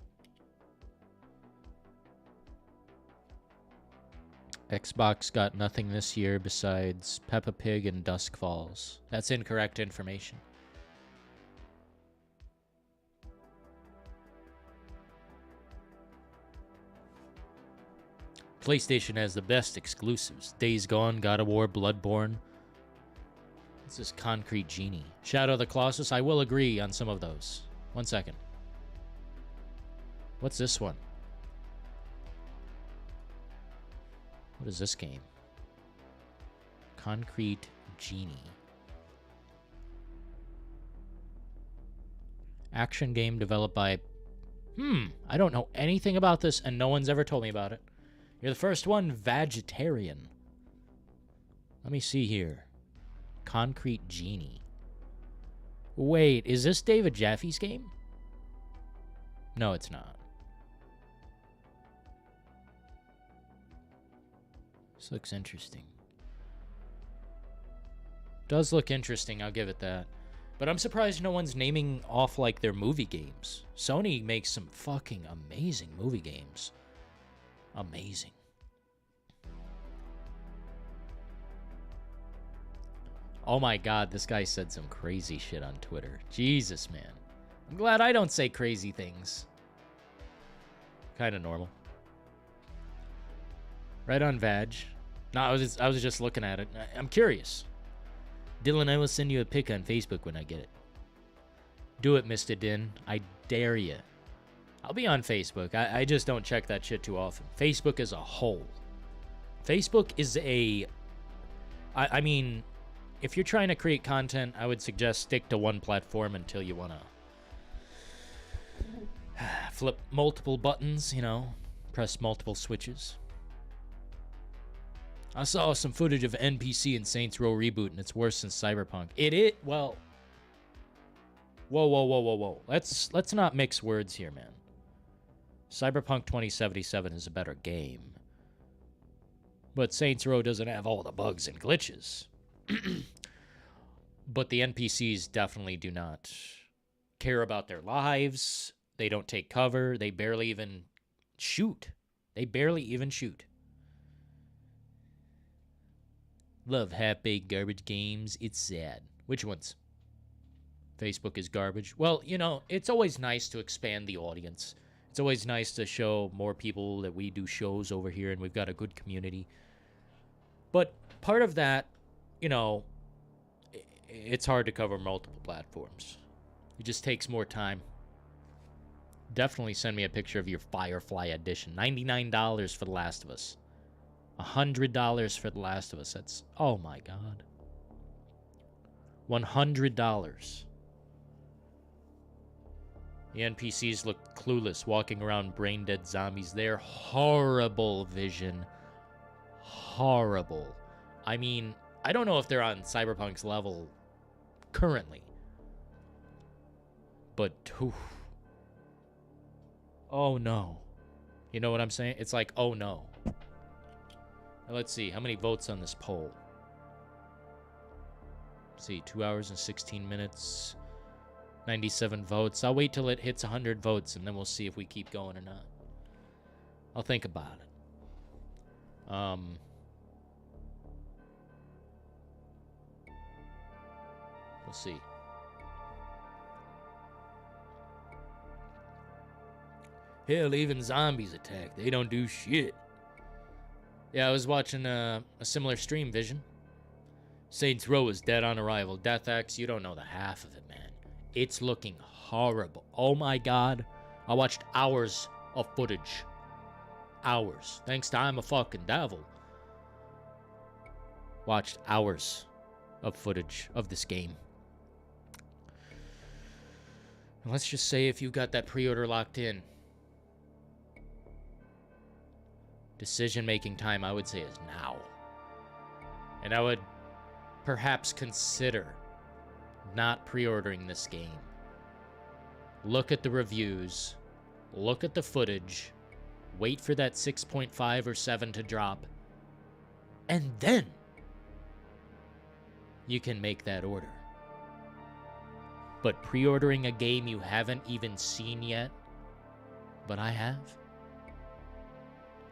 Xbox got nothing this year besides Peppa Pig and Dusk Falls. That's incorrect information. PlayStation has the best exclusives. Days Gone, God of War, Bloodborne. What's this Concrete Genie? Shadow of the Colossus, I will agree on some of those. 1 second. What's this one? What is this game? Concrete Genie. Action game developed by... I don't know anything about this, and no one's ever told me about it. You're the first one, Vegetarian. Let me see here. Concrete Genie. Wait, is this David Jaffe's game? No, it's not. This looks interesting. Does look interesting, I'll give it that. But I'm surprised no one's naming off, like, their movie games. Sony makes some fucking amazing movie games. Amazing. Oh my god, this guy said some crazy shit on Twitter. Jesus, man. I'm glad I don't say crazy things. Kind of normal. Right on Vag. No, I was just looking at it. I'm curious. Dylan, I will send you a pic on Facebook when I get it. Do it, Mr. Din. I dare you. I'll be on Facebook. I just don't check that shit too often. Facebook as a whole. Facebook is a... I mean, if you're trying to create content, I would suggest stick to one platform until you want to flip multiple buttons, you know, press multiple switches. I saw some footage of NPC in Saints Row Reboot, and it's worse than Cyberpunk. Well... Whoa. Let's not mix words here, man. Cyberpunk 2077 is a better game. But Saints Row doesn't have all the bugs and glitches. But the NPCs definitely do not care about their lives. They don't take cover. They barely even shoot. Love half-baked garbage games. It's sad. Which ones? Facebook is garbage. Well, you know, it's always nice to expand the audience. It's always nice to show more people that we do shows over here and we've got a good community. But part of that, you know, it's hard to cover multiple platforms. It just takes more time. Definitely send me a picture of your Firefly edition. $99 for The Last of Us. $100 for The Last of Us. That's, oh my god. $100. The NPCs look clueless, walking around brain-dead zombies. They're horrible, Vision. Horrible. I mean, I don't know if they're on Cyberpunk's level currently. But, oof. Oh no. You know what I'm saying? It's like, oh no. Now, let's see, how many votes on this poll? Let's see, 2 hours and 16 minutes. 97 votes. I'll wait till it hits 100 votes, and then we'll see if we keep going or not. I'll think about it. We'll see. Hell, even zombies attack. They don't do shit. Yeah, I was watching a similar stream, Vision. Saints Row is dead on arrival. Death X, you don't know the half of it, man. It's looking horrible. Oh my god. I watched hours of footage. Hours. Thanks to I'm a fucking devil. Watched hours of footage of this game. And let's just say if you got that pre-order locked in, decision-making time, I would say, is now. And I would perhaps consider not pre-ordering this game. Look at the reviews. Look at the footage. Wait for that 6.5 or 7 to drop. And then you can make that order. But pre-ordering a game you haven't even seen yet, but I have,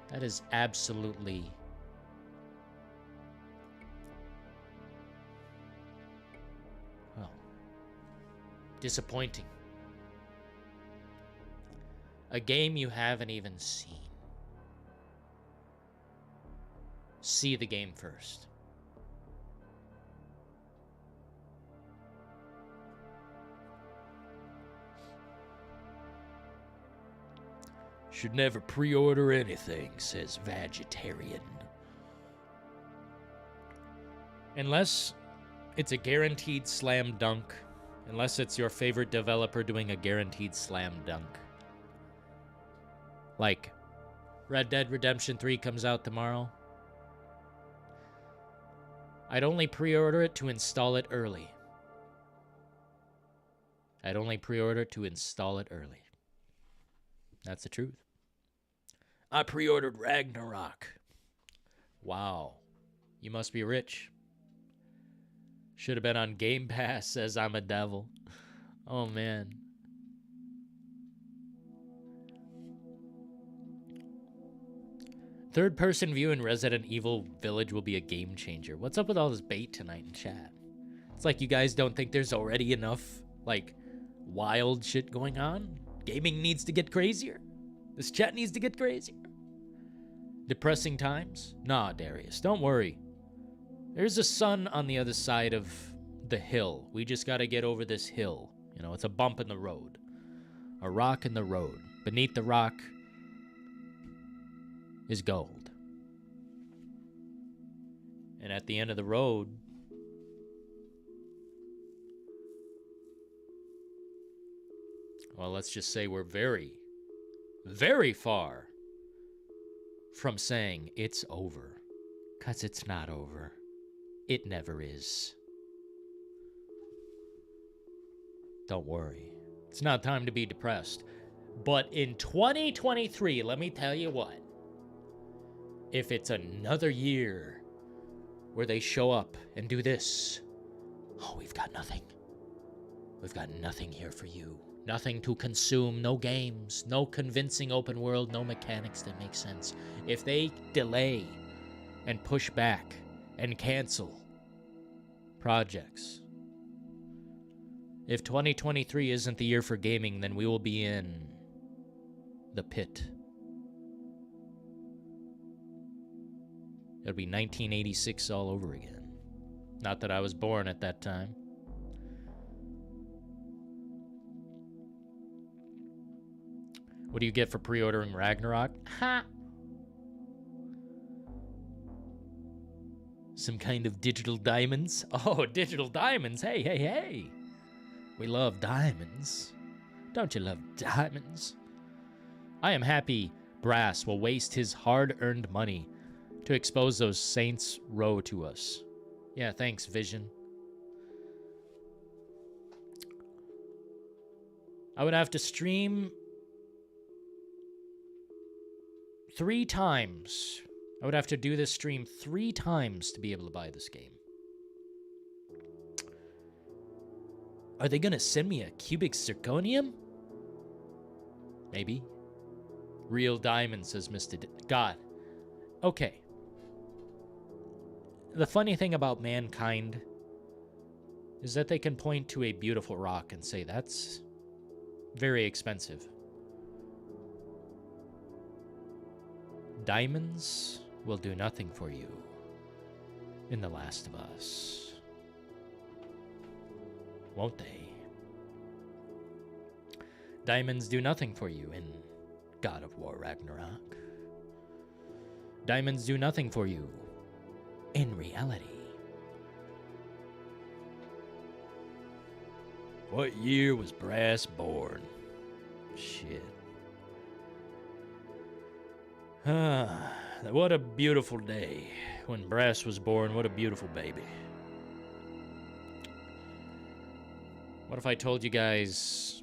that is absolutely disappointing. A game you haven't even seen. See the game first. Should never pre-order anything, says Vegetarian. Unless it's a guaranteed slam dunk. Unless it's your favorite developer doing a guaranteed slam dunk. Like, Red Dead Redemption 3 comes out tomorrow. I'd only pre-order it to install it early. I'd only pre-order to install it early. That's the truth. I pre-ordered Ragnarok. Wow. You must be rich. Should have been on Game Pass, says I'm a devil. Oh, man. Third-person view in Resident Evil Village will be a game changer. What's up with all this bait tonight in chat? It's like you guys don't think there's already enough, like, wild shit going on? Gaming needs to get crazier? This chat needs to get crazier? Depressing times? Nah, Darius, don't worry. There's a sun on the other side of the hill. We just gotta get over this hill. You know, it's a bump in the road. A rock in the road. Beneath the rock is gold. And at the end of the road, well, let's just say we're very, very far from saying it's over. 'Cause it's not over. It never is. Don't worry. It's not time to be depressed. But in 2023, let me tell you what. If it's another year where they show up and do this, oh, we've got nothing. We've got nothing here for you. Nothing to consume, no games, no convincing open world, no mechanics that make sense. If they delay and push back and cancel projects, if 2023 isn't the year for gaming, then we will be in the pit. It'll be 1986 all over again. Not that I was born at that time. What do you get for pre-ordering Ragnarok? Ha! Some kind of digital diamonds? Oh, digital diamonds! Hey, hey, hey! We love diamonds. Don't you love diamonds? I am happy Brass will waste his hard-earned money to expose those Saints Row to us. Yeah, thanks, Vision. I would have to stream 3 times. I would have to do this stream 3 times to be able to buy this game. Are they going to send me a cubic zirconium? Maybe. Real diamond, says Mr. God. Okay. The funny thing about mankind is that they can point to a beautiful rock and say, that's very expensive. Diamonds will do nothing for you in The Last of Us. Won't they? Diamonds do nothing for you in God of War Ragnarok. Diamonds do nothing for you in reality. What year was Brass born? Shit. What a beautiful day. When Brass was born, what a beautiful baby. What if I told you guys...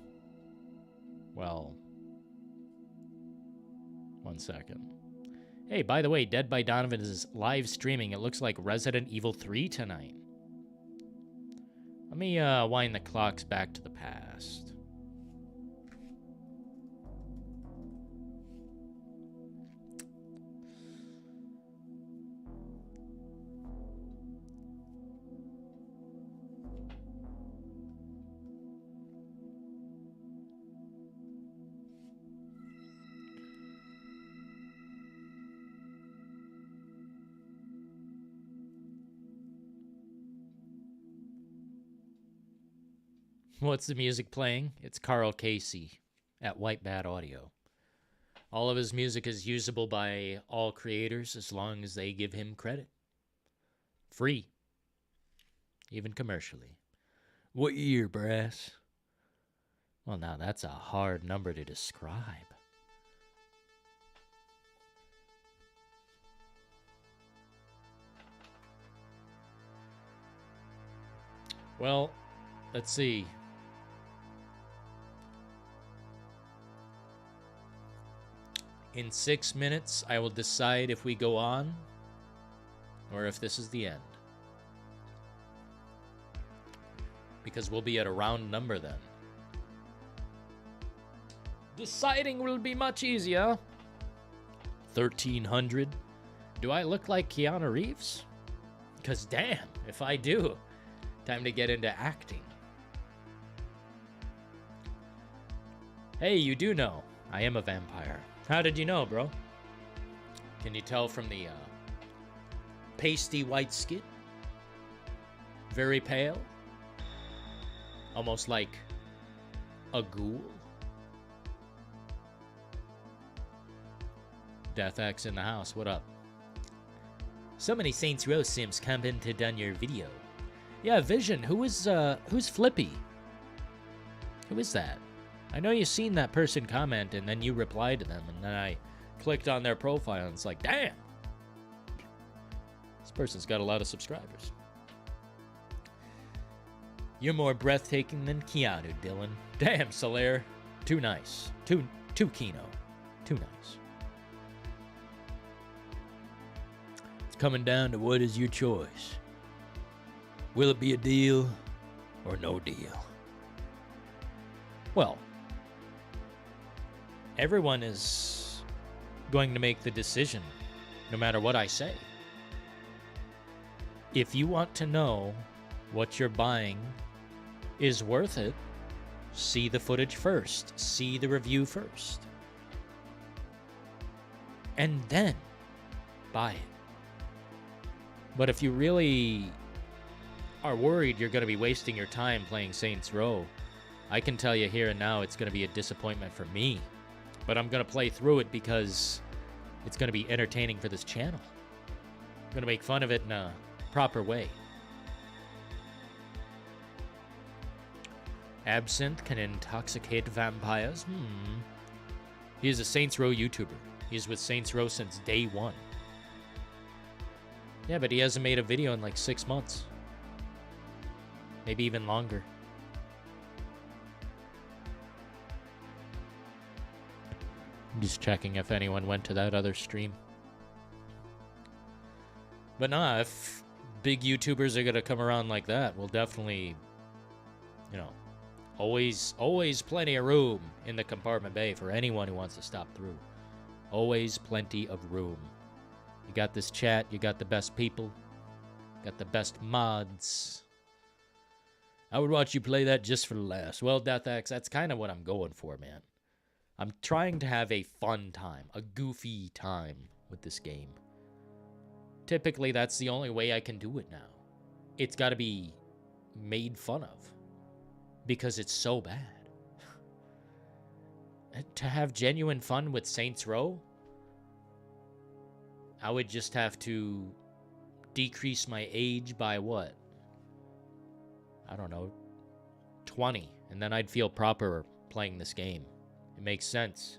Well... One second. Hey, by the way, Dead by Donovan is live streaming. It looks like Resident Evil 3 tonight. Let me wind the clocks back to the past. What's the music playing? It's Karl Casey at White Bat Audio. All of his music is usable by all creators as long as they give him credit. Free. Even commercially. What year, Brass? Well, now that's a hard number to describe. Well, let's see. In 6 minutes, I will decide if we go on or if this is the end. Because we'll be at a round number then. Deciding will be much easier. 1,300. Do I look like Keanu Reeves? Because damn, if I do, time to get into acting. Hey, you do know I am a vampire. How did you know, bro? Can you tell from the pasty white skin? Very pale. Almost like a ghoul. DeathX in the house, what up? So many Saints Row Sims commented on your video. Yeah, Vision, who's Flippy? Who is that? I know you've seen that person comment, and then you replied to them, and then I clicked on their profile, and it's like, damn! This person's got a lot of subscribers. You're more breathtaking than Keanu, Dylan. Damn, Solaire. Too nice. Too Kino. Too nice. It's coming down to what is your choice. Will it be a deal or no deal? Well, everyone is going to make the decision, no matter what I say. If you want to know what you're buying is worth it, see the footage first. See the review first. And then buy it. But if you really are worried you're going to be wasting your time playing Saints Row, I can tell you here and now it's going to be a disappointment for me. But I'm going to play through it because it's going to be entertaining for this channel. I'm going to make fun of it in a proper way. Absinthe can intoxicate vampires? He is a Saints Row YouTuber. He is with Saints Row since day one. Yeah, but he hasn't made a video in like 6 months. Maybe even longer. I'm just checking if anyone went to that other stream. But nah, if big YouTubers are gonna come around like that, we'll definitely, you know, always plenty of room in the compartment bay for anyone who wants to stop through. Always plenty of room. You got this chat, you got the best people, got the best mods. I would watch you play that just for the laughs. Well, DeathX, that's kind of what I'm going for, man. I'm trying to have a fun time, a goofy time with this game. Typically, that's the only way I can do it now. It's got to be made fun of because it's so bad. To have genuine fun with Saints Row, I would just have to decrease my age by what? I don't know, 20, and then I'd feel proper playing this game. It makes sense.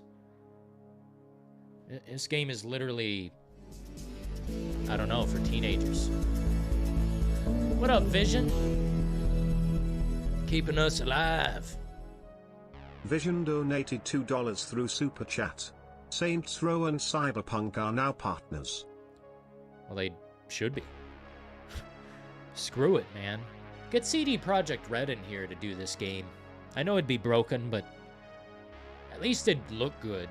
This game is literally, I don't know, for teenagers. What up, Vision? Keeping us alive. Vision donated $2 through Super Chat. Saints Row and Cyberpunk are now partners. Well, they should be. Screw it, man. Get CD Projekt Red in here to do this game. I know it'd be broken, but at least it'd look good.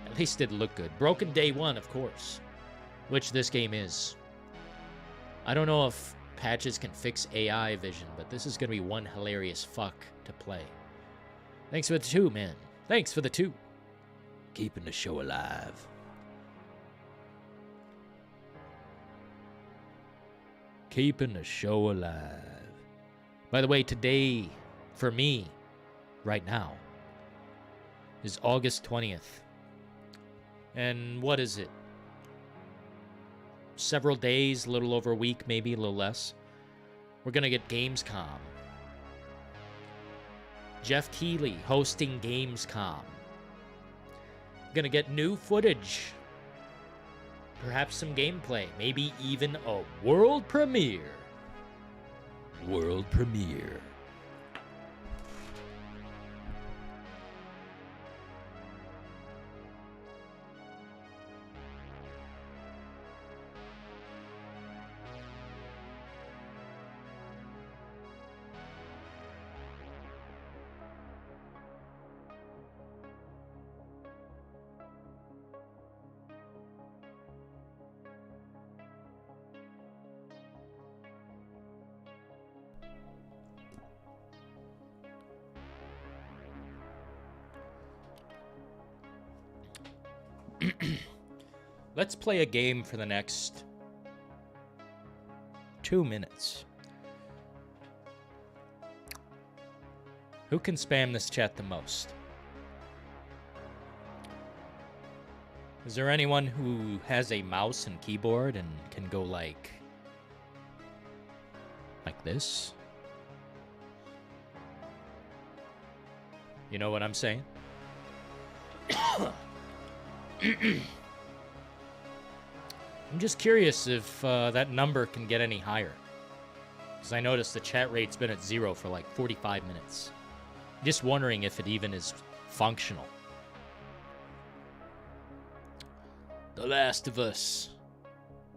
At least it'd look good. Broken day one, of course. Which this game is. I don't know if patches can fix AI vision, but this is going to be one hilarious fuck to play. Thanks for the 2, man. Thanks for the 2. Keeping the show alive. Keeping the show alive. By the way, today, for me, right now, is August 20th. And what is it? Several days, a little over a week, maybe a little less. We're going to get Gamescom. Jeff Keighley hosting Gamescom. Going to get new footage. Perhaps some gameplay. Maybe even a world premiere. World premiere. Let's play a game for the next 2 minutes. Who can spam this chat the most? Is there anyone who has a mouse and keyboard and can go like this? You know what I'm saying? I'm just curious if that number can get any higher. Because I noticed the chat rate's been at 0 for like 45 minutes. Just wondering if it even is functional. The Last of Us.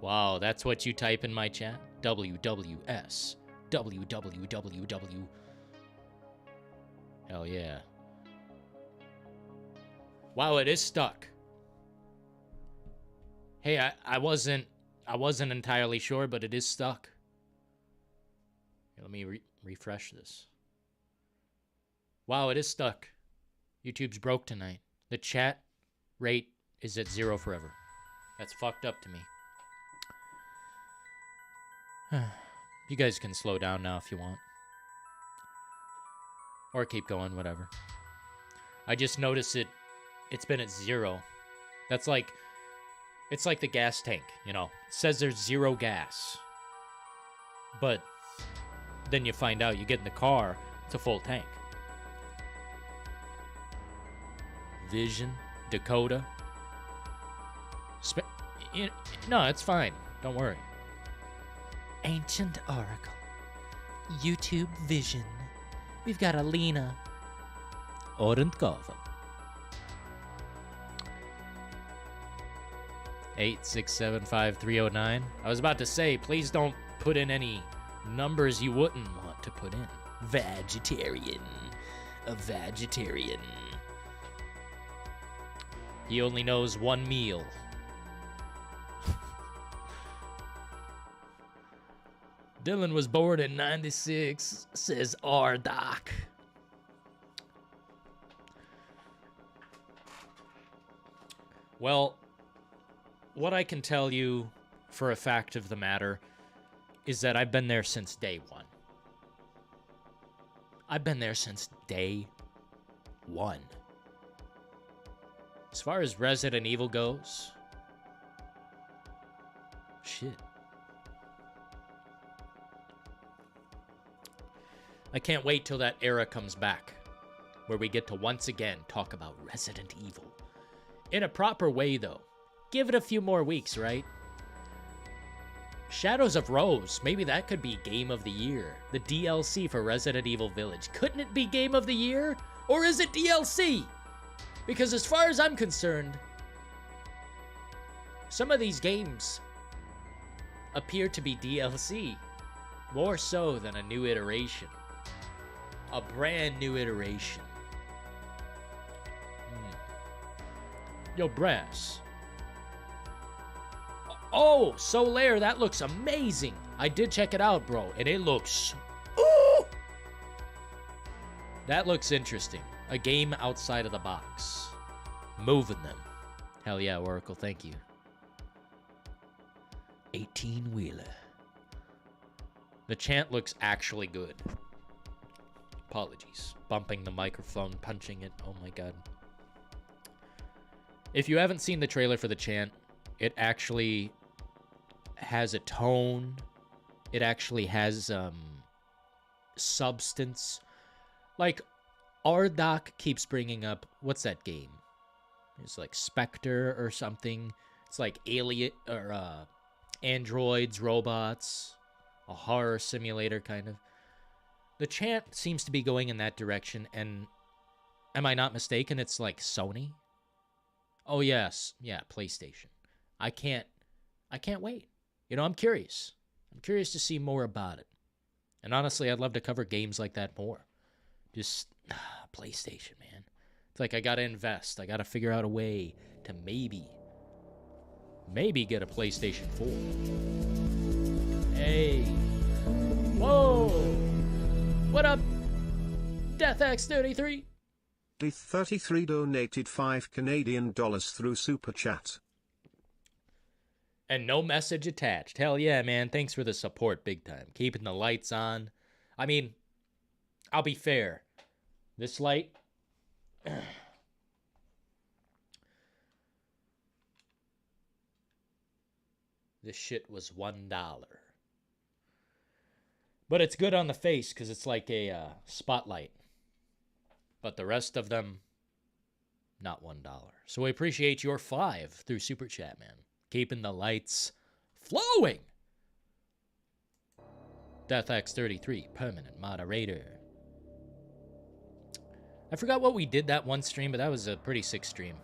Wow, that's what you type in my chat? WWS. WWWW. Hell yeah. Wow, it is stuck. Hey, I wasn't entirely sure, but it is stuck. Here, let me refresh this. Wow, it is stuck. YouTube's broke tonight. The chat rate is at 0 forever. That's fucked up to me. You guys can slow down now if you want. Or keep going, whatever. I just noticed it's been at 0. That's like... It's like the gas tank, you know. It says there's 0 gas. But then you find out, you get in the car, it's a full tank. Vision, Dakota. No, it's fine. Don't worry. Ancient Oracle. YouTube Vision. We've got Alina. Orenkova. 8675309. I was about to say, please don't put in any numbers you wouldn't want to put in. Vegetarian. A vegetarian. He only knows one meal. Dylan was born in 96, says R-Doc. Well, what I can tell you for a fact of the matter is that I've been there since day one. I've been there since day one. As far as Resident Evil goes, shit. I can't wait till that era comes back, where we get to once again talk about Resident Evil. In a proper way, though. Give it a few more weeks, right? Shadows of Rose, maybe that could be Game of the Year. The DLC for Resident Evil Village. Couldn't it be Game of the Year? Or is it DLC? Because as far as I'm concerned, some of these games appear to be DLC. More so than a new iteration. A brand new iteration. Yo, Brass. Oh, Solaire, that looks amazing. I did check it out, bro, and it looks... Ooh! That looks interesting. A game outside of the box. Moving them. Hell yeah, Oracle, thank you. 18-wheeler. The chant looks actually good. Apologies. Bumping the microphone, punching it. Oh my god. If you haven't seen the trailer for the chant, it actually has a tone. It actually has substance. Like, R-Doc keeps bringing up, what's that game? It's like Spectre or something. It's like alien or androids, robots, a horror simulator kind of. The chant seems to be going in that direction, and am I not mistaken? It's like Sony. Oh yes, yeah, PlayStation. I can't wait. You know, I'm curious. I'm curious to see more about it. And honestly, I'd love to cover games like that more. Just PlayStation, man. It's like I gotta invest. I gotta figure out a way to maybe get a PlayStation 4. Hey. Whoa. What up, DeathX33? D33 donated $5 through Super Chat. And no message attached. Hell yeah, man. Thanks for the support, big time. Keeping the lights on. I mean, I'll be fair. This light... this shit was $1. But it's good on the face because it's like a spotlight. But the rest of them, not $1. So we appreciate your 5 through Super Chat, man. Keeping the lights flowing. DeathX33, permanent moderator. I forgot what we did that one stream, but that was a pretty sick stream.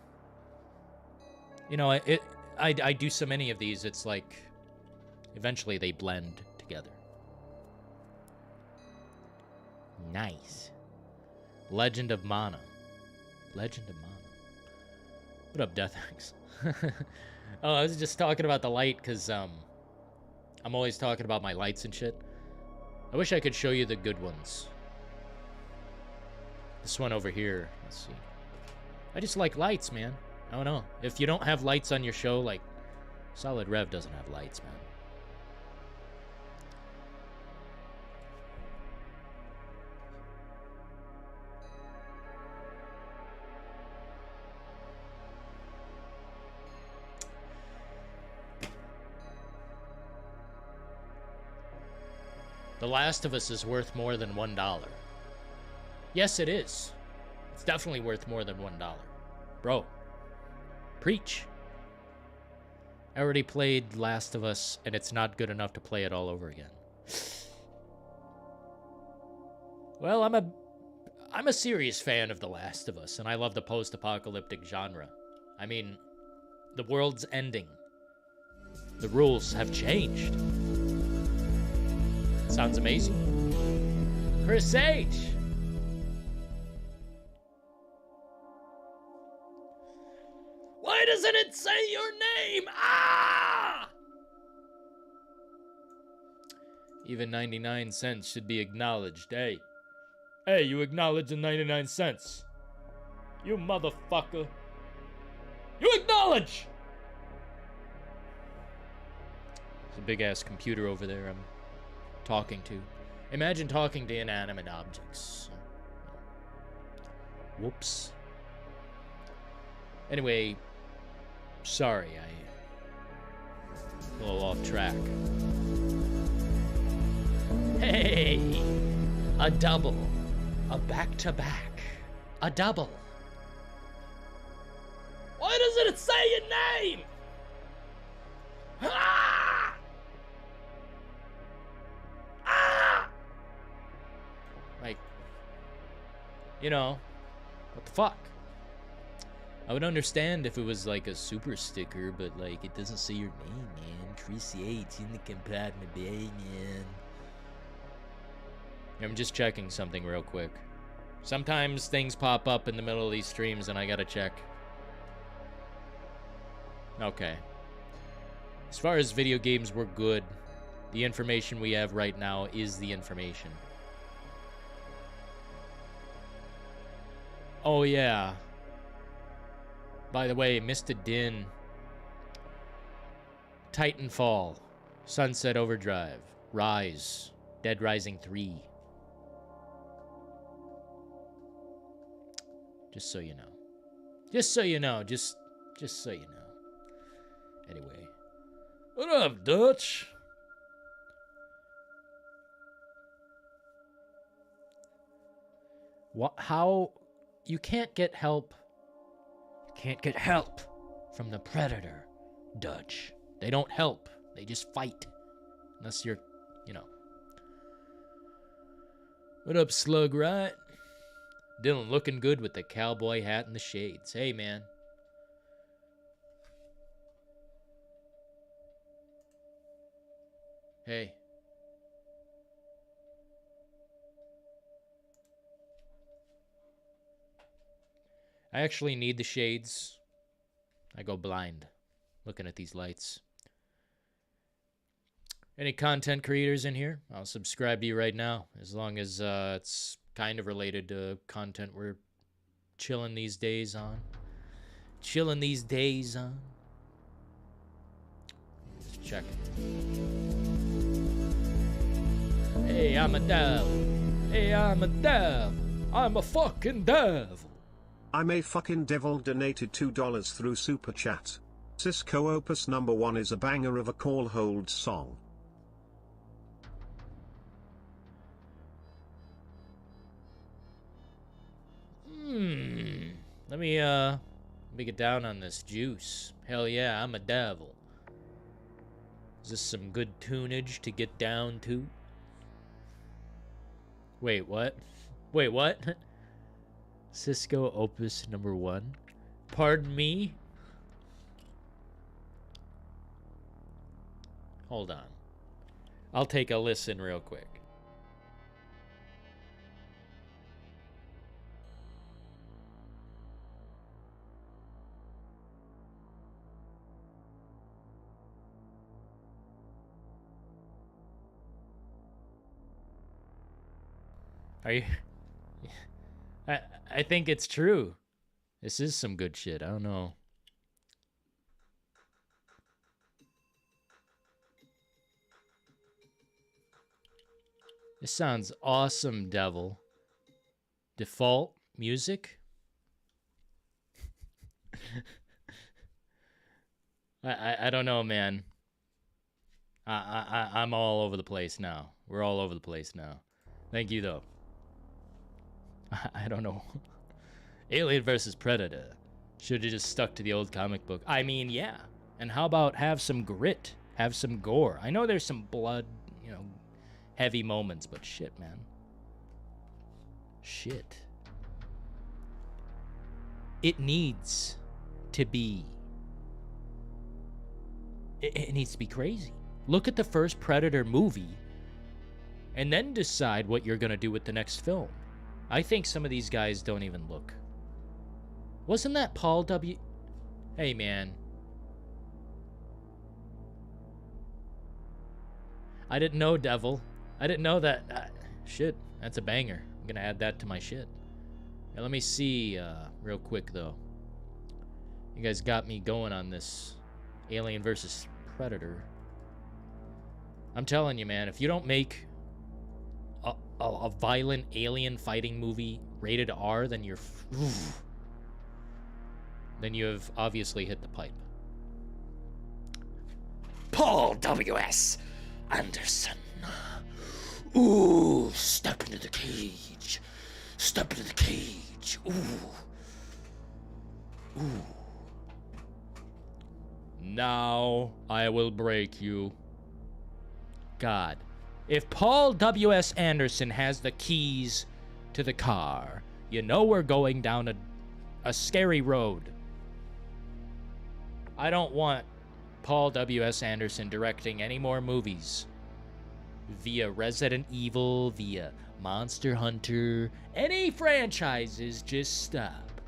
You know, I do so many of these, it's like eventually they blend together. Nice. Legend of Mana. Legend of Mana. What up, DeathX? Oh, I was just talking about the light because I'm always talking about my lights and shit. I wish I could show you the good ones. This one over here. Let's see. I just like lights, man. I don't know. If you don't have lights on your show, like Solid Rev doesn't have lights, man. The Last of Us is worth more than $1. Yes, it is. It's definitely worth more than $1. Bro, preach. I already played Last of Us, and it's not good enough to play it all over again. Well, I'm a serious fan of The Last of Us, and I love the post-apocalyptic genre. I mean, the world's ending. The rules have changed. Sounds amazing. Chris H. Why doesn't it say your name? Ah! Even 99 cents should be acknowledged. Hey, you acknowledge the 99 cents. You motherfucker. You acknowledge! There's a big-ass computer over there I'm talking to. Imagine talking to inanimate objects. Whoops. Anyway, sorry, I... a little off track. Hey! A double. A back-to-back. A double. Why doesn't it say your name? Ah! Ah! Like, you know, what the fuck? I would understand if it was like a super sticker, but like, it doesn't say your name, man. Chris H in the compartment, man. I'm just checking something real quick. Sometimes things pop up in the middle of these streams and I gotta check. Okay. As far as video games, we're good. The information we have right now is the information. Oh yeah. By the way, Mr. Din. Titanfall. Sunset Overdrive. Rise. Dead Rising 3. Just so you know. Just so you know. Just so you know. Anyway. What up, Dutch? What? How? You can't get help. You can't get help from the Predator, Dutch. They don't help. They just fight. Unless you're, you know. What up, Slug, right? Dylan looking good with the cowboy hat and the shades. Hey, man. Hey. I actually need the shades. I go blind looking at these lights. Any content creators in here? I'll subscribe to you right now, as long as it's kind of related to content we're chilling these days on. Chilling these days on. Just checking. Hey, I'm a devil. Hey, I'm a devil. I'm a fucking devil. I'm a fucking devil donated $2 through Super Chat. Cisco Opus number 1 is a banger of a call hold song. Let me get down on this juice. Hell yeah, I'm a devil. Is this some good tunage to get down to? Wait, what? Wait, what? Cisco Opus number 1? Pardon me? Hold on. I'll take a listen real quick. Are you... I think it's true. This is some good shit. I don't know. This sounds awesome, devil. Default music? I don't know, man. I'm all over the place now. We're all over the place now. Thank you, though. I don't know. Alien versus Predator. Should have just stuck to the old comic book. I mean, yeah. And how about have some grit? Have some gore. I know there's some blood, you know, heavy moments, but shit, man. Shit. It needs to be... It needs to be crazy. Look at the first Predator movie and then decide what you're going to do with the next film. I think some of these guys don't even look. Wasn't that Paul W... Hey, man. I didn't know, Devil. I didn't know that... shit, that's a banger. I'm going to add that to my shit. Now, let me see real quick, though. You guys got me going on this Alien versus Predator. I'm telling you, man, if you don't make a violent alien fighting movie rated R, then you're... then you have obviously hit the pipe. Paul W.S. Anderson. Ooh, step into the cage. Step into the cage. Ooh. Ooh. Now I will break you. God. If Paul W.S. Anderson has the keys to the car, you know we're going down a scary road. I don't want Paul W.S. Anderson directing any more movies via Resident Evil, via Monster Hunter, any franchises, just stop.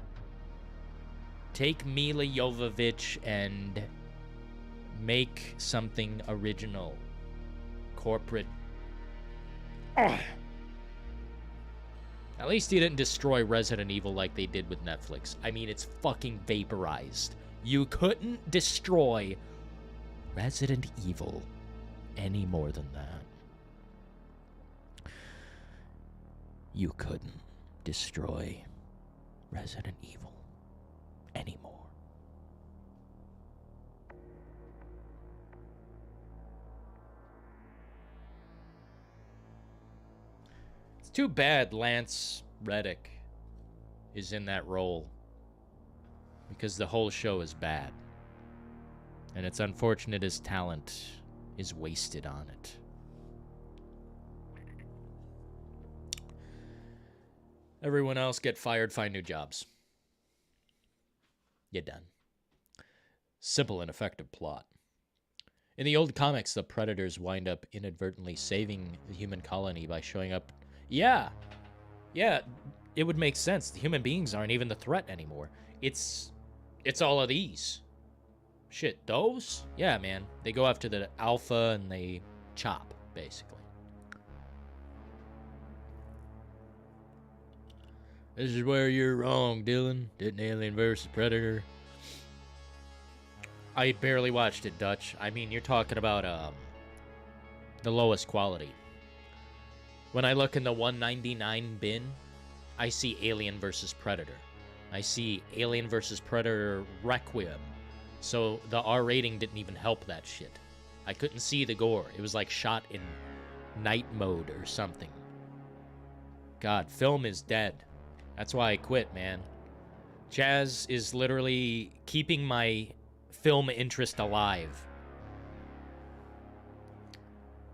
Take Mila Jovovich and make something original. Corporate. Ugh. At least he didn't destroy Resident Evil like they did with Netflix. I mean, it's fucking vaporized. You couldn't destroy Resident Evil any more than that. You couldn't destroy Resident Evil anymore. It's too bad Lance Reddick is in that role, because the whole show is bad. And it's unfortunate his talent is wasted on it. Everyone else get fired, find new jobs. You're done. Simple and effective plot. In the old comics, the Predators wind up inadvertently saving the human colony by showing up. Yeah, it would make sense. The human beings aren't even the threat anymore. It's all of these. Shit, those? Yeah, man. They go after the alpha and they chop, basically. This is where you're wrong, Dylan. Didn't Alien vs. Predator. I barely watched it, Dutch. I mean, you're talking about the lowest quality. When I look in the 199 bin, I see Alien vs. Predator. I see Alien vs. Predator Requiem. So the R rating didn't even help that shit. I couldn't see the gore. It was like shot in night mode or something. God, film is dead. That's why I quit, man. Chaz is literally keeping my film interest alive.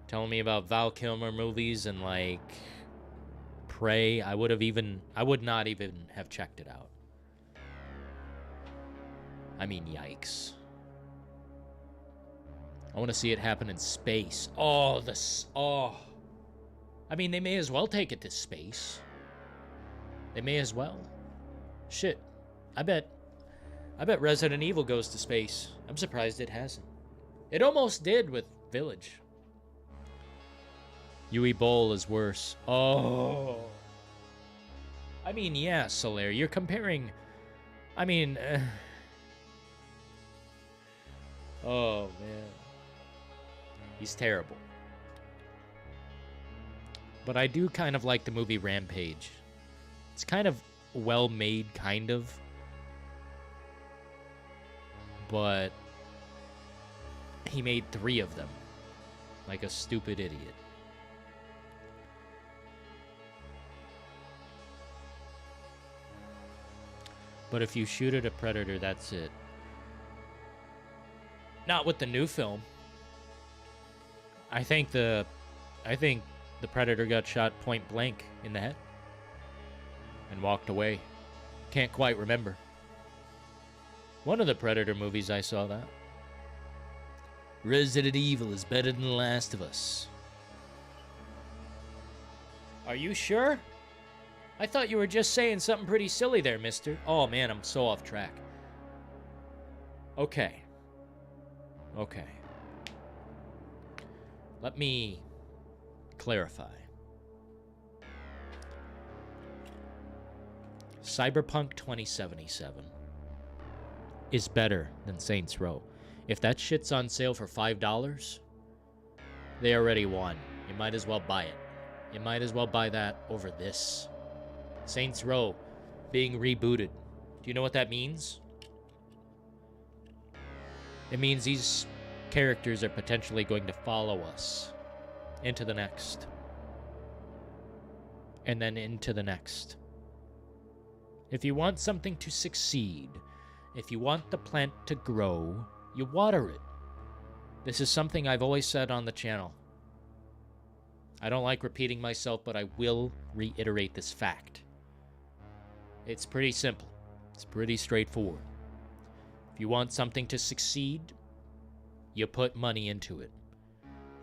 Telling me about Val Kilmer movies and like Prey. I would not even have checked it out. I mean, yikes. I want to see it happen in space. Oh. I mean, they may as well take it to space. They may as well. Shit. I bet Resident Evil goes to space. I'm surprised it hasn't. It almost did with Village. Yui Bowl is worse. Oh. I mean, yeah, Solaire. You're comparing... I mean... Oh, man. He's terrible. But I do kind of like the movie Rampage. It's kind of well-made, kind of. But he made 3 of them. Like a stupid idiot. But if you shoot at a predator, that's it. Not with the new film. I think the Predator got shot point blank in the head and walked away. Can't quite remember. One of the Predator movies I saw that. Resident Evil is better than The Last of Us. Are you sure? I thought you were just saying something pretty silly there, mister. Oh man, I'm so off track. Okay. Let me clarify. Cyberpunk 2077 is better than Saints Row. If that shit's on sale for $5, they already won. You might as well buy it. You might as well buy that over this. Saints Row being rebooted. Do you know what that means? It means these characters are potentially going to follow us into the next. And then into the next. If you want something to succeed, if you want the plant to grow, you water it. This is something I've always said on the channel. I don't like repeating myself, but I will reiterate this fact. It's pretty simple. It's pretty straightforward. If you want something to succeed, you put money into it.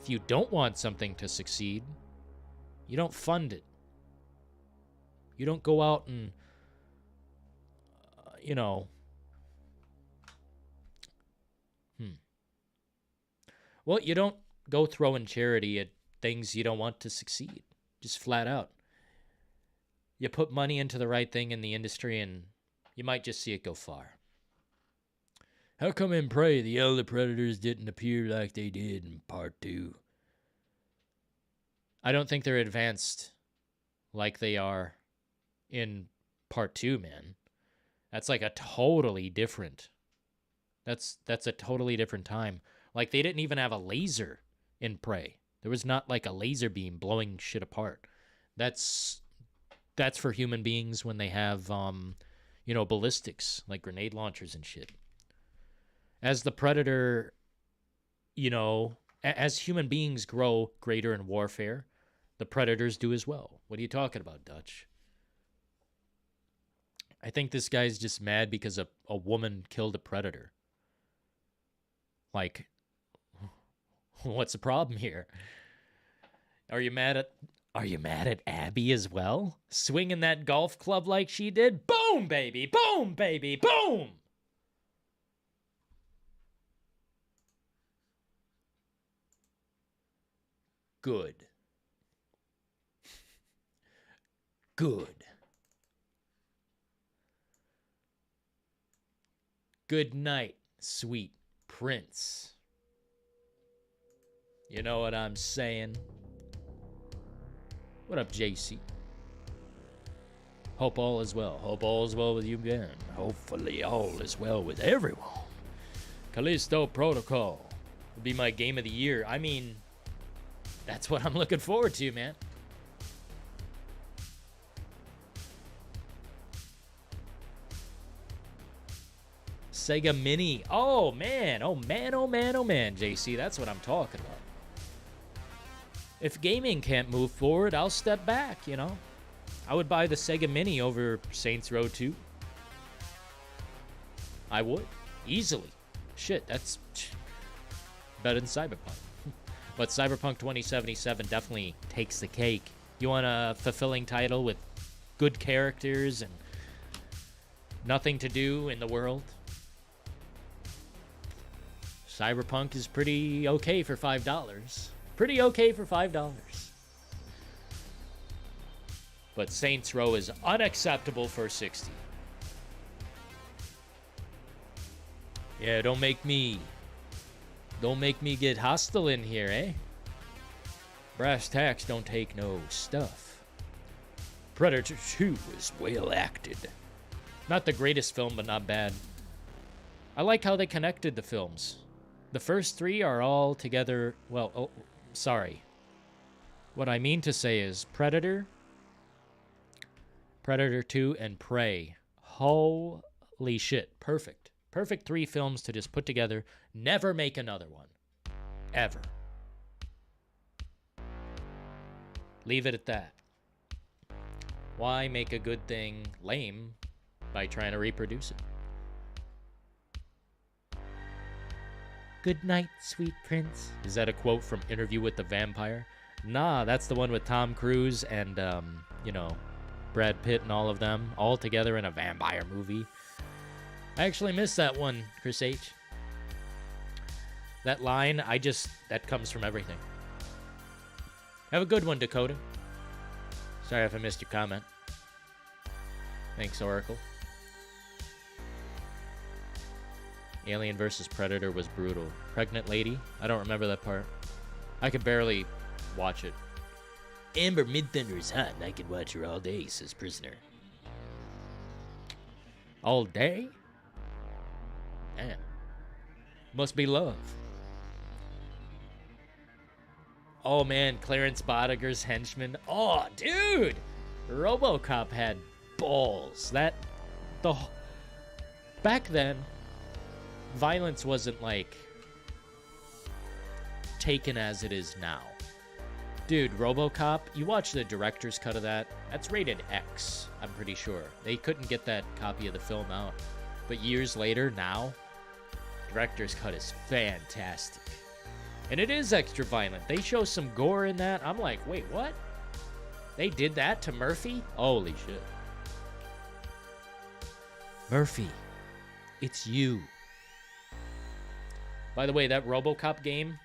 If you don't want something to succeed, you don't fund it. You don't go out and, Well, you don't go throwing charity at things you don't want to succeed. Just flat out. You put money into the right thing in the industry and you might just see it go far. How come in Prey the other Predators didn't appear like they did in Part 2? I don't think they're advanced like they are in Part 2, man. That's like a totally different... That's a totally different time. Like, they didn't even have a laser in Prey. There was not, like, a laser beam blowing shit apart. That's for human beings when they have, ballistics, like grenade launchers and shit. As the Predator, as human beings grow greater in warfare, the Predators do as well. What are you talking about, Dutch? I think this guy's just mad because a woman killed a Predator. Like... What's the problem here? Are you mad at Abby as well? Swinging that golf club like she did? Boom, baby! Boom, baby! Boom! Good. Good. Good night, sweet prince. You know what I'm saying? What up, JC? Hope all is well. Hope all is well with you, Ben. Hopefully all is well with everyone. Callisto Protocol will be my game of the year. I mean, that's what I'm looking forward to, man. Sega Mini. Oh, man. Oh, man. Oh, man. Oh, man, JC. That's what I'm talking about. If gaming can't move forward, I'll step back, I would buy the Sega Mini over Saints Row 2. I would. Easily. Shit, that's better than Cyberpunk. But Cyberpunk 2077 definitely takes the cake. You want a fulfilling title with good characters and nothing to do in the world? Cyberpunk is pretty okay for $5. Pretty okay for $5. But Saints Row is unacceptable for $60. Yeah, don't make me get hostile in here, eh? Brass tacks don't take no stuff. Predator 2 is well acted. Not the greatest film, but not bad. I like how they connected the films. The first three are all together, sorry. What I mean to say is Predator, Predator 2, and Prey. Holy shit. Perfect. Perfect 3 films to just put together. Never make another one. Ever. Leave it at that. Why make a good thing lame by trying to reproduce it? Good night, sweet prince. Is that a quote from Interview with the Vampire? Nah, that's the one with Tom Cruise and, you know, Brad Pitt and all of them all together in a vampire movie. I actually missed that one, Chris H. That line, that comes from everything. Have a good one, Dakota. Sorry if I missed your comment. Thanks, Oracle. Alien vs. Predator was brutal. Pregnant lady? I don't remember that part. I could barely watch it. Amber Midthunder is hot and I could watch her all day, says Prisoner. All day? Man. Must be love. Oh man, Clarence Bodiger's henchman. Oh, dude! RoboCop had balls. Back then, violence wasn't like taken as it is now. Dude, RoboCop, you watch the director's cut of that, that's rated X, I'm pretty sure. They couldn't get that copy of the film out. But years later, now, director's cut is fantastic. And it is extra violent. They show some gore in that. I'm like, wait, what? They did that to Murphy? Holy shit. Murphy, it's you. By the way, that RoboCop game,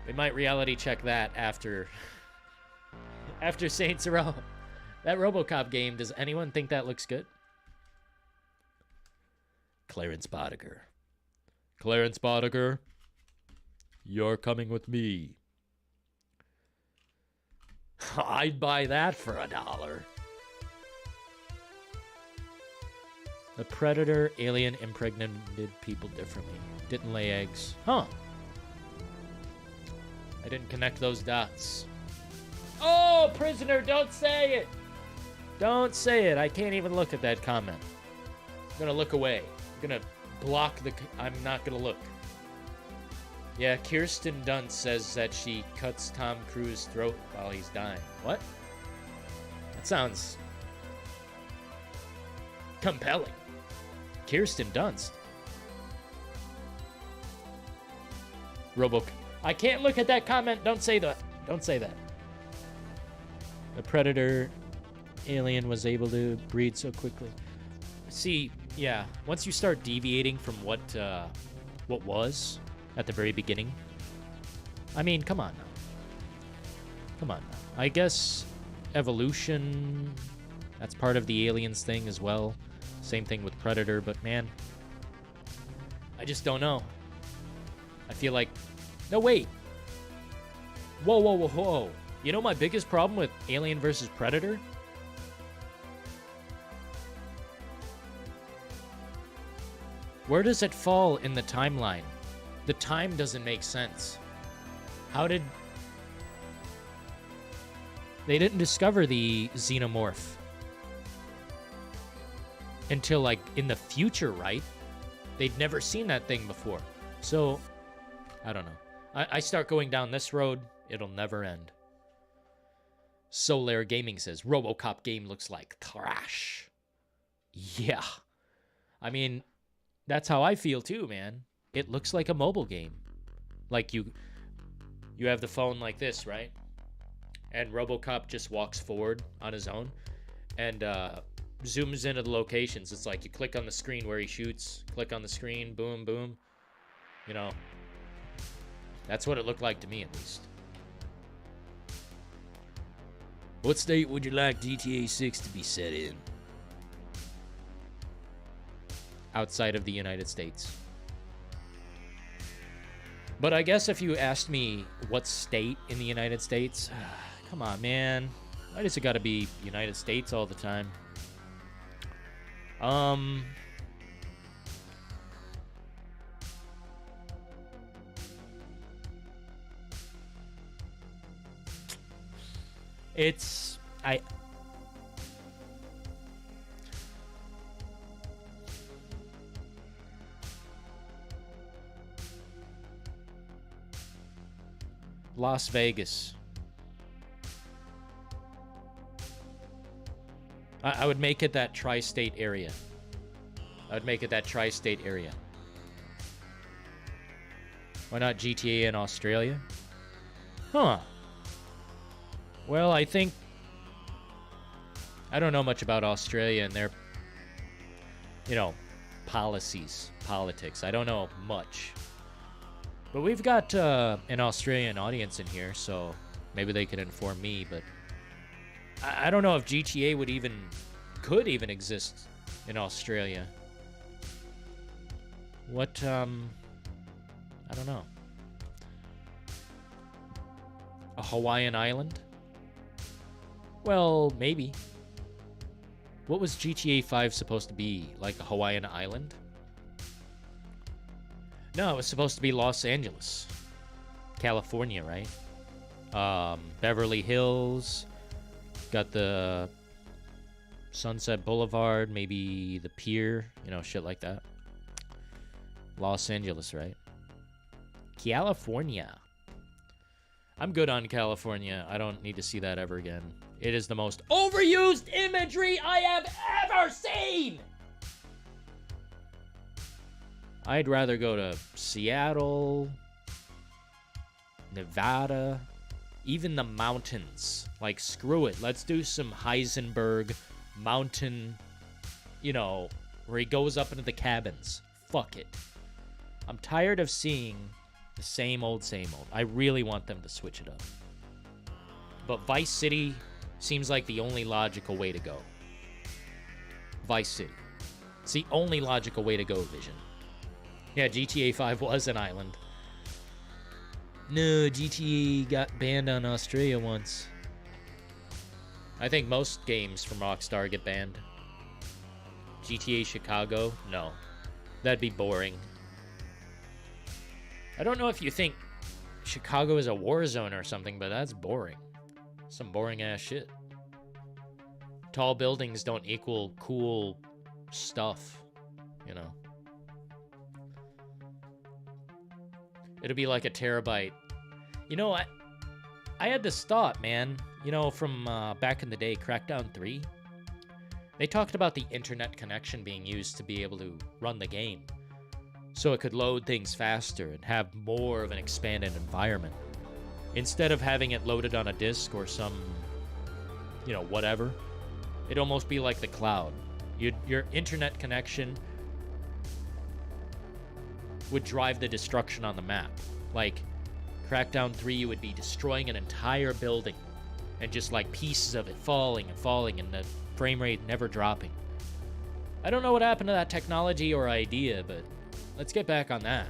we might reality check that after Saints Row. That RoboCop game, does anyone think that looks good? Clarence Bodiger. Clarence Bodiger, you're coming with me. I'd buy that for $1. The Predator alien impregnated people differently. Didn't lay eggs. Huh. I didn't connect those dots. Oh, Prisoner, don't say it. Don't say it. I can't even look at that comment. I'm going to look away. I'm going to block I'm not going to look. Yeah, Kirsten Dunst says that she cuts Tom Cruise's throat while he's dying. What? That sounds compelling. Kirsten Dunst. I can't look at that comment. Don't say that. Don't say that. The Predator alien was able to breed so quickly. See, yeah, once you start deviating from what was at the very beginning. I mean, come on now. Come on now. I guess evolution, that's part of the aliens thing as well. Same thing with Predator, but man, I just don't know. I feel like, no, wait. Whoa, whoa, whoa, whoa. You know my biggest problem with Alien versus Predator? Where does it fall in the timeline? The time doesn't make sense. How did... They didn't discover the xenomorph until, like, in the future, right? They'd never seen that thing before. So, I don't know. I start going down this road, it'll never end. Solaire Gaming says, RoboCop game looks like trash. Yeah. I mean, that's how I feel too, man. It looks like a mobile game. Like you have the phone like this, right? And RoboCop just walks forward on his own and zooms into the locations. It's like you click on the screen where he shoots, click on the screen, boom, boom. You know, that's what it looked like to me, at least. What state would you like GTA 6 to be set in? Outside of the United States. But I guess if you asked me what state in the United States, come on, man. Why does it gotta be United States all the time? Las Vegas. I would make it that tri-state area. I would make it that tri-state area. Why not GTA in Australia? Huh. Well, I think... I don't know much about Australia and their, you know, policies, politics. I don't know much. But we've got an Australian audience in here, so maybe they could inform me, but I don't know if GTA could even exist in Australia. What, I don't know. A Hawaiian island? Well, maybe. What was GTA 5 supposed to be? Like a Hawaiian island? No, it was supposed to be Los Angeles. California, right? Beverly Hills. Got the Sunset Boulevard, maybe the pier, you know, shit like that. Los Angeles, right? California. I'm good on California. I don't need to see that ever again. It is the most overused imagery I have ever seen! I'd rather go to Seattle, Nevada, even the mountains. Like, screw it. Let's do some Heisenberg mountain, you know, where he goes up into the cabins. Fuck it. I'm tired of seeing the same old, same old. I really want them to switch it up. But Vice City seems like the only logical way to go. Vice City. It's the only logical way to go, Vision. Yeah, GTA 5 was an island. No, GTA got banned on Australia once. I think most games from Rockstar get banned. GTA Chicago? No. That'd be boring. I don't know if you think Chicago is a war zone or something, but that's boring. Some boring ass shit. Tall buildings don't equal cool stuff, you know. It'll be like a terabyte. You know, I had this thought, man. You know, from back in the day, Crackdown 3. They talked about the internet connection being used to be able to run the game. So it could load things faster and have more of an expanded environment. Instead of having it loaded on a disk or some, you know, whatever. It'd almost be like the cloud. Your internet connection would drive the destruction on the map. Like, Crackdown 3, you would be destroying an entire building and just like pieces of it falling and falling and the frame rate never dropping. I don't know what happened to that technology or idea, but let's get back on that.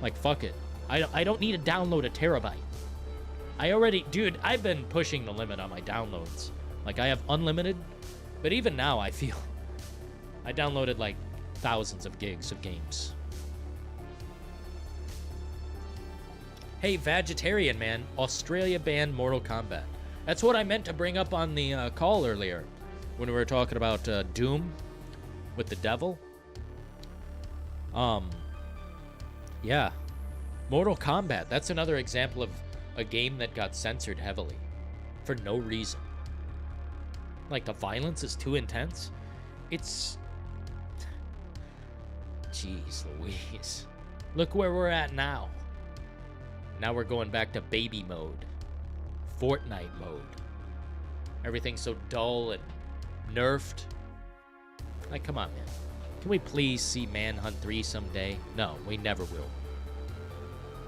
Like, fuck it. I don't need to download a terabyte. Dude, I've been pushing the limit on my downloads. Like, I have unlimited, but even now I feel I downloaded like thousands of gigs of games. Hey, Vegetarian Man, Australia banned Mortal Kombat. That's what I meant to bring up on the call earlier when we were talking about Doom with the devil. Yeah. Mortal Kombat, that's another example of a game that got censored heavily for no reason. Like, the violence is too intense. It's... Jeez Louise. Look where we're at now. Now we're going back to baby mode. Fortnite mode. Everything's so dull and nerfed. Like, come on, man. Can we please see Manhunt 3 someday? No, we never will.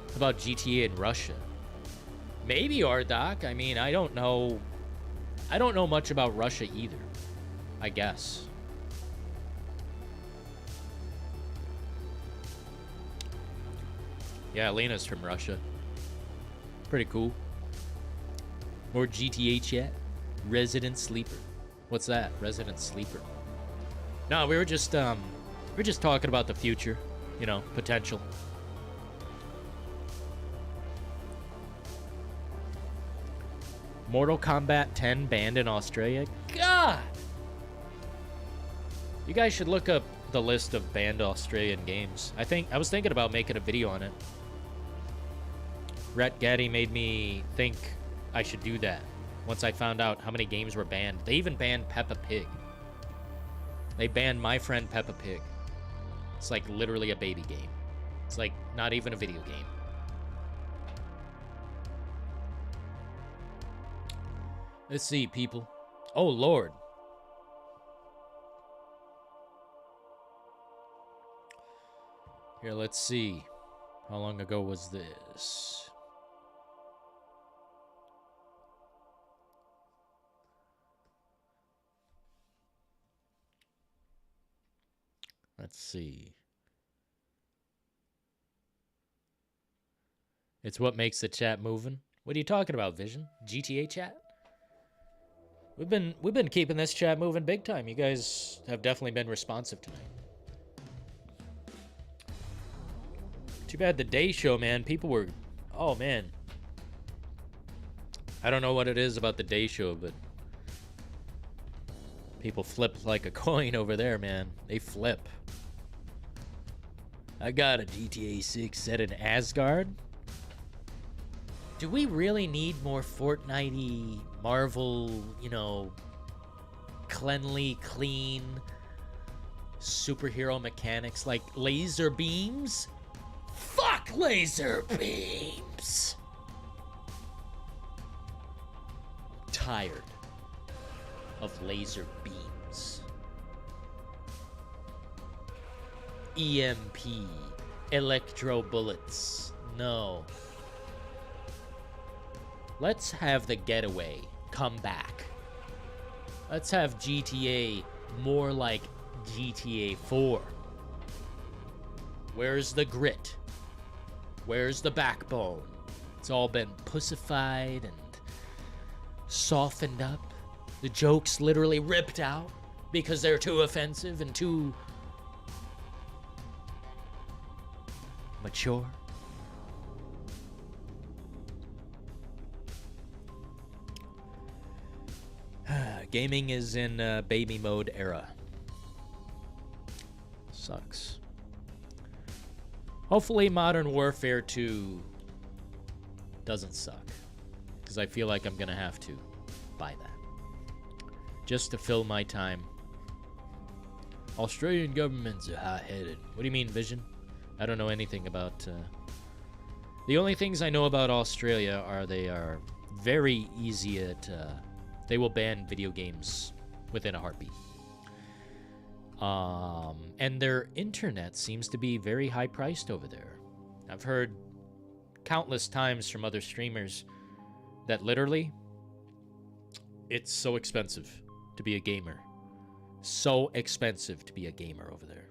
How about GTA in Russia? Maybe, Ardoc. I mean, I don't know. I don't know much about Russia either, I guess. Yeah, Elena's from Russia. Pretty cool. More GTA chat. Resident Sleeper. What's that? Resident Sleeper. No, we were just talking about the future, you know, potential. Mortal Kombat 10 banned in Australia? God! You guys should look up the list of banned Australian games. I was thinking about making a video on it. Rhett Gaddy made me think I should do that once I found out how many games were banned. They even banned Peppa Pig. They banned My Friend Peppa Pig. It's like literally a baby game. It's like not even a video game. Let's see, people. Oh, Lord. Here, let's see. How long ago was this? Let's see. It's what makes the chat moving. What are you talking about, Vision? GTA chat? We've been keeping this chat moving big time. You guys have definitely been responsive tonight. Too bad the day show, man. People were, oh man. I don't know what it is about the day show, but people flip like a coin over there, man. They flip. I got a GTA 6 set in Asgard. Do we really need more Fortnite-y, Marvel, you know, cleanly, clean superhero mechanics like laser beams? Fuck laser beams! I'm tired of laser beams. EMP, electro bullets. No. Let's have the getaway come back. Let's have GTA more like GTA 4. Where's the grit? Where's the backbone? It's all been pussified and softened up. The jokes literally ripped out because they're too offensive and too mature. Gaming is in baby mode era. Sucks. Hopefully Modern Warfare 2 doesn't suck. Because I feel like I'm going to have to buy that. Just to fill my time. Australian governments are hot-headed. What do you mean, Vision? I don't know anything about... The only things I know about Australia are they are very easy at... They will ban video games within a heartbeat. And their internet seems to be very high priced over there. I've heard countless times from other streamers that literally it's so expensive to be a gamer. So expensive to be a gamer over there.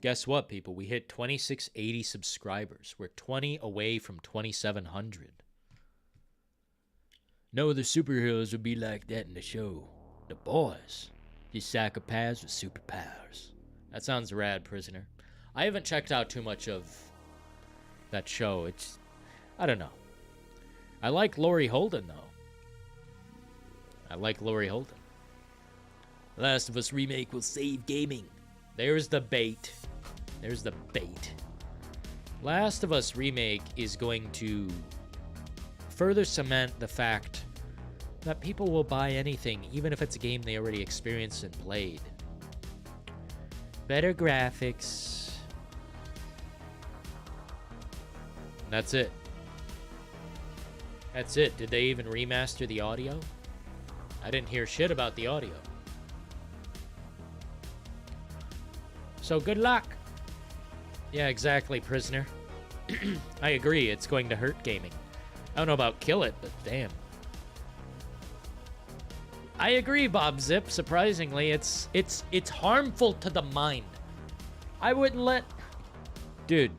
Guess what, people? We hit 2680 subscribers. We're 20 away from 2700. No other superheroes would be like that in the show. The boys. These psychopaths with superpowers. That sounds rad, Prisoner. I haven't checked out too much of that show. It's... I don't know. I like Laurie Holden, though. I like Laurie Holden. Last of Us Remake will save gaming. There's the bait. There's the bait. Last of Us Remake is going to further cement the fact that people will buy anything, even if it's a game they already experienced and played. Better graphics. That's it. That's it. Did they even remaster the audio? I didn't hear shit about the audio. So good luck. Yeah, exactly, Prisoner. I agree, it's going to hurt gaming. I don't know about kill it, but damn. I agree, Bob Zip. Surprisingly, it's harmful to the mind. I wouldn't let... Dude,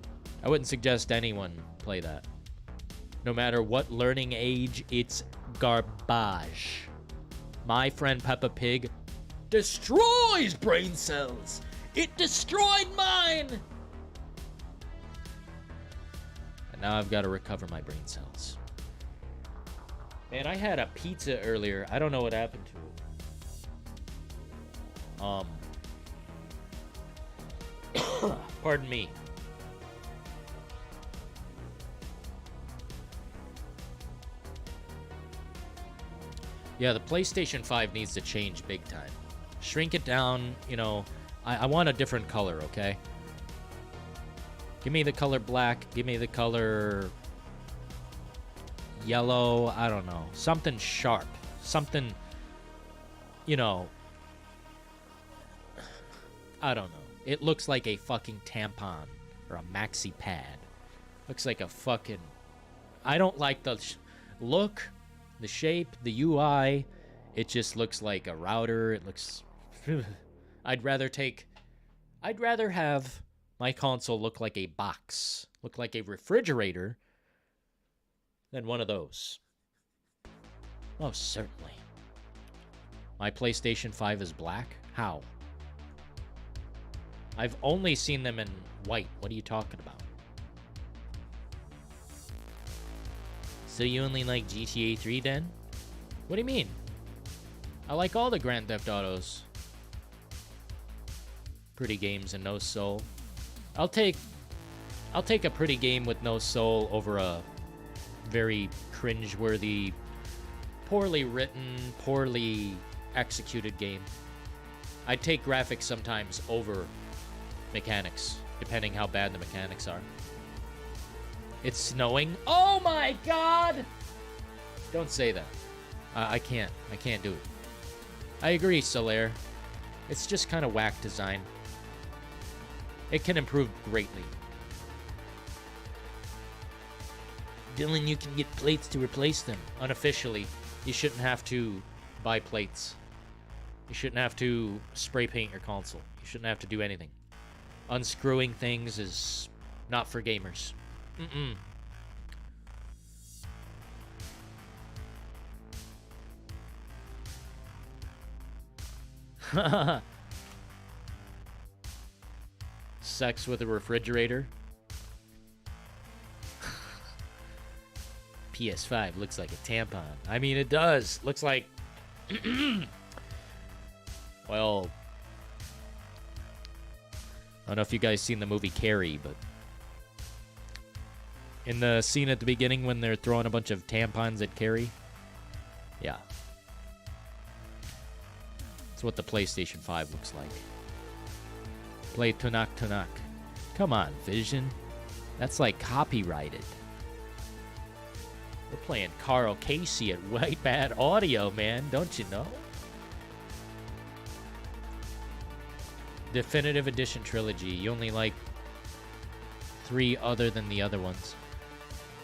I wouldn't suggest anyone play that. No matter what learning age, it's garbage. My Friend Peppa Pig destroys brain cells. It destroyed mine. And now I've got to recover my brain cells. Man, I had a pizza earlier. I don't know what happened to it. Pardon me. Yeah, the PlayStation 5 needs to change big time. Shrink it down, you know. I want a different color, okay? Give me the color black. Give me the color yellow. I don't know. Something sharp. Something, you know. I don't know. It looks like a fucking tampon or a maxi pad. Looks like a fucking... I don't like the look, the shape, the UI. It just looks like a router. It looks... I'd rather have my console look like a box, look like a refrigerator, than one of those. Oh, certainly. My PlayStation 5 is black? How? I've only seen them in white. What are you talking about? So you only like GTA 3 then? What do you mean? I like all the Grand Theft Autos. Pretty games and no soul. I'll take a pretty game with no soul over a very cringeworthy, poorly written, poorly executed game. I'd take graphics sometimes over mechanics, depending how bad the mechanics are. It's snowing. Oh my god! Don't say that. I can't do it. I agree, Solaire. It's just kind of whack design. It can improve greatly. Dylan, you can get plates to replace them. Unofficially, you shouldn't have to buy plates. You shouldn't have to spray paint your console. You shouldn't have to do anything. Unscrewing things is not for gamers. Sex with a refrigerator. PS5 looks like a tampon. I mean, it does. Looks like... Well... I don't know if you guys seen the movie Carrie, but... In the scene at the beginning when they're throwing a bunch of tampons at Carrie? Yeah. That's what the PlayStation 5 looks like. Play Tunak Tunak. Come on, Vision. That's like copyrighted. We're playing Karl Casey at White Bat Audio, man. Don't you know? Definitive Edition Trilogy. You only like 3 other than the other ones.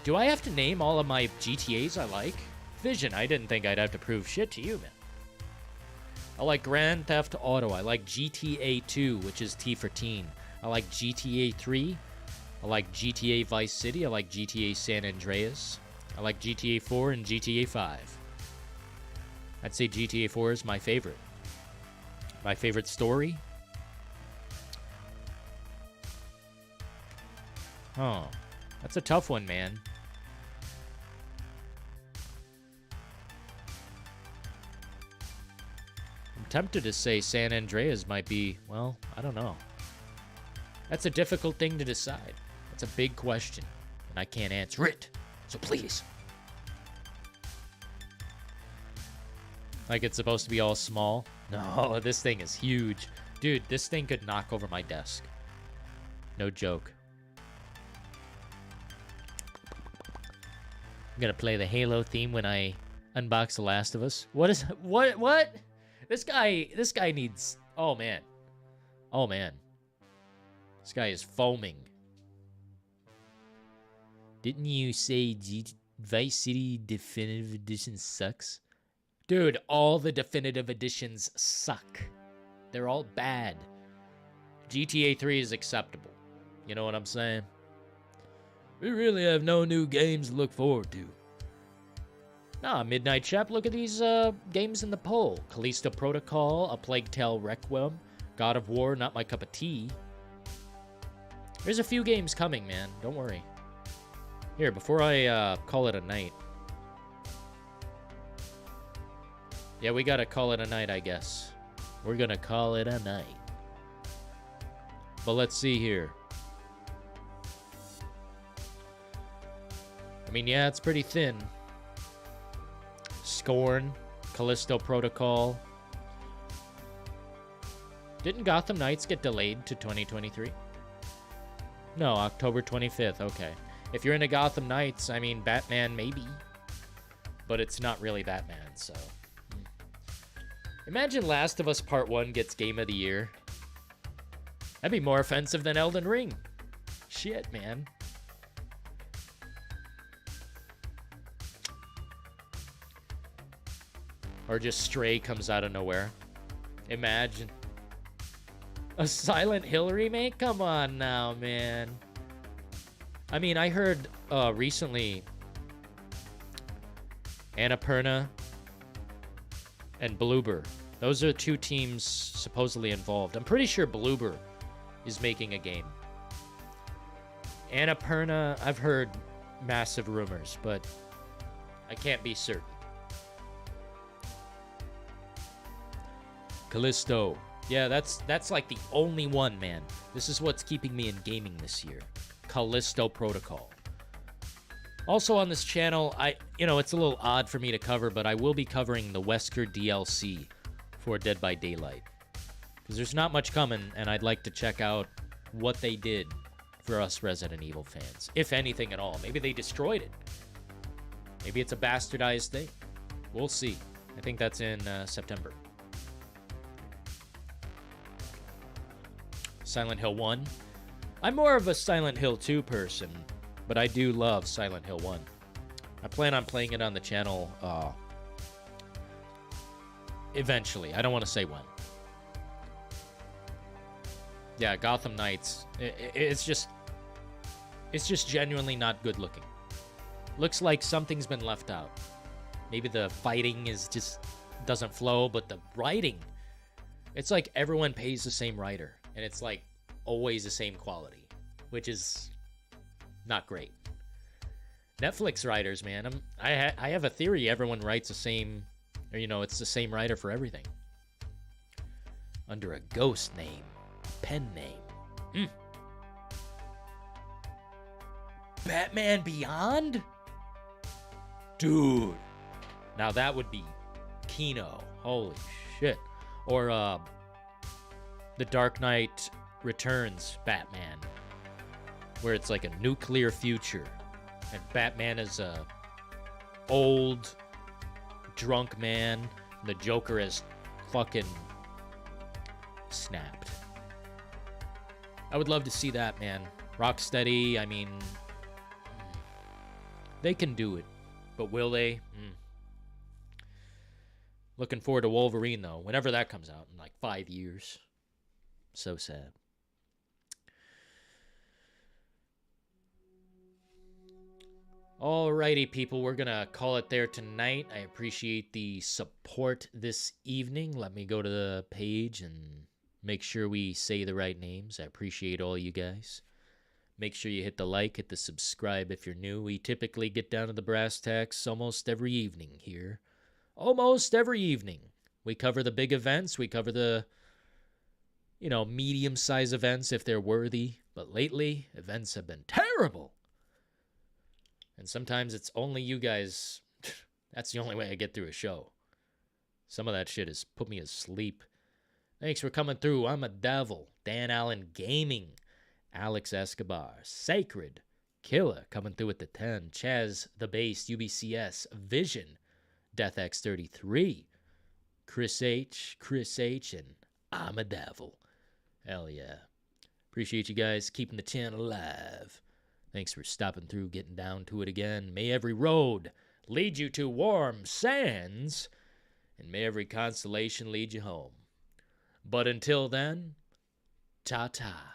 Do I have to name all of my GTAs I like? Vision, I didn't think I'd have to prove shit to you, man. I like Grand Theft Auto. I like GTA 2, which is T for teen. I like GTA 3. I like GTA Vice City. I like GTA San Andreas. I like GTA 4 and GTA 5. I'd say GTA 4 is my favorite. My favorite story? Oh, that's a tough one, man. I'm tempted to say San Andreas might be, well, I don't know. That's a difficult thing to decide. That's a big question, and I can't answer it. So please. Like it's supposed to be all small? No, this thing is huge. Dude, this thing could knock over my desk. No joke. I'm gonna play the Halo theme when I unbox The Last of Us. What? This guy needs... Oh, man. Oh, man. This guy is foaming. Didn't you say Vice City Definitive Edition sucks? Dude, all the Definitive Editions suck. They're all bad. GTA 3 is acceptable. You know what I'm saying? We really have no new games to look forward to. Nah, Midnight Chap, look at these games in the poll. Callisto Protocol, A Plague Tale Requiem, God of War, not my cup of tea. There's a few games coming, man. Don't worry. Here, before I call it a night. Yeah, we gotta call it a night, I guess. We're gonna call it a night. But let's see here. I mean, yeah, it's pretty thin. Scorn, Callisto Protocol. Didn't Gotham Knights get delayed to 2023? No, October 25th. Okay. If you're into Gotham Knights, I mean, Batman maybe. But it's not really Batman, so. Imagine Last of Us Part 1 gets Game of the Year. That'd be more offensive than Elden Ring. Shit, man. Or just Stray comes out of nowhere. Imagine. A Silent Hill remake? Come on now, man. I mean, I heard recently Annapurna and Bloober. Those are two teams supposedly involved. I'm pretty sure Bloober is making a game. Annapurna, I've heard massive rumors, but I can't be certain. Callisto. Yeah, that's like the only one, man. This is what's keeping me in gaming this year. Callisto Protocol. Also on this channel, it's a little odd for me to cover, but I will be covering the Wesker DLC for Dead by Daylight. Because there's not much coming, and I'd like to check out what they did for us Resident Evil fans. If anything at all. Maybe they destroyed it. Maybe it's a bastardized thing. We'll see. I think that's in September. Silent Hill 1. I'm more of a Silent Hill 2 person, but I do love Silent Hill 1. I plan on playing it on the channel eventually. I don't want to say when. Yeah, Gotham Knights. It's just genuinely not good looking. Looks like something's been left out. Maybe the fighting is just doesn't flow, but the writing, it's like everyone pays the same writer. And it's like always the same quality, which is not great. Netflix writers, man, I have a theory. Everyone writes the same, or it's the same writer for everything. Under a ghost name, pen name. Batman Beyond, dude. Now that would be Kino. Holy shit. Or The Dark Knight Returns Batman, where it's like a nuclear future, and Batman is a old, drunk man, and the Joker is fucking snapped. I would love to see that, man. Rocksteady, I mean, they can do it, but will they? Looking forward to Wolverine, though, whenever that comes out, in like 5 years. So sad. Alrighty, people, we're gonna call it there tonight. I appreciate the support this evening. Let me go to the page and make sure we say the right names. I appreciate all you guys. Make sure you hit the like, hit the subscribe if you're new. We typically get down to the brass tacks almost every evening here. Almost every evening. We cover the big events. We cover the medium-sized events if they're worthy. But lately, events have been terrible. And sometimes it's only you guys. That's the only way I get through a show. Some of that shit has put me asleep. Thanks for coming through. I'm a devil. Dan Allen Gaming. Alex Escobar. Sacred. Killer coming through at the 10. Chaz the Bass. UBCS. Vision. DeathX33. Chris H. And I'm a devil. Hell yeah. Appreciate you guys keeping the channel alive. Thanks for stopping through, getting down to it again. May every road lead you to warm sands, and may every constellation lead you home. But until then, ta-ta.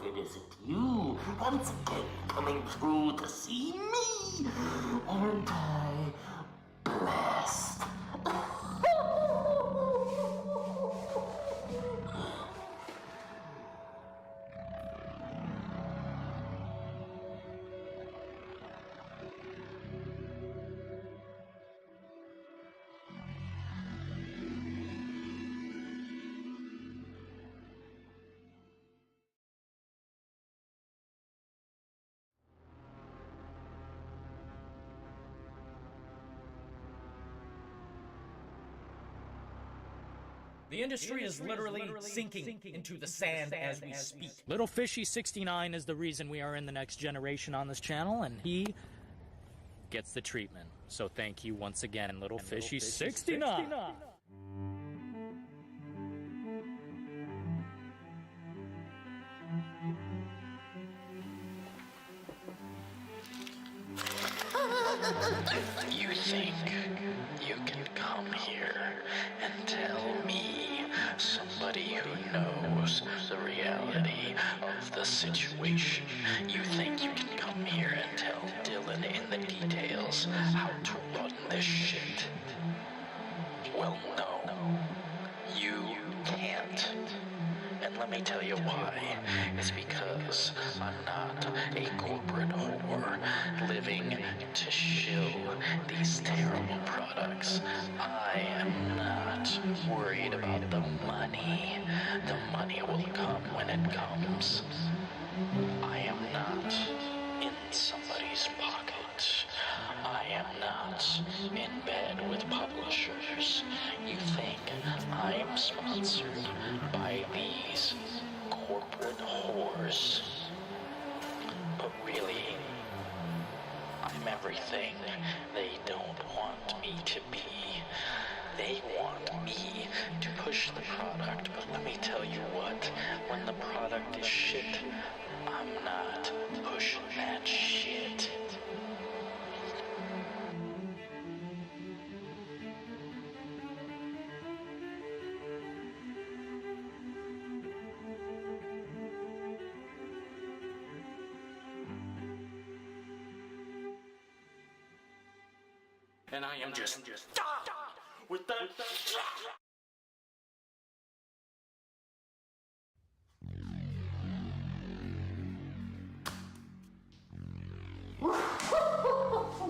it isn't you, once again coming through to see me, aren't I blessed? The industry is literally sinking into the sand as we speak. Little Fishy 69 is the reason we are in the next generation on this channel, and he gets the treatment. So thank you once again, Little Fishy 69. You think you can come here and tell me, somebody who knows the reality of the situation, you think you can come here and tell Dylan in the details how to run this shit? Well, no. You can't. And let me tell you why. It's because I'm not a corporate whore living to shill these terrible products. I am not worried about the money. The money will come when it comes. I am not in somebody's pocket. I am not in bed with publishers. You think I'm sponsored by these corporate whores? But really, I'm everything they don't want me to be. They want me to push the product, but let me tell you what, when the product is shit, I'm not pushing that shit. And I am just done with that.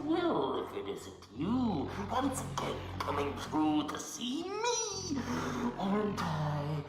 Well, if it isn't you, once again coming through to see me, aren't I